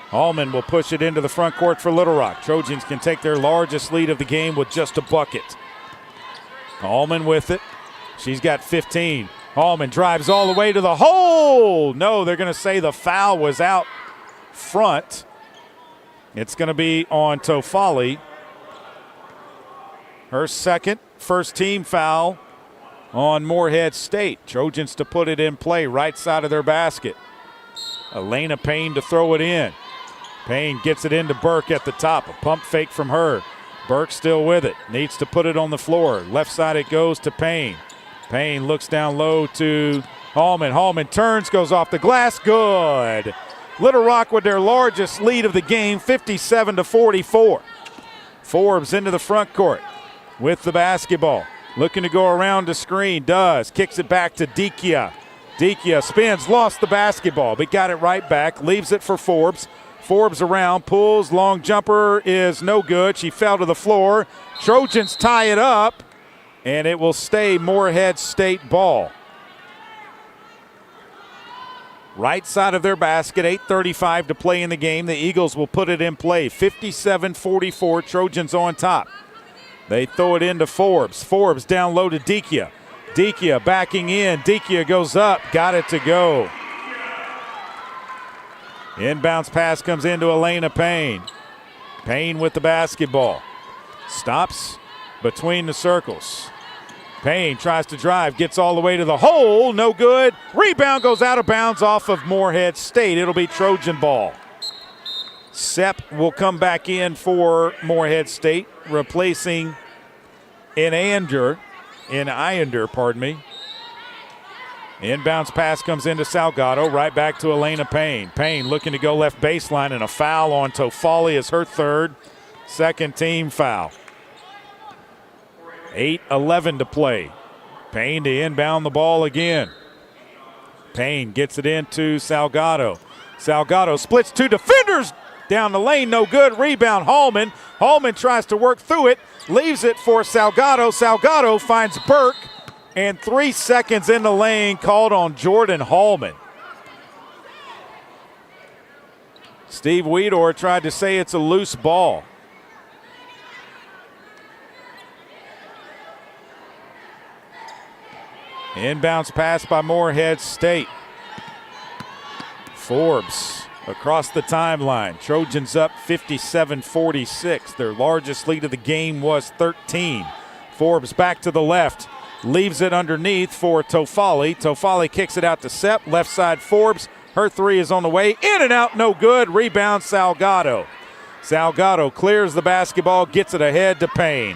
Speaker 1: Hallman will push it into the front court for Little Rock. Trojans can take their largest lead of the game with just a bucket. Hallman with it. She's got 15. Hallman drives all the way to the hole. No, they're going to say the foul was out front. It's going to be on Tofali. Her second, first team foul on Morehead State. Trojans to put it in play, right side of their basket. Elena Payne to throw it in. Payne gets it into Burke at the top. A pump fake from her. Burke still with it. Needs to put it on the floor. Left side it goes to Payne. Payne looks down low to Hallman. Hallman turns, goes off the glass. Good. Little Rock with their largest lead of the game, 57-44. Forbes into the front court with the basketball. Looking to go around the screen. Does. Kicks it back to Dikia. Dikia spins, lost the basketball, but got it right back. Leaves it for Forbes. Forbes around, pulls, long jumper is no good. She fell to the floor. Trojans tie it up, and it will stay Morehead State ball. Right side of their basket, 8:35 to play in the game. The Eagles will put it in play. 57-44, Trojans on top. They throw it into Forbes. Forbes down low to Dikia. Dikia backing in. Dikia goes up, got it to go. Inbounds pass comes into Elena Payne. Payne with the basketball. Stops between the circles. Payne tries to drive, gets all the way to the hole, no good. Rebound goes out of bounds off of Morehead State. It'll be Trojan ball. Sepp will come back in for Morehead State, replacing Inander, pardon me. Inbounds pass comes into Salgado, right back to Elena Payne. Payne looking to go left baseline, and a foul on Tofali is her third. Second team foul. 8:11 to play. Payne to inbound the ball again. Payne gets it into Salgado. Salgado splits two defenders down the lane, no good. Rebound Hallman. Hallman tries to work through it, leaves it for Salgado. Salgado finds Burke. And 3 seconds in the lane called on Jordan Hallman. Steve Weedor tried to say it's a loose ball. Inbounds pass by Morehead State. Forbes across the timeline. Trojans up 57-46. Their largest lead of the game was 13. Forbes back to the left. Leaves it underneath for Tofali. Tofali kicks it out to Sepp. Left side Forbes. Her three is on the way. In and out, no good. Rebound Salgado. Salgado clears the basketball, gets it ahead to Payne.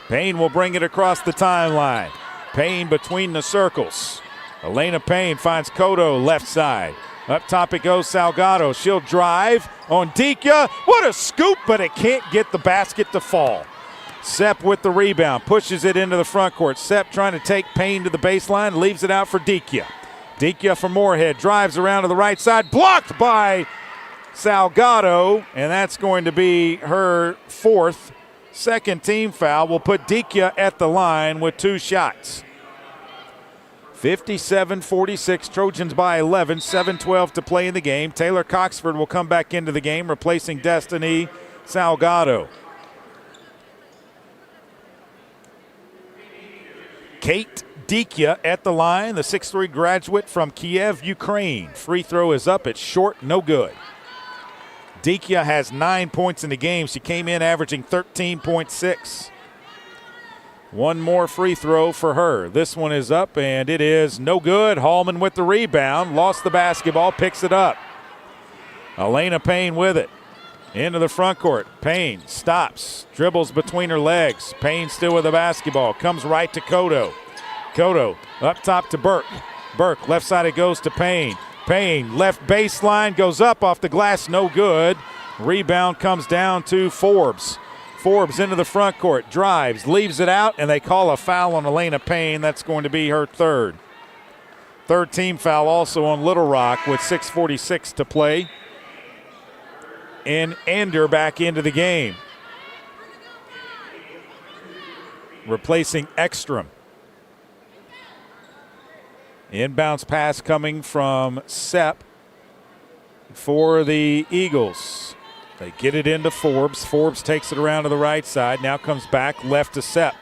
Speaker 1: Payne will bring it across the timeline. Payne between the circles. Elena Payne finds Cotto left side. Up top it goes Salgado. She'll drive on Dikia. What a scoop, but it can't get the basket to fall. Sepp with the rebound, pushes it into the front court. Sepp trying to take Payne to the baseline, leaves it out for Dikia. Dikia for Morehead, drives around to the right side, blocked by Salgado, and that's going to be her fourth. Second team foul will put Dikia at the line with 2 shots. 57-46, Trojans by 11, 7:12 to play in the game. Taylor Coxford will come back into the game, replacing Destiny Salgado. Kate Dikia at the line, the 6'3 graduate from Kiev, Ukraine. Free throw is up, it's short, no good. Dikia has 9 points in the game. She came in averaging 13.6. One more free throw for her. This one is up, and it is no good. Hallman with the rebound, lost the basketball, picks it up. Elena Payne with it. Into the front court. Payne stops, dribbles between her legs. Payne still with the basketball. Comes right to Cotto. Cotto up top to Burke. Burke, left side it goes to Payne. Payne, left baseline, goes up off the glass, no good. Rebound comes down to Forbes. Forbes into the front court, drives, leaves it out, and they call a foul on Elena Payne. That's going to be her third. Third team foul also on Little Rock with 6:46 to play. And Ender back into the game, replacing Ekstrom. Inbounds pass coming from Sepp for the Eagles. They get it into Forbes. Forbes takes it around to the right side. Now comes back left to Sepp.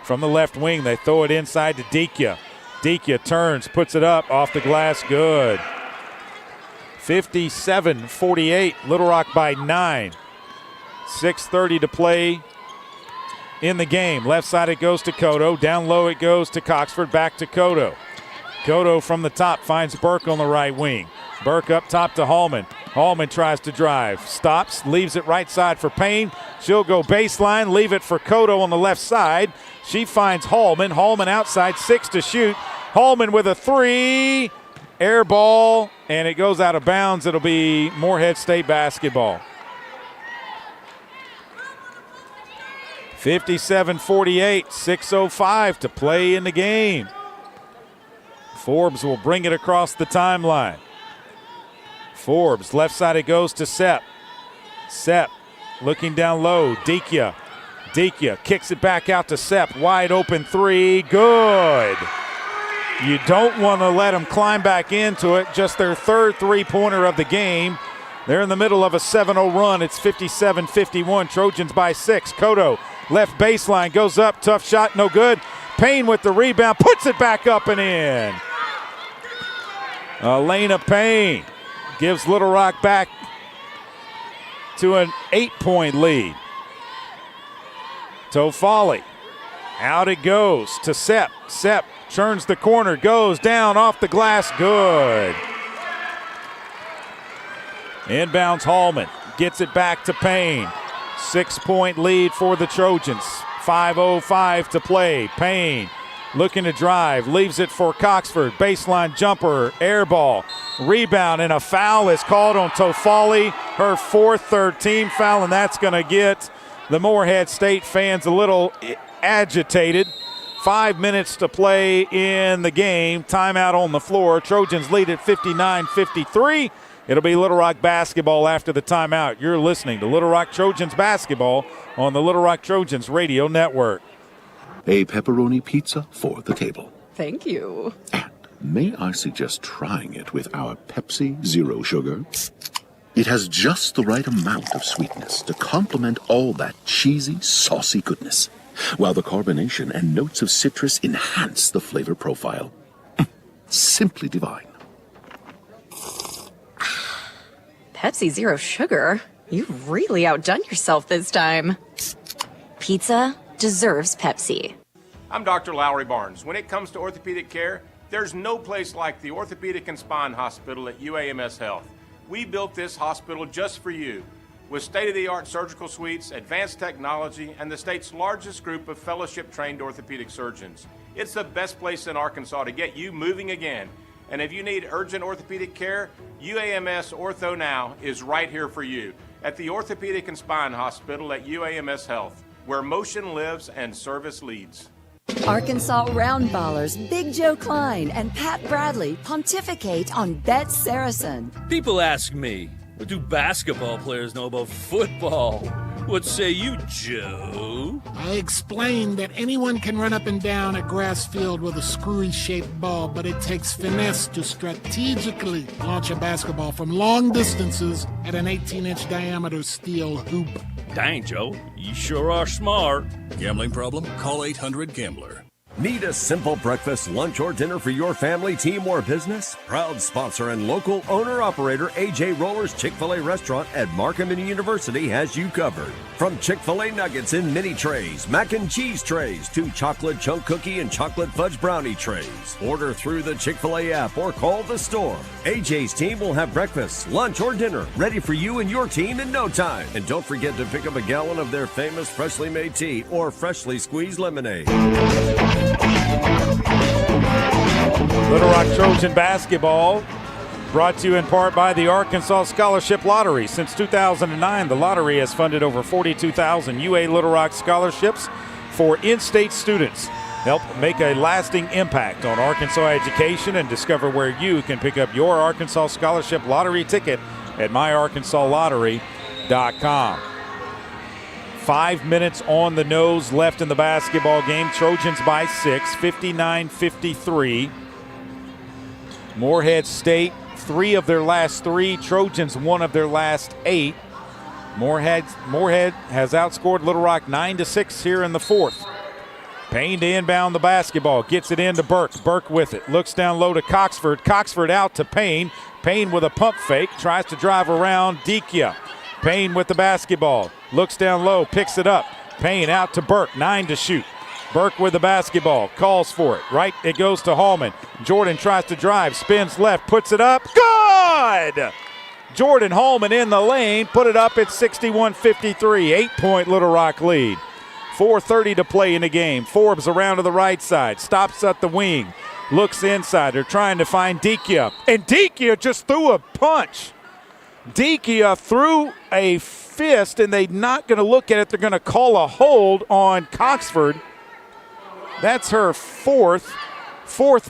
Speaker 1: From the left wing, they throw it inside to Dikia. Dikia turns, puts it up, off the glass, good. 57-48, Little Rock by 9. 6:30 to play in the game. Left side it goes to Cotto. Down low it goes to Coxford. Back to Cotto. Cotto from the top finds Burke on the right wing. Burke up top to Hallman. Hallman tries to drive. Stops, leaves it right side for Payne. She'll go baseline, leave it for Cotto on the left side. She finds Hallman. Hallman outside, 6 to shoot. Hallman with a 3. Air ball, and it goes out of bounds. It'll be Morehead State basketball. 57-48, 6:05 to play in the game. Forbes will bring it across the timeline. Forbes, left side it goes to Sepp. Sepp looking down low. Dikia. Dikia kicks it back out to Sepp. Wide open 3. Good. You don't want to let them climb back into it. Just their third three-pointer of the game. They're in the middle of a 7-0 run. It's 57-51. Trojans by 6. Cotto, left baseline, goes up. Tough shot, no good. Payne with the rebound, puts it back up and in. Elena Payne gives Little Rock back to an 8-point lead. Tofali, out it goes to Sepp. Sepp turns the corner, goes down off the glass, good. Inbounds Hallman, gets it back to Payne. 6-point lead for the Trojans. 5:05 to play. Payne looking to drive, leaves it for Coxford. Baseline jumper, air ball, rebound, and a foul is called on Tofali. Her 4th third-team foul, and that's going to get the Morehead State fans a little agitated. 5 minutes to play in the game. Timeout on the floor. Trojans lead at 59-53. It'll be Little Rock basketball after the timeout. You're listening to Little Rock Trojans basketball on the Little Rock Trojans radio network.
Speaker 3: A pepperoni pizza for the table.
Speaker 4: Thank you.
Speaker 3: May I suggest trying it with our Pepsi Zero Sugar? It has just the right amount of sweetness to complement all that cheesy, saucy goodness, while the carbonation and notes of citrus enhance the flavor profile. Simply divine.
Speaker 4: Pepsi Zero Sugar? You've really outdone yourself this time. Pizza deserves Pepsi.
Speaker 9: I'm Dr. Lowry Barnes. When it comes to orthopedic care, there's no place like the Orthopedic and Spine Hospital at UAMS Health. We built this hospital just for you, with state-of-the-art surgical suites, advanced technology, and the state's largest group of fellowship-trained orthopedic surgeons. It's the best place in Arkansas to get you moving again. And if you need urgent orthopedic care, UAMS Ortho Now is right here for you at the Orthopedic and Spine Hospital at UAMS Health, where motion lives and service leads.
Speaker 10: Arkansas Roundballers Big Joe Klein and Pat Bradley pontificate on Bet Saracen.
Speaker 11: People ask me, what do basketball players know about football? What say you, Joe?
Speaker 12: I explained that anyone can run up and down a grass field with a screwy-shaped ball, but it takes finesse to strategically launch a basketball from long distances at an 18-inch diameter steel hoop.
Speaker 11: Dang, Joe, you sure are smart.
Speaker 13: Gambling problem? Call 800-GAMBLER.
Speaker 6: Need a simple breakfast, lunch, or dinner for your family, team, or business? Proud sponsor and local owner-operator AJ Roller's Chick-fil-A restaurant at Markham University has you covered. From Chick-fil-A nuggets in mini trays, mac and cheese trays, to chocolate chunk cookie and chocolate fudge brownie trays. Order through the Chick-fil-A app or call the store. AJ's team will have breakfast, lunch, or dinner ready for you and your team in no time. And don't forget to pick up a gallon of their famous freshly made tea or freshly squeezed lemonade.
Speaker 1: Little Rock Trojan basketball brought to you in part by the Arkansas Scholarship Lottery. Since 2009, the lottery has funded over 42,000 UA Little Rock scholarships for in-state students. Help make a lasting impact on Arkansas education and discover where you can pick up your Arkansas Scholarship Lottery ticket at myarkansasLottery.com. 5 minutes on the nose left in the basketball game. Trojans by 6, 59-53. Morehead State, 3 of their last 3. Trojans, 1 of their last 8. Morehead has outscored Little Rock 9-6 here in the 4th. Payne to inbound the basketball. Gets it into Burke. Burke with it. Looks down low to Coxford. Coxford out to Payne. Payne with a pump fake. Tries to drive around Dikia. Payne with the basketball. Looks down low. Picks it up. Payne out to Burke. 9 to shoot. Burke with the basketball. Calls for it. Right, it goes to Hallman. Jordan tries to drive. Spins left. Puts it up. Good! Jordan Hallman in the lane. Put it up at 61-53. 8-point Little Rock lead. 4:30 to play in the game. Forbes around to the right side. Stops at the wing. Looks inside. They're trying to find Dikia. And Dikia just threw a punch. Dikia threw a fist, and they're not going to look at it. They're going to call a hold on Coxford. That's her fourth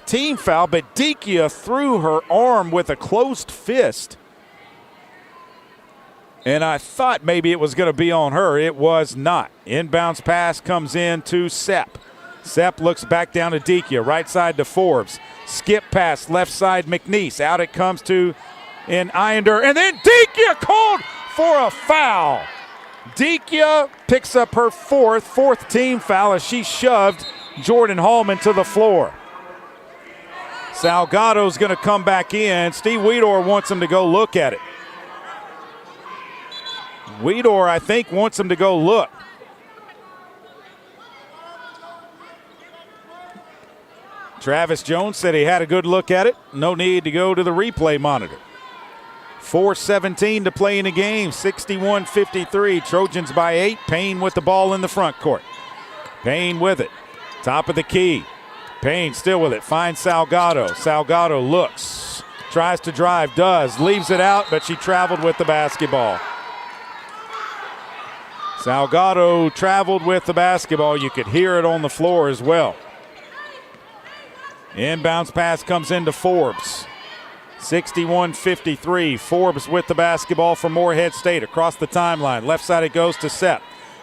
Speaker 1: team foul, but Dikia threw her arm with a closed fist. And I thought maybe it was going to be on her. It was not. Inbounds pass comes in to Sepp. Sepp looks back down to Dikia. Right side to Forbes. Skip pass, left side McNeese. Out it comes to Inder. And then Dikia called for a foul. Dikia picks up her fourth team foul as she shoved Jordan Hallman to the floor. Salgado's going to come back in. Steve Weedor wants him to go look at it. Weedor, I think, wants him to go look. Travis Jones said he had a good look at it. No need to go to the replay monitor. 4:17 to play in the game. 61-53. Trojans by 8. Payne with the ball in the front court. Payne with it. Top of the key. Payne still with it. Finds Salgado. Salgado looks. Tries to drive. Does. Leaves it out, but she traveled with the basketball. Salgado traveled with the basketball. You could hear it on the floor as well. Inbounds pass comes into Forbes. 61-53. Forbes with the basketball for Morehead State. Across the timeline. Left side it goes to Sepp.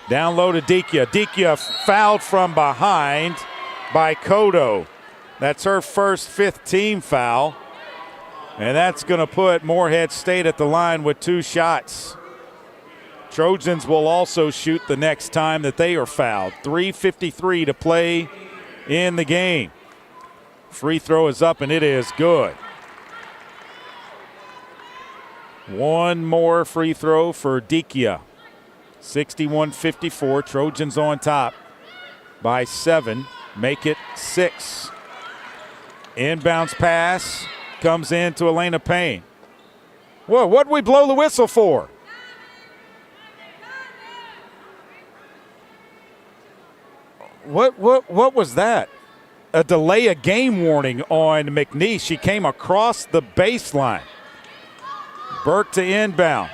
Speaker 1: Down low to Dikia. Dikia fouled from behind by Kodo. That's her first 5th team foul. And that's going to put Morehead State at the line with 2 shots. Trojans will also shoot the next time that they are fouled. 3:53 to play in the game. Free throw is up and it is good. One more free throw for Dikia. 61-54. Trojans on top by 7. Make it 6. Inbounds pass comes in to Elena Payne. Whoa, what'd we blow the whistle for? What was that? A delay of game warning on McNeese. She came across the baseline. Burke to inbound.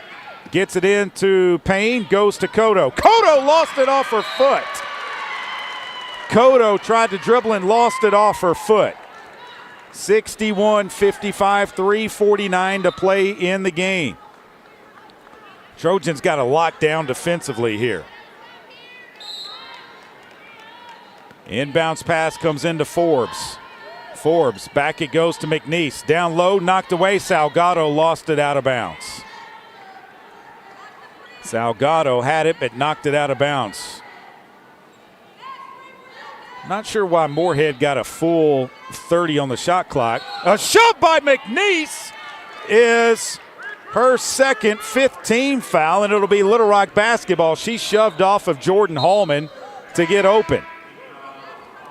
Speaker 1: Gets it into Payne. Goes to Kodo. Kodo lost it off her foot. Kodo tried to dribble and lost it off her foot. 61-55, 3:49 to play in the game. Trojans got a lockdown defensively here. Inbounds pass comes into Forbes. Forbes, back it goes to McNeese. Down low, knocked away. Salgado lost it out of bounds. Salgado had it, but knocked it out of bounds. Not sure why Morehead got a full 30 on the shot clock. A shot by McNeese is her second, 5th team foul, and it'll be Little Rock basketball. She shoved off of Jordan Hallman to get open.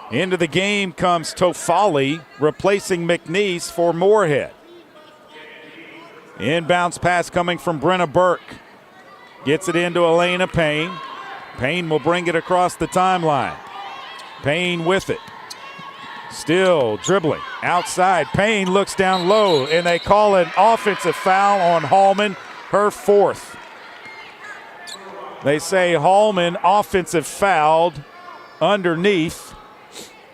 Speaker 1: Into the game comes Tofali, replacing McNeese for Morehead. Inbounds pass coming from Brenna Burke. Gets it into Elena Payne. Payne will bring it across the timeline. Payne with it. Still dribbling. Outside, Payne looks down low, and they call an offensive foul on Hallman, her 4th. They say Hallman offensive fouled underneath.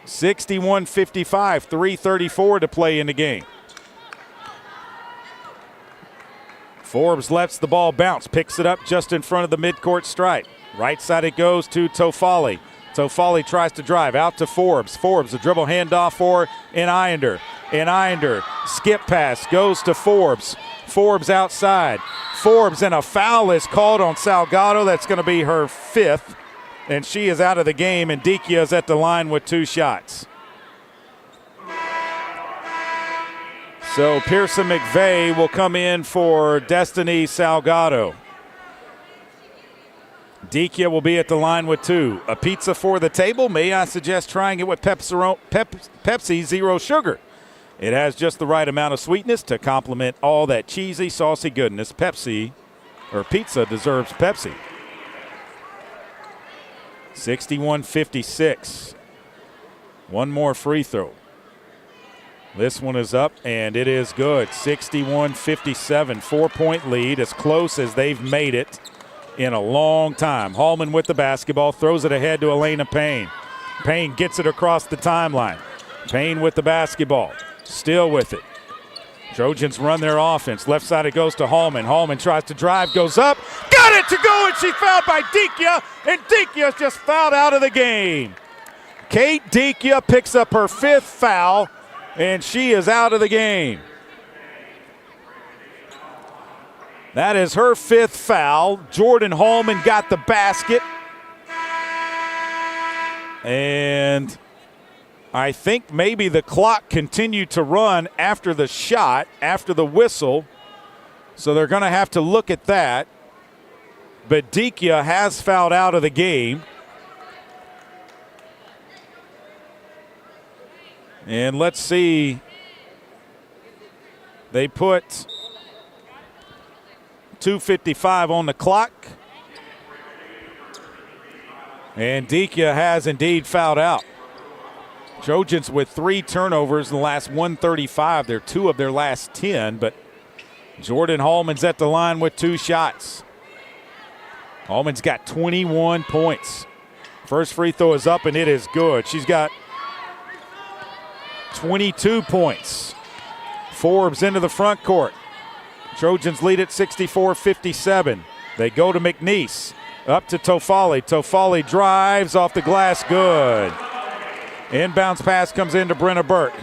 Speaker 1: 61-55, 3:34 to play in the game. Forbes lets the ball bounce, picks it up just in front of the midcourt stripe. Right side it goes to Tofali. Tofali tries to drive out to Forbes. Forbes, a dribble handoff for Inder. and Inder. Skip pass goes to Forbes. Forbes outside. Forbes, and a foul is called on Salgado. That's going to be her 5th, and she is out of the game, and Dikia is at the line with 2 shots. So Pearson McVeigh will come in for Destiny Salgado. Dikia will be at the line with 2. A pizza for the table? May I suggest trying it with Pepsi Zero Sugar? It has just the right amount of sweetness to complement all that cheesy, saucy goodness. Pizza deserves Pepsi. 61-56. One more free throw. This one is up, and it is good. 61-57, 4-point lead, as close as they've made it in a long time. Hallman with the basketball, throws it ahead to Elena Payne. Payne gets it across the timeline. Payne with the basketball, still with it. Trojans run their offense. Left side it goes to Hallman. Hallman tries to drive, goes up, got it to go, and she's fouled by Dikia, and Dikia's just fouled out of the game. Kate Dikia picks up her 5th foul, and she is out of the game. That is her 5th foul. Jordan Hallman got the basket. And I think maybe the clock continued to run after the shot, after the whistle. So they're going to have to look at that. But Dikia has fouled out of the game. And let's see. They put 2:55 on the clock. And Dikia has indeed fouled out. Trojans with 3 turnovers in the last 135. They're 2 of their last 10, but Jordan Hallman's at the line with 2 shots. Hallman's got 21 points. First free throw is up, and it is good. She's got 22 points. Forbes into the front court. Trojans lead at 64-57. They go to McNeese. Up to Tofali. Tofali drives off the glass. Good. Inbounds pass comes into Brenna Burke.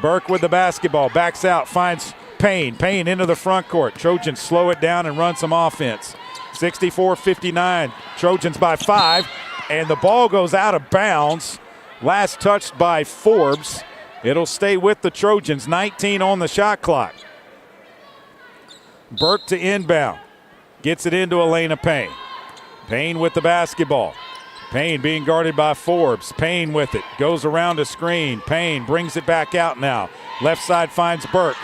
Speaker 1: Burke with the basketball. Backs out. Finds Payne. Payne into the front court. Trojans slow it down and run some offense. 64-59. Trojans by 5. And the ball goes out of bounds. Last touched by Forbes. It'll stay with the Trojans. 19 on the shot clock. Burke to inbound. Gets it into Elena Payne. Payne with the basketball. Payne being guarded by Forbes. Payne with it. Goes around a screen. Payne brings it back out now. Left side finds Burke.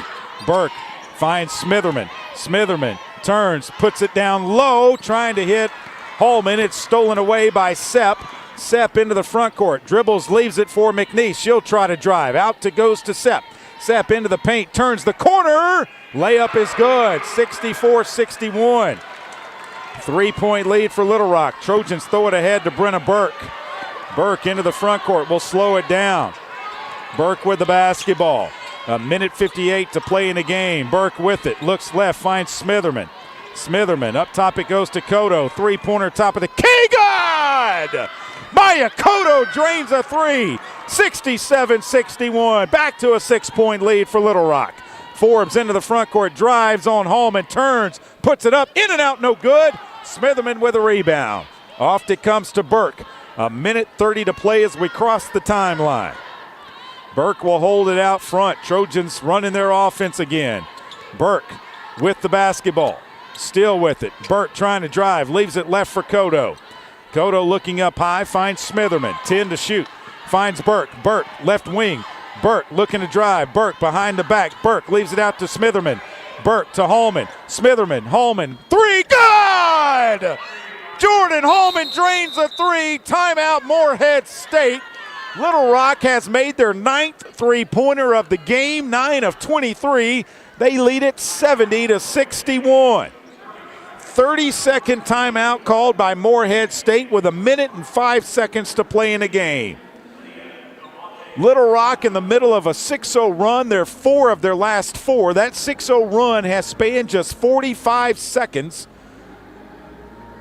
Speaker 1: Burke finds Smitherman. Smitherman turns, puts it down low, trying to hit Hallman. It's stolen away by Sepp. Sepp into the front court. Dribbles, leaves it for McNeese. She'll try to drive. Out to goes to Sepp. Sepp into the paint, turns the corner. Layup is good. 64-61. 3-point lead for Little Rock. Trojans throw it ahead to Brenna Burke. Burke into the front court. Will slow it down. Burke with the basketball. 1:58 to play in the game. Burke with it. Looks left. Finds Smitherman. Smitherman. Up top it goes to Cotto. 3-pointer top of the key. Good! Maya Cotto drains a 3. 67-61. Back to a 6-point lead for Little Rock. Forbes into the front court. Drives on Hallman. Turns. Puts it up. In and out. No good. Smitherman with a rebound. Off it comes to Burke. 1:30 to play as we cross the timeline. Burke will hold it out front. Trojans running their offense again. Burke with the basketball. Still with it. Burke trying to drive. Leaves it left for Cotto. Cotto looking up high. Finds Smitherman. 10 to shoot. Finds Burke. Burke left wing. Burke looking to drive. Burke behind the back. Burke leaves it out to Smitherman. Burke to Hallman. Smitherman. Hallman. 3. Good! Jordan Hallman drains a 3. Timeout Morehead State. Little Rock has made their 9th 3-pointer of the game. 9 of 23. They lead it 70-61. 30-second timeout called by Morehead State with 1 and 5 seconds to play in the game. Little Rock in the middle of a 6-0 run. They're 4 of their last 4. That 6-0 run has spanned just 45 seconds.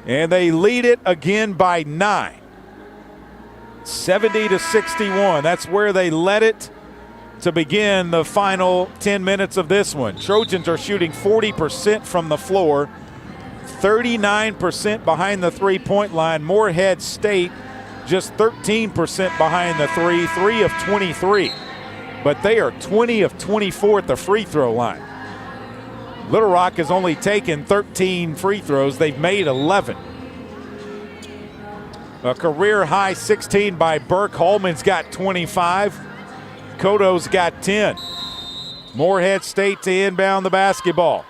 Speaker 1: And they lead it again by 9. 70-61. That's where they led it to begin the final 10 minutes of this one. Trojans are shooting 40% from the floor, 39% behind the three-point line. Morehead State just 13% behind the 3 of 23. But they are 20 of 24 at the free throw line. Little Rock has only taken 13 free throws. They've made 11. A career high 16 by Burke. Holman's got 25. Cotto's got 10. Morehead State to inbound the basketball.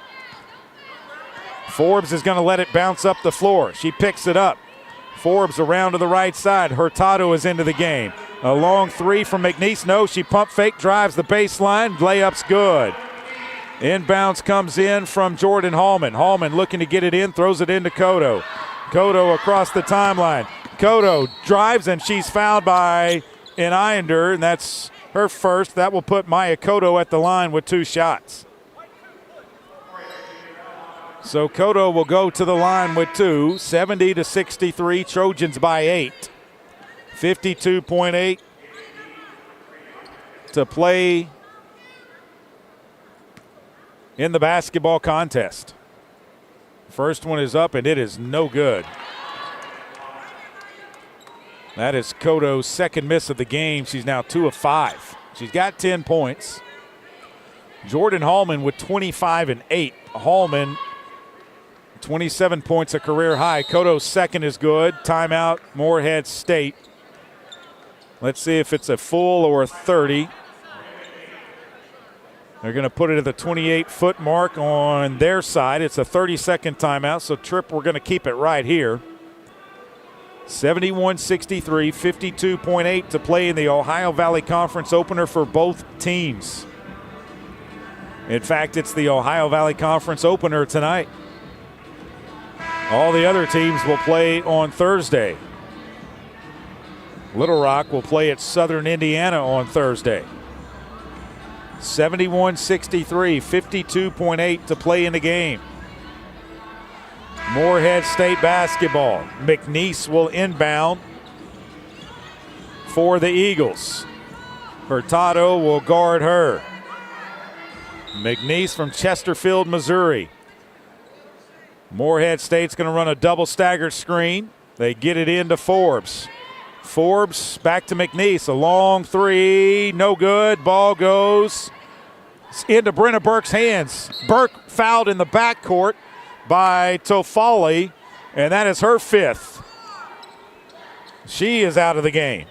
Speaker 1: Forbes is going to let it bounce up the floor. She picks it up. Forbes around to the right side. Hurtado is into the game. A long three from McNeese. No, she pump fake, drives the baseline. Layup's good. Inbounds comes in from Jordan Hallman. Hallman looking to get it in, throws it into Cotto. Cotto across the timeline. Cotto drives, and she's fouled by an Islander, and that's her first. That will put Maya Cotto at the line with 2 shots. So Cotto will go to the line with 2, 70-63, Trojans by 8. 52.8 to play in the basketball contest. First one is up, and it is no good. That is Cotto's second miss of the game. She's now 2 of 5. She's got 10 points. Jordan Hallman with 25 and 8. Hallman, 27 points, a career high. Cotto's second is good. Timeout, Morehead State. Let's see if it's a full or a 30. They're going to put it at the 28-foot mark on their side. It's a 30-second timeout, so Tripp, we're going to keep it right here. 71-63, 52.8 to play in the Ohio Valley Conference opener for both teams. In fact, it's the Ohio Valley Conference opener tonight. All the other teams will play on Thursday. Little Rock will play at Southern Indiana on Thursday. 71-63, 52.8 to play in the game. Morehead State basketball. McNeese will inbound for the Eagles. Hurtado will guard her. McNeese from Chesterfield, Missouri. Morehead State's going to run a double staggered screen. They get it into Forbes. Forbes back to McNeese. A long three. No good. Ball goes into Brenna Burke's hands. Burke fouled in the backcourt by Tofali, and that is her 5th. She is out of the game.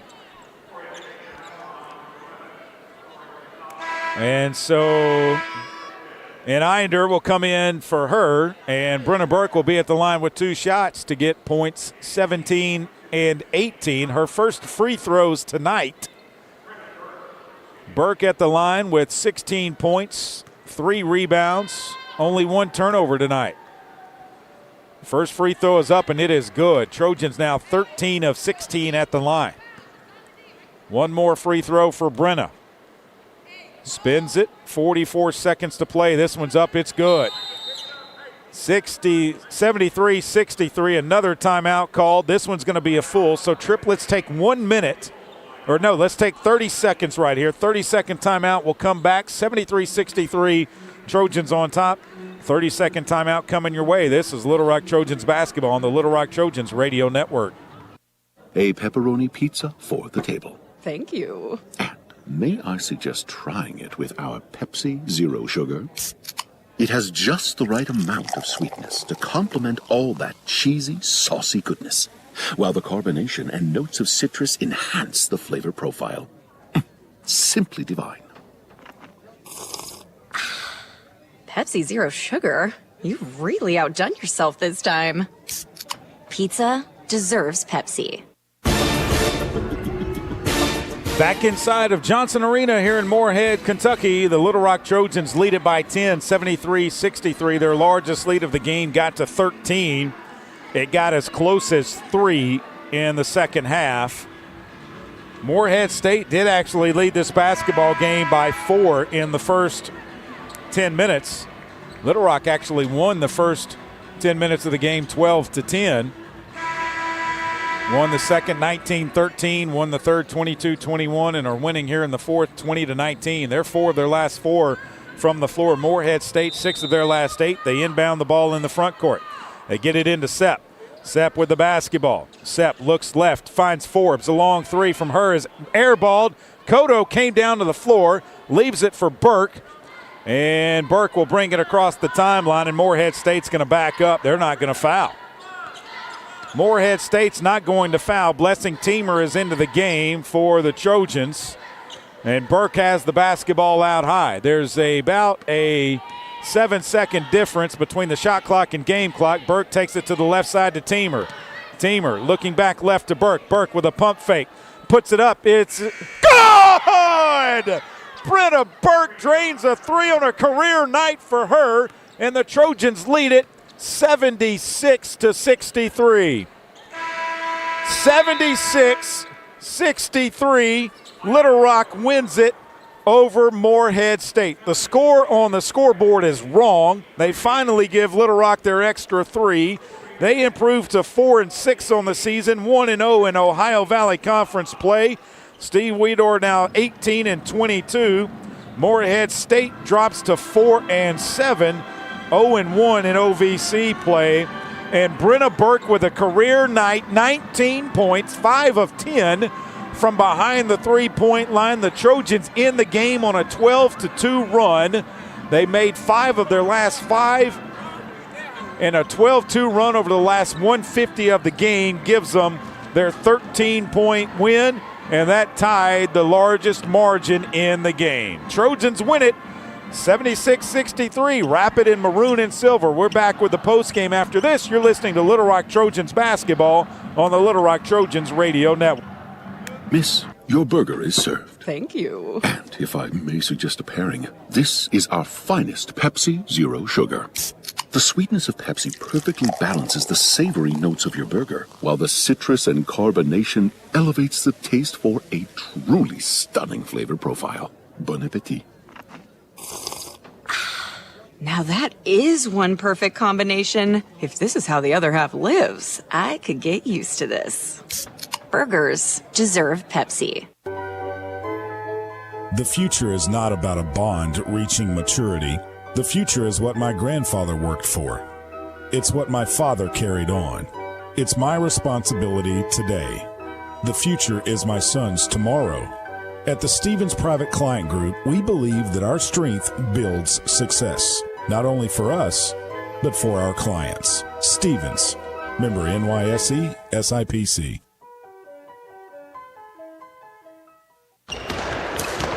Speaker 1: And so an Islander will come in for her, and Brenna Burke will be at the line with 2 shots to get points 17 and 18. Her first free throws tonight. Burke at the line with 16 points, 3 rebounds, only 1 turnover tonight. First free throw is up, and it is good. Trojans now 13 of 16 at the line. 1 more free throw for Brenna. Spins it, 44 seconds to play. This one's up, it's good. 73-63, another timeout called. This one's going to be a full, so Tripp, let's take 1 minute. Or no, let's take 30 seconds right here. 30-second timeout. We'll come back. 73-63, Trojans on top. 30-second timeout coming your way. This is Little Rock Trojans basketball on the Little Rock Trojans Radio Network.
Speaker 3: A pepperoni pizza for the table.
Speaker 4: Thank you.
Speaker 3: May I suggest trying it with our Pepsi Zero Sugar? It has just the right amount of sweetness to complement all that cheesy, saucy goodness, while the carbonation and notes of citrus enhance the flavor profile. Simply divine.
Speaker 4: Pepsi Zero Sugar? You've really outdone yourself this time. Pizza deserves Pepsi.
Speaker 1: Back inside of Johnson Arena here in Morehead, Kentucky, the Little Rock Trojans lead it by 10, 73-63. Their largest lead of the game got to 13. It got as close as 3 in the second half. Morehead State did actually lead this basketball game by 4 in the first 10 minutes. Little Rock actually won the first 10 minutes of the game 12-10. Won the second 19-13, won the third 22-21, and are winning here in the fourth 20-19. They're 4 of their last 4 from the floor. Morehead State 6 of their last 8. They inbound the ball in the front court. They get it into Sepp. Sepp with the basketball. Sepp looks left, finds Forbes. A long 3 from her is airballed. Kodo came down to the floor, leaves it for Burke. And Burke will bring it across the timeline, and Morehead State's going to back up. They're not going to foul. Morehead State's not going to foul. Blessing Teamer is into the game for the Trojans. And Burke has the basketball out high. There's about a 7-second difference between the shot clock and game clock. Burke takes it to the left side to Teamer. Teamer looking back left to Burke. Burke with a pump fake. Puts it up. It's good! Brenna Burke drains a 3 on a career night for her, and the Trojans lead it 76-63. 76-63. Little Rock wins it over Morehead State. The score on the scoreboard is wrong. They finally give Little Rock their extra 3. They improve to 4-6 on the season, 1-0 in Ohio Valley Conference play. Steve Weedor now 18-22. Morehead State drops to 4-7, 0-1 in OVC play. And Brenna Burke with a career night, 19 points, 5 of 10 from behind the three-point line. The Trojans in the game on a 12-2 run. They made 5 of their last 5. And a 12-2 run over the last 150 of the game gives them their 13-point win. And that tied the largest margin in the game. Trojans win it 76-63. Rapid in maroon and silver. We're back with the postgame after this. You're listening to Little Rock Trojans basketball on the Little Rock Trojans radio network.
Speaker 3: Miss, your burger is served.
Speaker 4: Thank you.
Speaker 3: And if I may suggest a pairing, this is our finest Pepsi Zero Sugar. The sweetness of Pepsi perfectly balances the savory notes of your burger, while the citrus and carbonation elevates the taste for a truly stunning flavor profile. Bon appetit.
Speaker 4: Now that is one perfect combination. If this is how the other half lives, I could get used to this. Burgers deserve Pepsi.
Speaker 5: The future is not about a bond reaching maturity. The future is what my grandfather worked for. It's what my father carried on. It's my responsibility today. The future is my son's tomorrow. At the Stevens Private Client Group, we believe that our strength builds success, not only for us, but for our clients. Stevens, member NYSE, SIPC.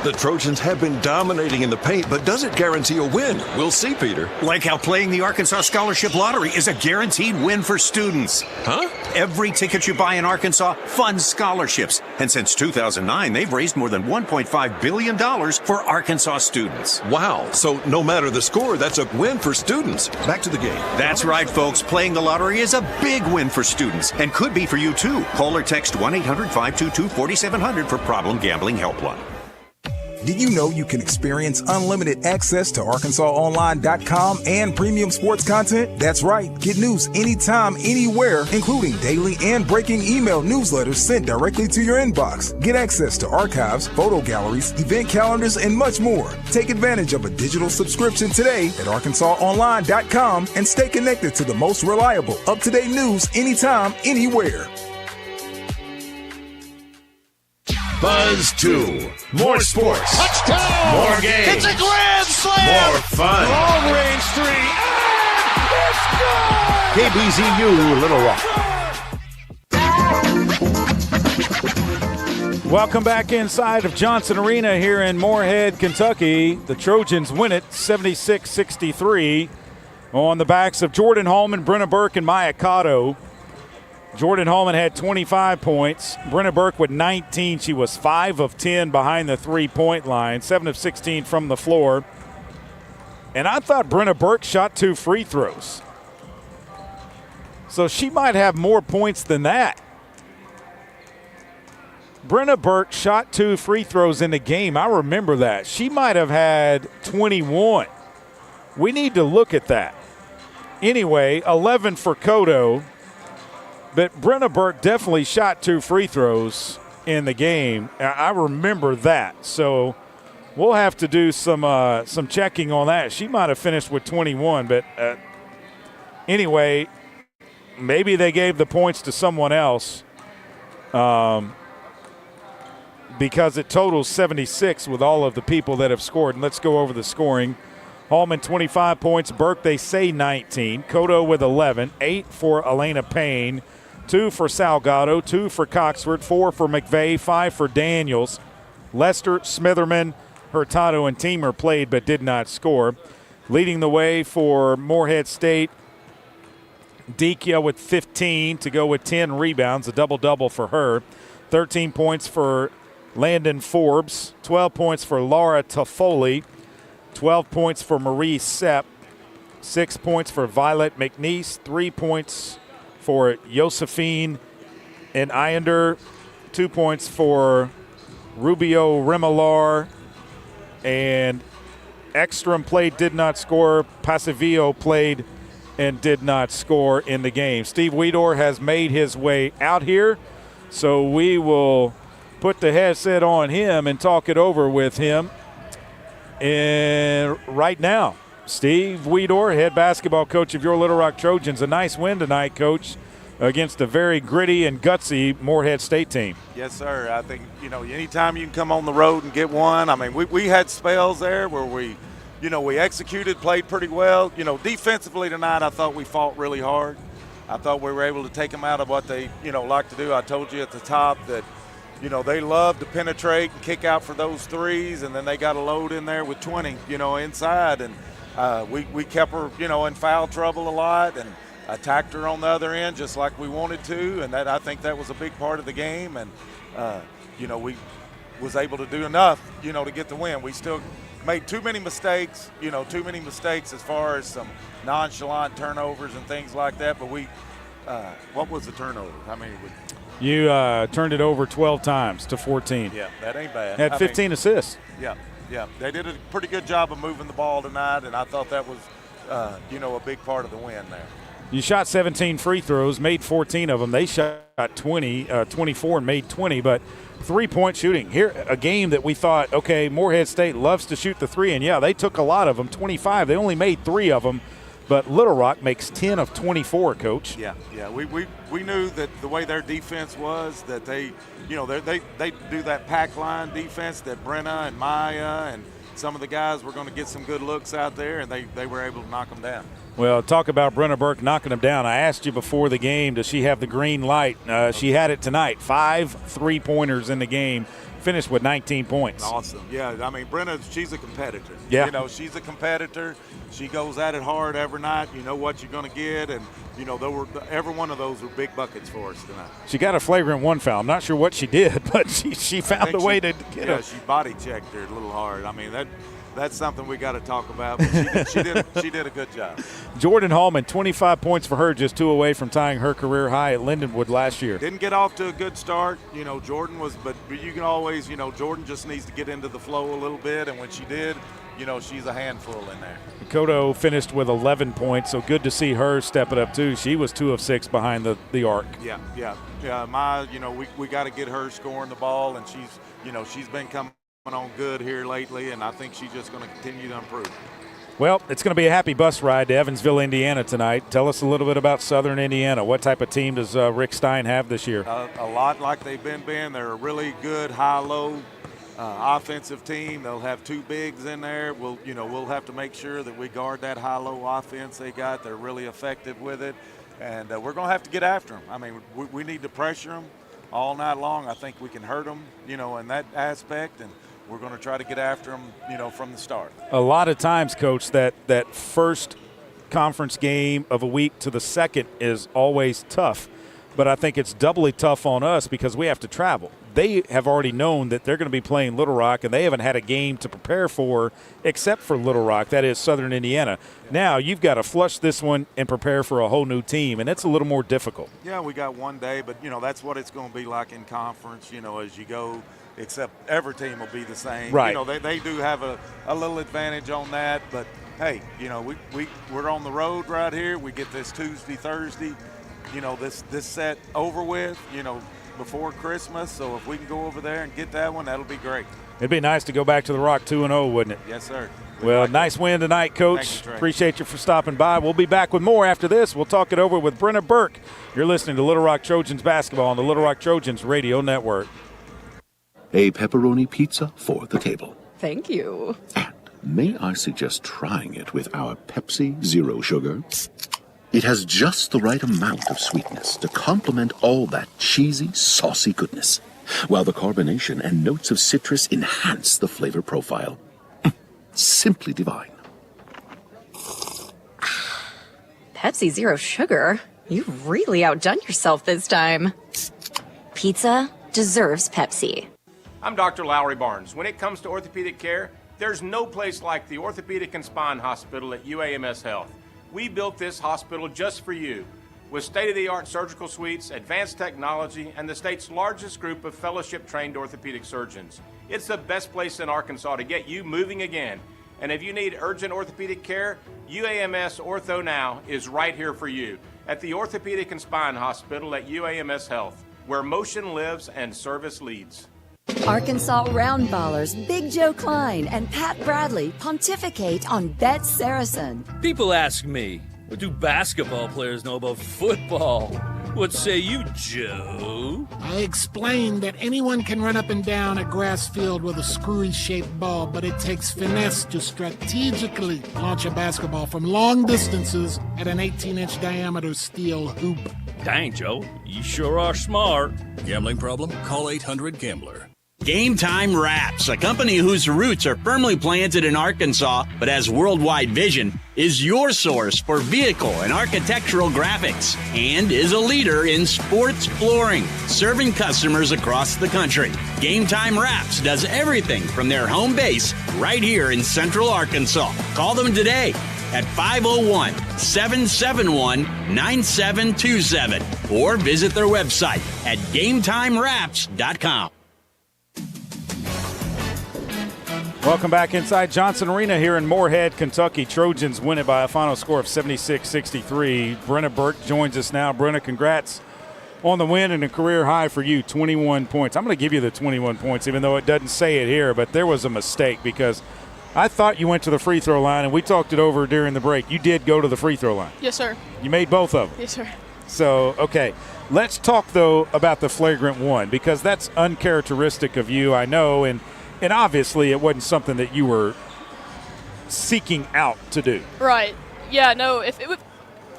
Speaker 18: The Trojans have been dominating in the paint, but does it guarantee a win? We'll see, Peter.
Speaker 16: Like how playing the Arkansas Scholarship Lottery is a guaranteed win for students.
Speaker 18: Huh?
Speaker 16: Every ticket you buy in Arkansas funds scholarships. And since 2009, they've raised more than $1.5 billion for Arkansas students.
Speaker 18: Wow. So no matter the score, that's a win for students. Back to the game.
Speaker 16: That's right, folks. Playing the lottery is a big win for students and could be for you, too. Call or text 1-800-522-4700 for Problem Gambling Helpline.
Speaker 7: Did you know you can experience unlimited access to ArkansasOnline.com and premium sports content? That's right. Get news anytime, anywhere, including daily and breaking email newsletters sent directly to your inbox. Get access to archives, photo galleries, event calendars, and much more. Take advantage of a digital subscription today at ArkansasOnline.com and stay connected to the most reliable, up-to-date news anytime, anywhere.
Speaker 2: Buzz 2. More sports.
Speaker 15: Touchdown!
Speaker 2: More games.
Speaker 15: It's a grand slam!
Speaker 2: More fun.
Speaker 15: Long range 3. And it's good!
Speaker 2: KBZU Little Rock.
Speaker 1: Welcome back inside of Johnson Arena here in Morehead, Kentucky. The Trojans win it 76-63 on the backs of Jordan Hallman, Brenna Burke, and Maya Cotto. Jordan Hallman had 25 points. Brenna Burke with 19. She was 5 of 10 behind the three-point line, 7 of 16 from the floor. And I thought Brenna Burke shot 2 free throws. So she might have more points than that. Brenna Burke shot 2 free throws in the game. I remember that. She might have had 21. We need to look at that. Anyway, 11 for Cotto. But Brenna Burke definitely shot 2 free throws in the game. I remember that. So we'll have to do some checking on that. She might have finished with 21, but anyway, maybe they gave the points to someone else because it totals 76 with all of the people that have scored. And let's go over the scoring. Hallman, 25 points. Burke, they say 19. Cotto with 11. 8 for Elena Payne. 2 for Salgado. 2 for Coxford. 4 for McVeigh. 5 for Daniels. Lester, Smitherman, Hurtado, and Teamer played but did not score. Leading the way for Morehead State, Dekia with 15 to go with 10 rebounds, a double-double for her. 13 points for Landon Forbes. 12 points for Laura Toffoli. 12 points for Marie Sepp. 6 points for Violet McNeese. 3 points for Josephine and Iender. 2 points for Rubio Remolar. And Ekstrom played, did not score. Pasivio played and did not score in the game. Steve Weedor has made his way out here, so we will put the headset on him and talk it over with him. And right now, Steve Weedor, head basketball coach of your Little Rock Trojans. A nice win tonight, Coach, against a very gritty and gutsy Morehead State team.
Speaker 8: Yes, sir. I think, anytime you can come on the road and get one. I mean, we had spells there where we executed, played pretty well. Defensively tonight, I thought we fought really hard. I thought we were able to take them out of what they, like to do. I told you at the top that, they love to penetrate and kick out for those threes, and then they got a load in there with 20, inside. And we kept her, in foul trouble a lot and attacked her on the other end just like we wanted to, and I think that was a big part of the game. And, we was able to do enough, to get the win. We still made too many mistakes as far as some nonchalant turnovers and things like that. But what was the turnover? I mean,
Speaker 1: you turned it over 12 times to 14.
Speaker 8: Yeah, that ain't bad.
Speaker 1: Had 15 assists.
Speaker 8: Yeah. They did a pretty good job of moving the ball tonight, and I thought that was, a big part of the win there.
Speaker 1: You shot 17 free throws, made 14 of them. They shot 24 and made 20, but three-point shooting. Here, a game that we thought, okay, Morehead State loves to shoot the three, and yeah, they took a lot of them, 25. They only made 3 of them, but Little Rock makes 10 of 24, Coach.
Speaker 8: Yeah. We knew that the way their defense was, that they do that pack line defense that Brenna and Maya and some of the guys were going to get some good looks out there, and they were able to knock them down.
Speaker 1: Well, talk about Brenna Burke knocking them down. I asked you before the game, does she have the green light? She had it tonight. 5 3-pointers in the game. Finished with 19 points.
Speaker 8: Awesome. Yeah, I mean, Brenna, she's a competitor.
Speaker 1: Yeah.
Speaker 8: She's a competitor. She goes at it hard every night. You know what you're going to get, and, every one of those were big buckets for us tonight.
Speaker 1: She got a flagrant 1 foul. I'm not sure what she did, but she found a way to get it.
Speaker 8: Yeah, she body checked her a little hard. I mean, that's something we got to talk about. But she did a good job.
Speaker 1: Jordan Hallman, 25 points for her, just 2 away from tying her career high at Lindenwood last year.
Speaker 8: Didn't get off to a good start. Jordan was, but you can always, Jordan just needs to get into the flow a little bit. And when she did, she's a handful in there.
Speaker 1: Cotto finished with 11 points, so good to see her step it up too. She was 2 of 6 behind the arc.
Speaker 8: Yeah. We got to get her scoring the ball, and she's been coming on good here lately, and I think she's just going to continue to improve.
Speaker 1: Well, it's going to be a happy bus ride to Evansville, Indiana tonight. Tell us a little bit about Southern Indiana. What type of team does Rick Stein have this year?
Speaker 8: A lot like they've been. They're a really good high-low offensive team. They'll have 2 bigs in there. We'll have to make sure that we guard that high-low offense they got. They're really effective with it, and we're going to have to get after them. I mean, we need to pressure them all night long. I think we can hurt them, in that aspect, and we're going to try to get after them, from the start.
Speaker 1: A lot of times, Coach, that first conference game of a week to the second is always tough. But I think it's doubly tough on us because we have to travel. They have already known that they're going to be playing Little Rock, and they haven't had a game to prepare for except for Little Rock, that is Southern Indiana. Yeah. Now you've got to flush this one and prepare for a whole new team, and it's a little more difficult.
Speaker 8: Yeah, we got one day, but, that's what it's going to be like in conference, as you go, except every team will be the same.
Speaker 1: Right.
Speaker 8: They do have a little advantage on that, but, hey, we're on the road right here. We get this Tuesday, Thursday. this set over with, before Christmas. So if we can go over there and get that one, that'll be great.
Speaker 1: It'd be nice to go back to the Rock 2-0, wouldn't it?
Speaker 8: Yes, sir.
Speaker 1: Well, nice win tonight, Coach.
Speaker 8: Thank you, Trey.
Speaker 1: Appreciate you for stopping by. We'll be back with more after this. We'll talk it over with Brenna Burke. You're listening to Little Rock Trojans basketball on the Little Rock Trojans Radio Network.
Speaker 3: A pepperoni pizza for the table.
Speaker 4: Thank you.
Speaker 3: May I suggest trying it with our Pepsi Zero Sugar? It has just the right amount of sweetness to complement all that cheesy, saucy goodness, while the carbonation and notes of citrus enhance the flavor profile. Simply divine.
Speaker 4: Pepsi Zero Sugar? You've really outdone yourself this time. Pizza deserves Pepsi.
Speaker 9: I'm Dr. Lowry Barnes. When it comes to orthopedic care, there's no place like the Orthopedic and Spine Hospital at UAMS Health. We built this hospital just for you, with state-of-the-art surgical suites, advanced technology, and the state's largest group of fellowship-trained orthopedic surgeons. It's the best place in Arkansas to get you moving again. And if you need urgent orthopedic care, UAMS Ortho Now is right here for you at the Orthopedic and Spine Hospital at UAMS Health, where motion lives and service leads.
Speaker 10: Arkansas Roundballers Big Joe Klein and Pat Bradley pontificate on Bet Saracen.
Speaker 11: People ask me, what do basketball players know about football? What say you, Joe?
Speaker 12: I explained that anyone can run up and down a grass field with a screwy-shaped ball, but it takes finesse to strategically launch a basketball from long distances at an 18-inch diameter steel hoop.
Speaker 11: Dang, Joe, you sure are smart.
Speaker 13: Gambling problem? Call 800-GAMBLER.
Speaker 14: Game Time Wraps, a company whose roots are firmly planted in Arkansas but has worldwide vision, is your source for vehicle and architectural graphics and is a leader in sports flooring, serving customers across the country. Game Time Wraps does everything from their home base right here in Central Arkansas. Call them today at 501-771-9727 or visit their website at GameTimeWraps.com.
Speaker 1: Welcome back inside Johnson Arena here in Morehead, Kentucky. Trojans win it by a final score of 76-63. Brenna Burke joins us now. Brenna, congrats on the win and a career high for you, 21 points. I'm going to give you the 21 points, even though it doesn't say it here, but there was a mistake because I thought you went to the free throw line, and we talked it over during the break. You did go to the free throw line.
Speaker 19: Yes, sir.
Speaker 1: You made both of them.
Speaker 19: Yes, sir.
Speaker 1: So, okay. Let's talk, though, about the flagrant one because that's uncharacteristic of you, I know, and obviously it wasn't something that you were seeking out to do.
Speaker 19: Right. Yeah, no,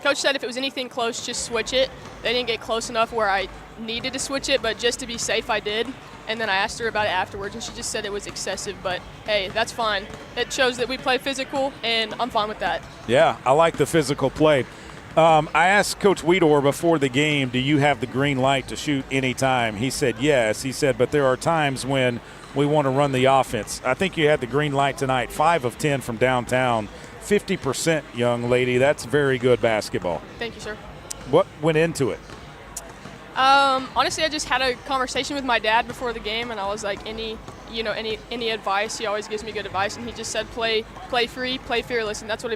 Speaker 19: Coach said if it was anything close, just switch it. They didn't get close enough where I needed to switch it, but just to be safe, I did. And then I asked her about it afterwards, and she just said it was excessive. But, hey, that's fine. It shows that we play physical, and I'm fine with that.
Speaker 1: Yeah, I like the physical play. I asked Coach Weedor before the game, do you have the green light to shoot any time? He said yes. He said, but there are times when we want to run the offense. I think you had the green light tonight, 5 of 10 from downtown, 50%, young lady. That's very good basketball.
Speaker 19: Thank you, sir.
Speaker 1: What went into it?
Speaker 19: Honestly, I just had a conversation with my dad before the game, and I was like, any advice? He always gives me good advice, and he just said, play free, play fearless, and that's what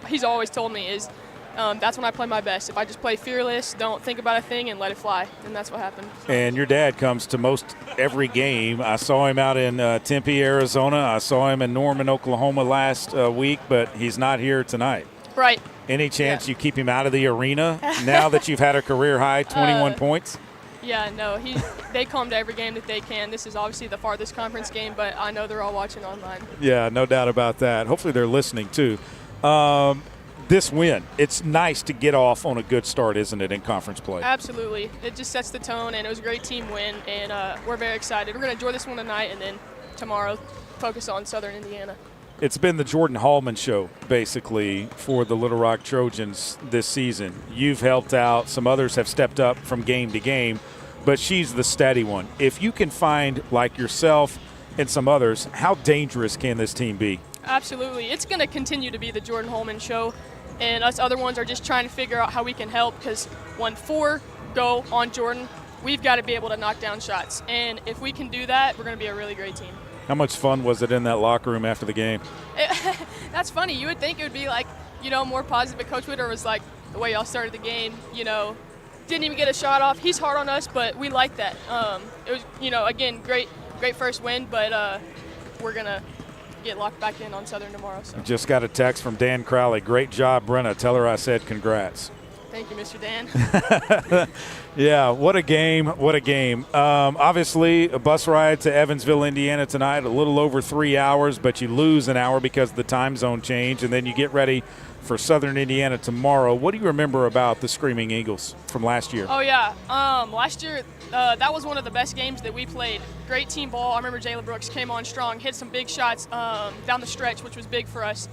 Speaker 19: he's always told me is that's when I play my best. If I just play fearless, don't think about a thing, and let it fly, and that's what happened.
Speaker 1: And your dad comes to most every game. I saw him out in Tempe, Arizona. I saw him in Norman, Oklahoma last week, but he's not here tonight.
Speaker 19: Right.
Speaker 1: Any chance you keep him out of the arena now that you've had a career-high 21 points?
Speaker 19: Yeah, no. They come to every game that they can. This is obviously the farthest conference game, but I know they're all watching online.
Speaker 1: Yeah, no doubt about that. Hopefully they're listening too. This win, it's nice to get off on a good start, isn't it, in conference play?
Speaker 19: Absolutely. It just sets the tone, and it was a great team win, and we're very excited. We're going to enjoy this one tonight, and then tomorrow focus on Southern Indiana.
Speaker 1: It's been the Jordan Hallman show, basically, for the Little Rock Trojans this season. You've helped out. Some others have stepped up from game to game, but she's the steady one. If you can find, like yourself and some others, how dangerous can this team be?
Speaker 19: Absolutely. It's going to continue to be the Jordan Hallman show, and us other ones are just trying to figure out how we can help because when 4 go on Jordan, we've got to be able to knock down shots. And if we can do that, we're going to be a really great team.
Speaker 1: How much fun was it in that locker room after the game?
Speaker 19: That's funny. You would think it would be like, more positive, but Coach Witter was like, the way y'all started the game, didn't even get a shot off. He's hard on us, but we like that. It was, again, great first win, but we're going to get locked back in on Southern tomorrow. So.
Speaker 1: Just got a text from Dan Crowley. Great job, Brenna. Tell her I said congrats.
Speaker 19: Thank you, Mr. Dan.
Speaker 1: Yeah, what a game. What a game. Obviously, a bus ride to Evansville, Indiana tonight, a little over 3 hours, but you lose an hour because of the time zone change, and then you get ready for Southern Indiana tomorrow. What do you remember about the Screaming Eagles from last year?
Speaker 19: Oh, yeah. Last year, that was one of the best games that we played. Great team ball. I remember Jayla Brooks came on strong, hit some big shots down the stretch, which was big for us.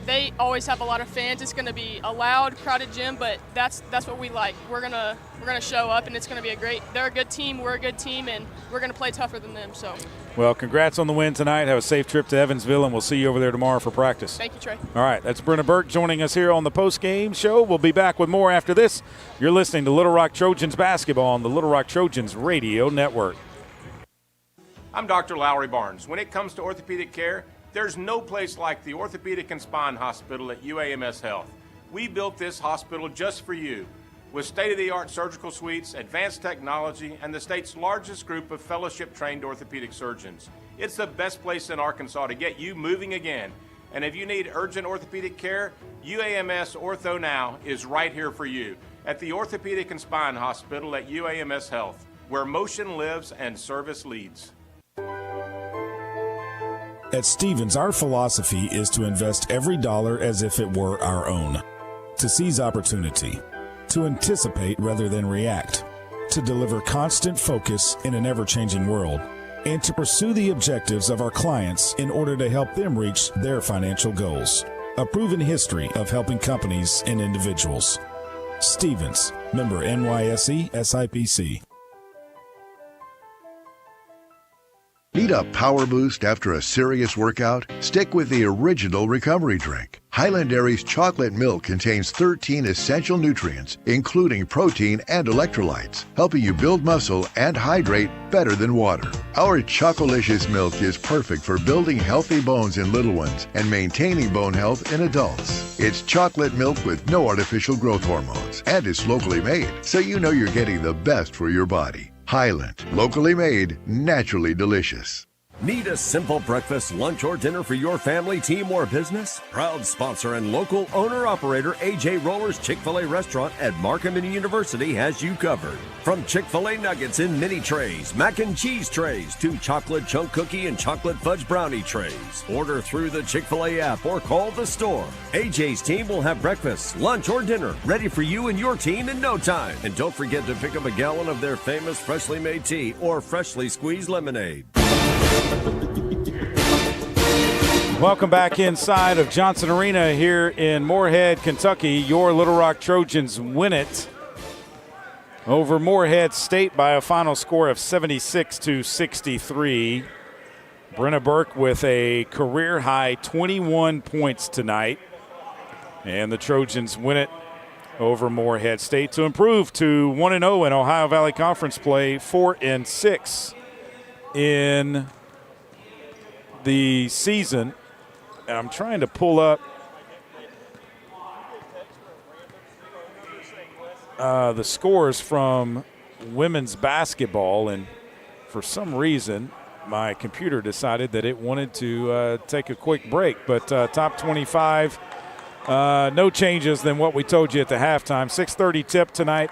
Speaker 19: They always have a lot of fans. It's going to be a loud, crowded gym, but that's what we like. We're gonna show up, and it's going to be they're a good team, we're a good team, and we're going to play tougher than them. So.
Speaker 1: Well, congrats on the win tonight. Have a safe trip to Evansville, and we'll see you over there tomorrow for practice.
Speaker 19: Thank you, Trey.
Speaker 1: All right, that's Brenna Burke joining us here on the post-game show. We'll be back with more after this. You're listening to Little Rock Trojans basketball on the Little Rock Trojans Radio Network.
Speaker 9: I'm Dr. Lowry Barnes. When it comes to orthopedic care, there's no place like the Orthopedic and Spine Hospital at UAMS Health. We built this hospital just for you, with state-of-the-art surgical suites, advanced technology, and the state's largest group of fellowship-trained orthopedic surgeons. It's the best place in Arkansas to get you moving again. And if you need urgent orthopedic care, UAMS Ortho Now is right here for you at the Orthopedic and Spine Hospital at UAMS Health, where motion lives and service leads.
Speaker 5: At Stevens, our philosophy is to invest every dollar as if it were our own, to seize opportunity, to anticipate rather than react, to deliver constant focus in an ever-changing world, and to pursue the objectives of our clients in order to help them reach their financial goals. A proven history of helping companies and individuals. Stevens, member NYSE SIPC.
Speaker 17: Need a power boost after a serious workout? Stick with the original recovery drink. Highland Dairy's chocolate milk contains 13 essential nutrients, including protein and electrolytes, helping you build muscle and hydrate better than water. Our Chocolicious milk is perfect for building healthy bones in little ones and maintaining bone health in adults. It's chocolate milk with no artificial growth hormones, and it's locally made, so you know you're getting the best for your body. Highland, locally made, naturally delicious.
Speaker 6: Need a simple breakfast, lunch, or dinner for your family, team, or business? Proud sponsor and local owner-operator AJ Roller's Chick-fil-A restaurant at Markham University has you covered. From Chick-fil-A nuggets in mini trays, mac and cheese trays, to chocolate chunk cookie and chocolate fudge brownie trays. Order through the Chick-fil-A app or call the store. AJ's team will have breakfast, lunch, or dinner ready for you and your team in no time. And don't forget to pick up a gallon of their famous freshly made tea or freshly squeezed lemonade.
Speaker 1: Welcome back inside of Johnson Arena here in Morehead, Kentucky. Your Little Rock Trojans win it over Morehead State by a final score of 76-63. Brenna Burke with a career-high 21 points tonight. And the Trojans win it over Morehead State to improve to 1-0 in Ohio Valley Conference play, 4-6 in the season. And I'm trying to pull up the scores from women's basketball, and for some reason my computer decided that it wanted to take a quick break. But top 25, no changes than what we told you at the halftime. 6:30 tip tonight,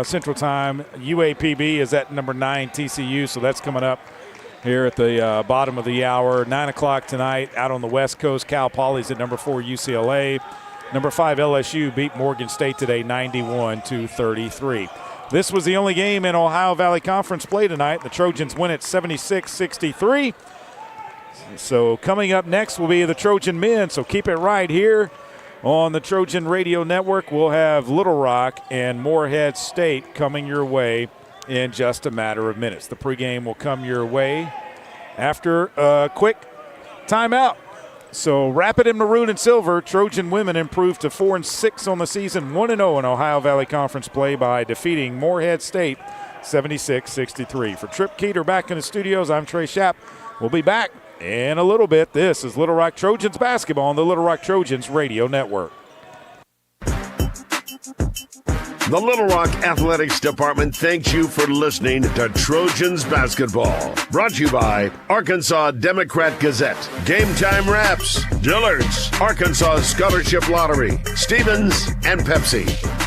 Speaker 1: Central Time. UAPB is at number 9 TCU, so that's coming up here at the bottom of the hour. 9 o'clock tonight out on the West Coast. Cal Poly's at number 4 UCLA. Number 5 LSU beat Morgan State today 91-33. This was the only game in Ohio Valley Conference play tonight. The Trojans win it 76-63. So coming up next will be the Trojan men, so keep it right here on the Trojan Radio Network. We'll have Little Rock and Morehead State coming your way in just a matter of minutes. The pregame will come your way after a quick timeout. So Rapid and Maroon and Silver, Trojan women improved to 4-6 on the season, 1-0 in Ohio Valley Conference play by defeating Morehead State 76-63. For Trip Keeter back in the studios, I'm Trey Schapp. We'll be back in a little bit. This is Little Rock Trojans basketball on the Little Rock Trojans Radio Network.
Speaker 2: The Little Rock Athletics Department thanks you for listening to Trojans Basketball. Brought to you by Arkansas Democrat Gazette, Game Time Wraps, Dillard's, Arkansas Scholarship Lottery, Stevens, and Pepsi.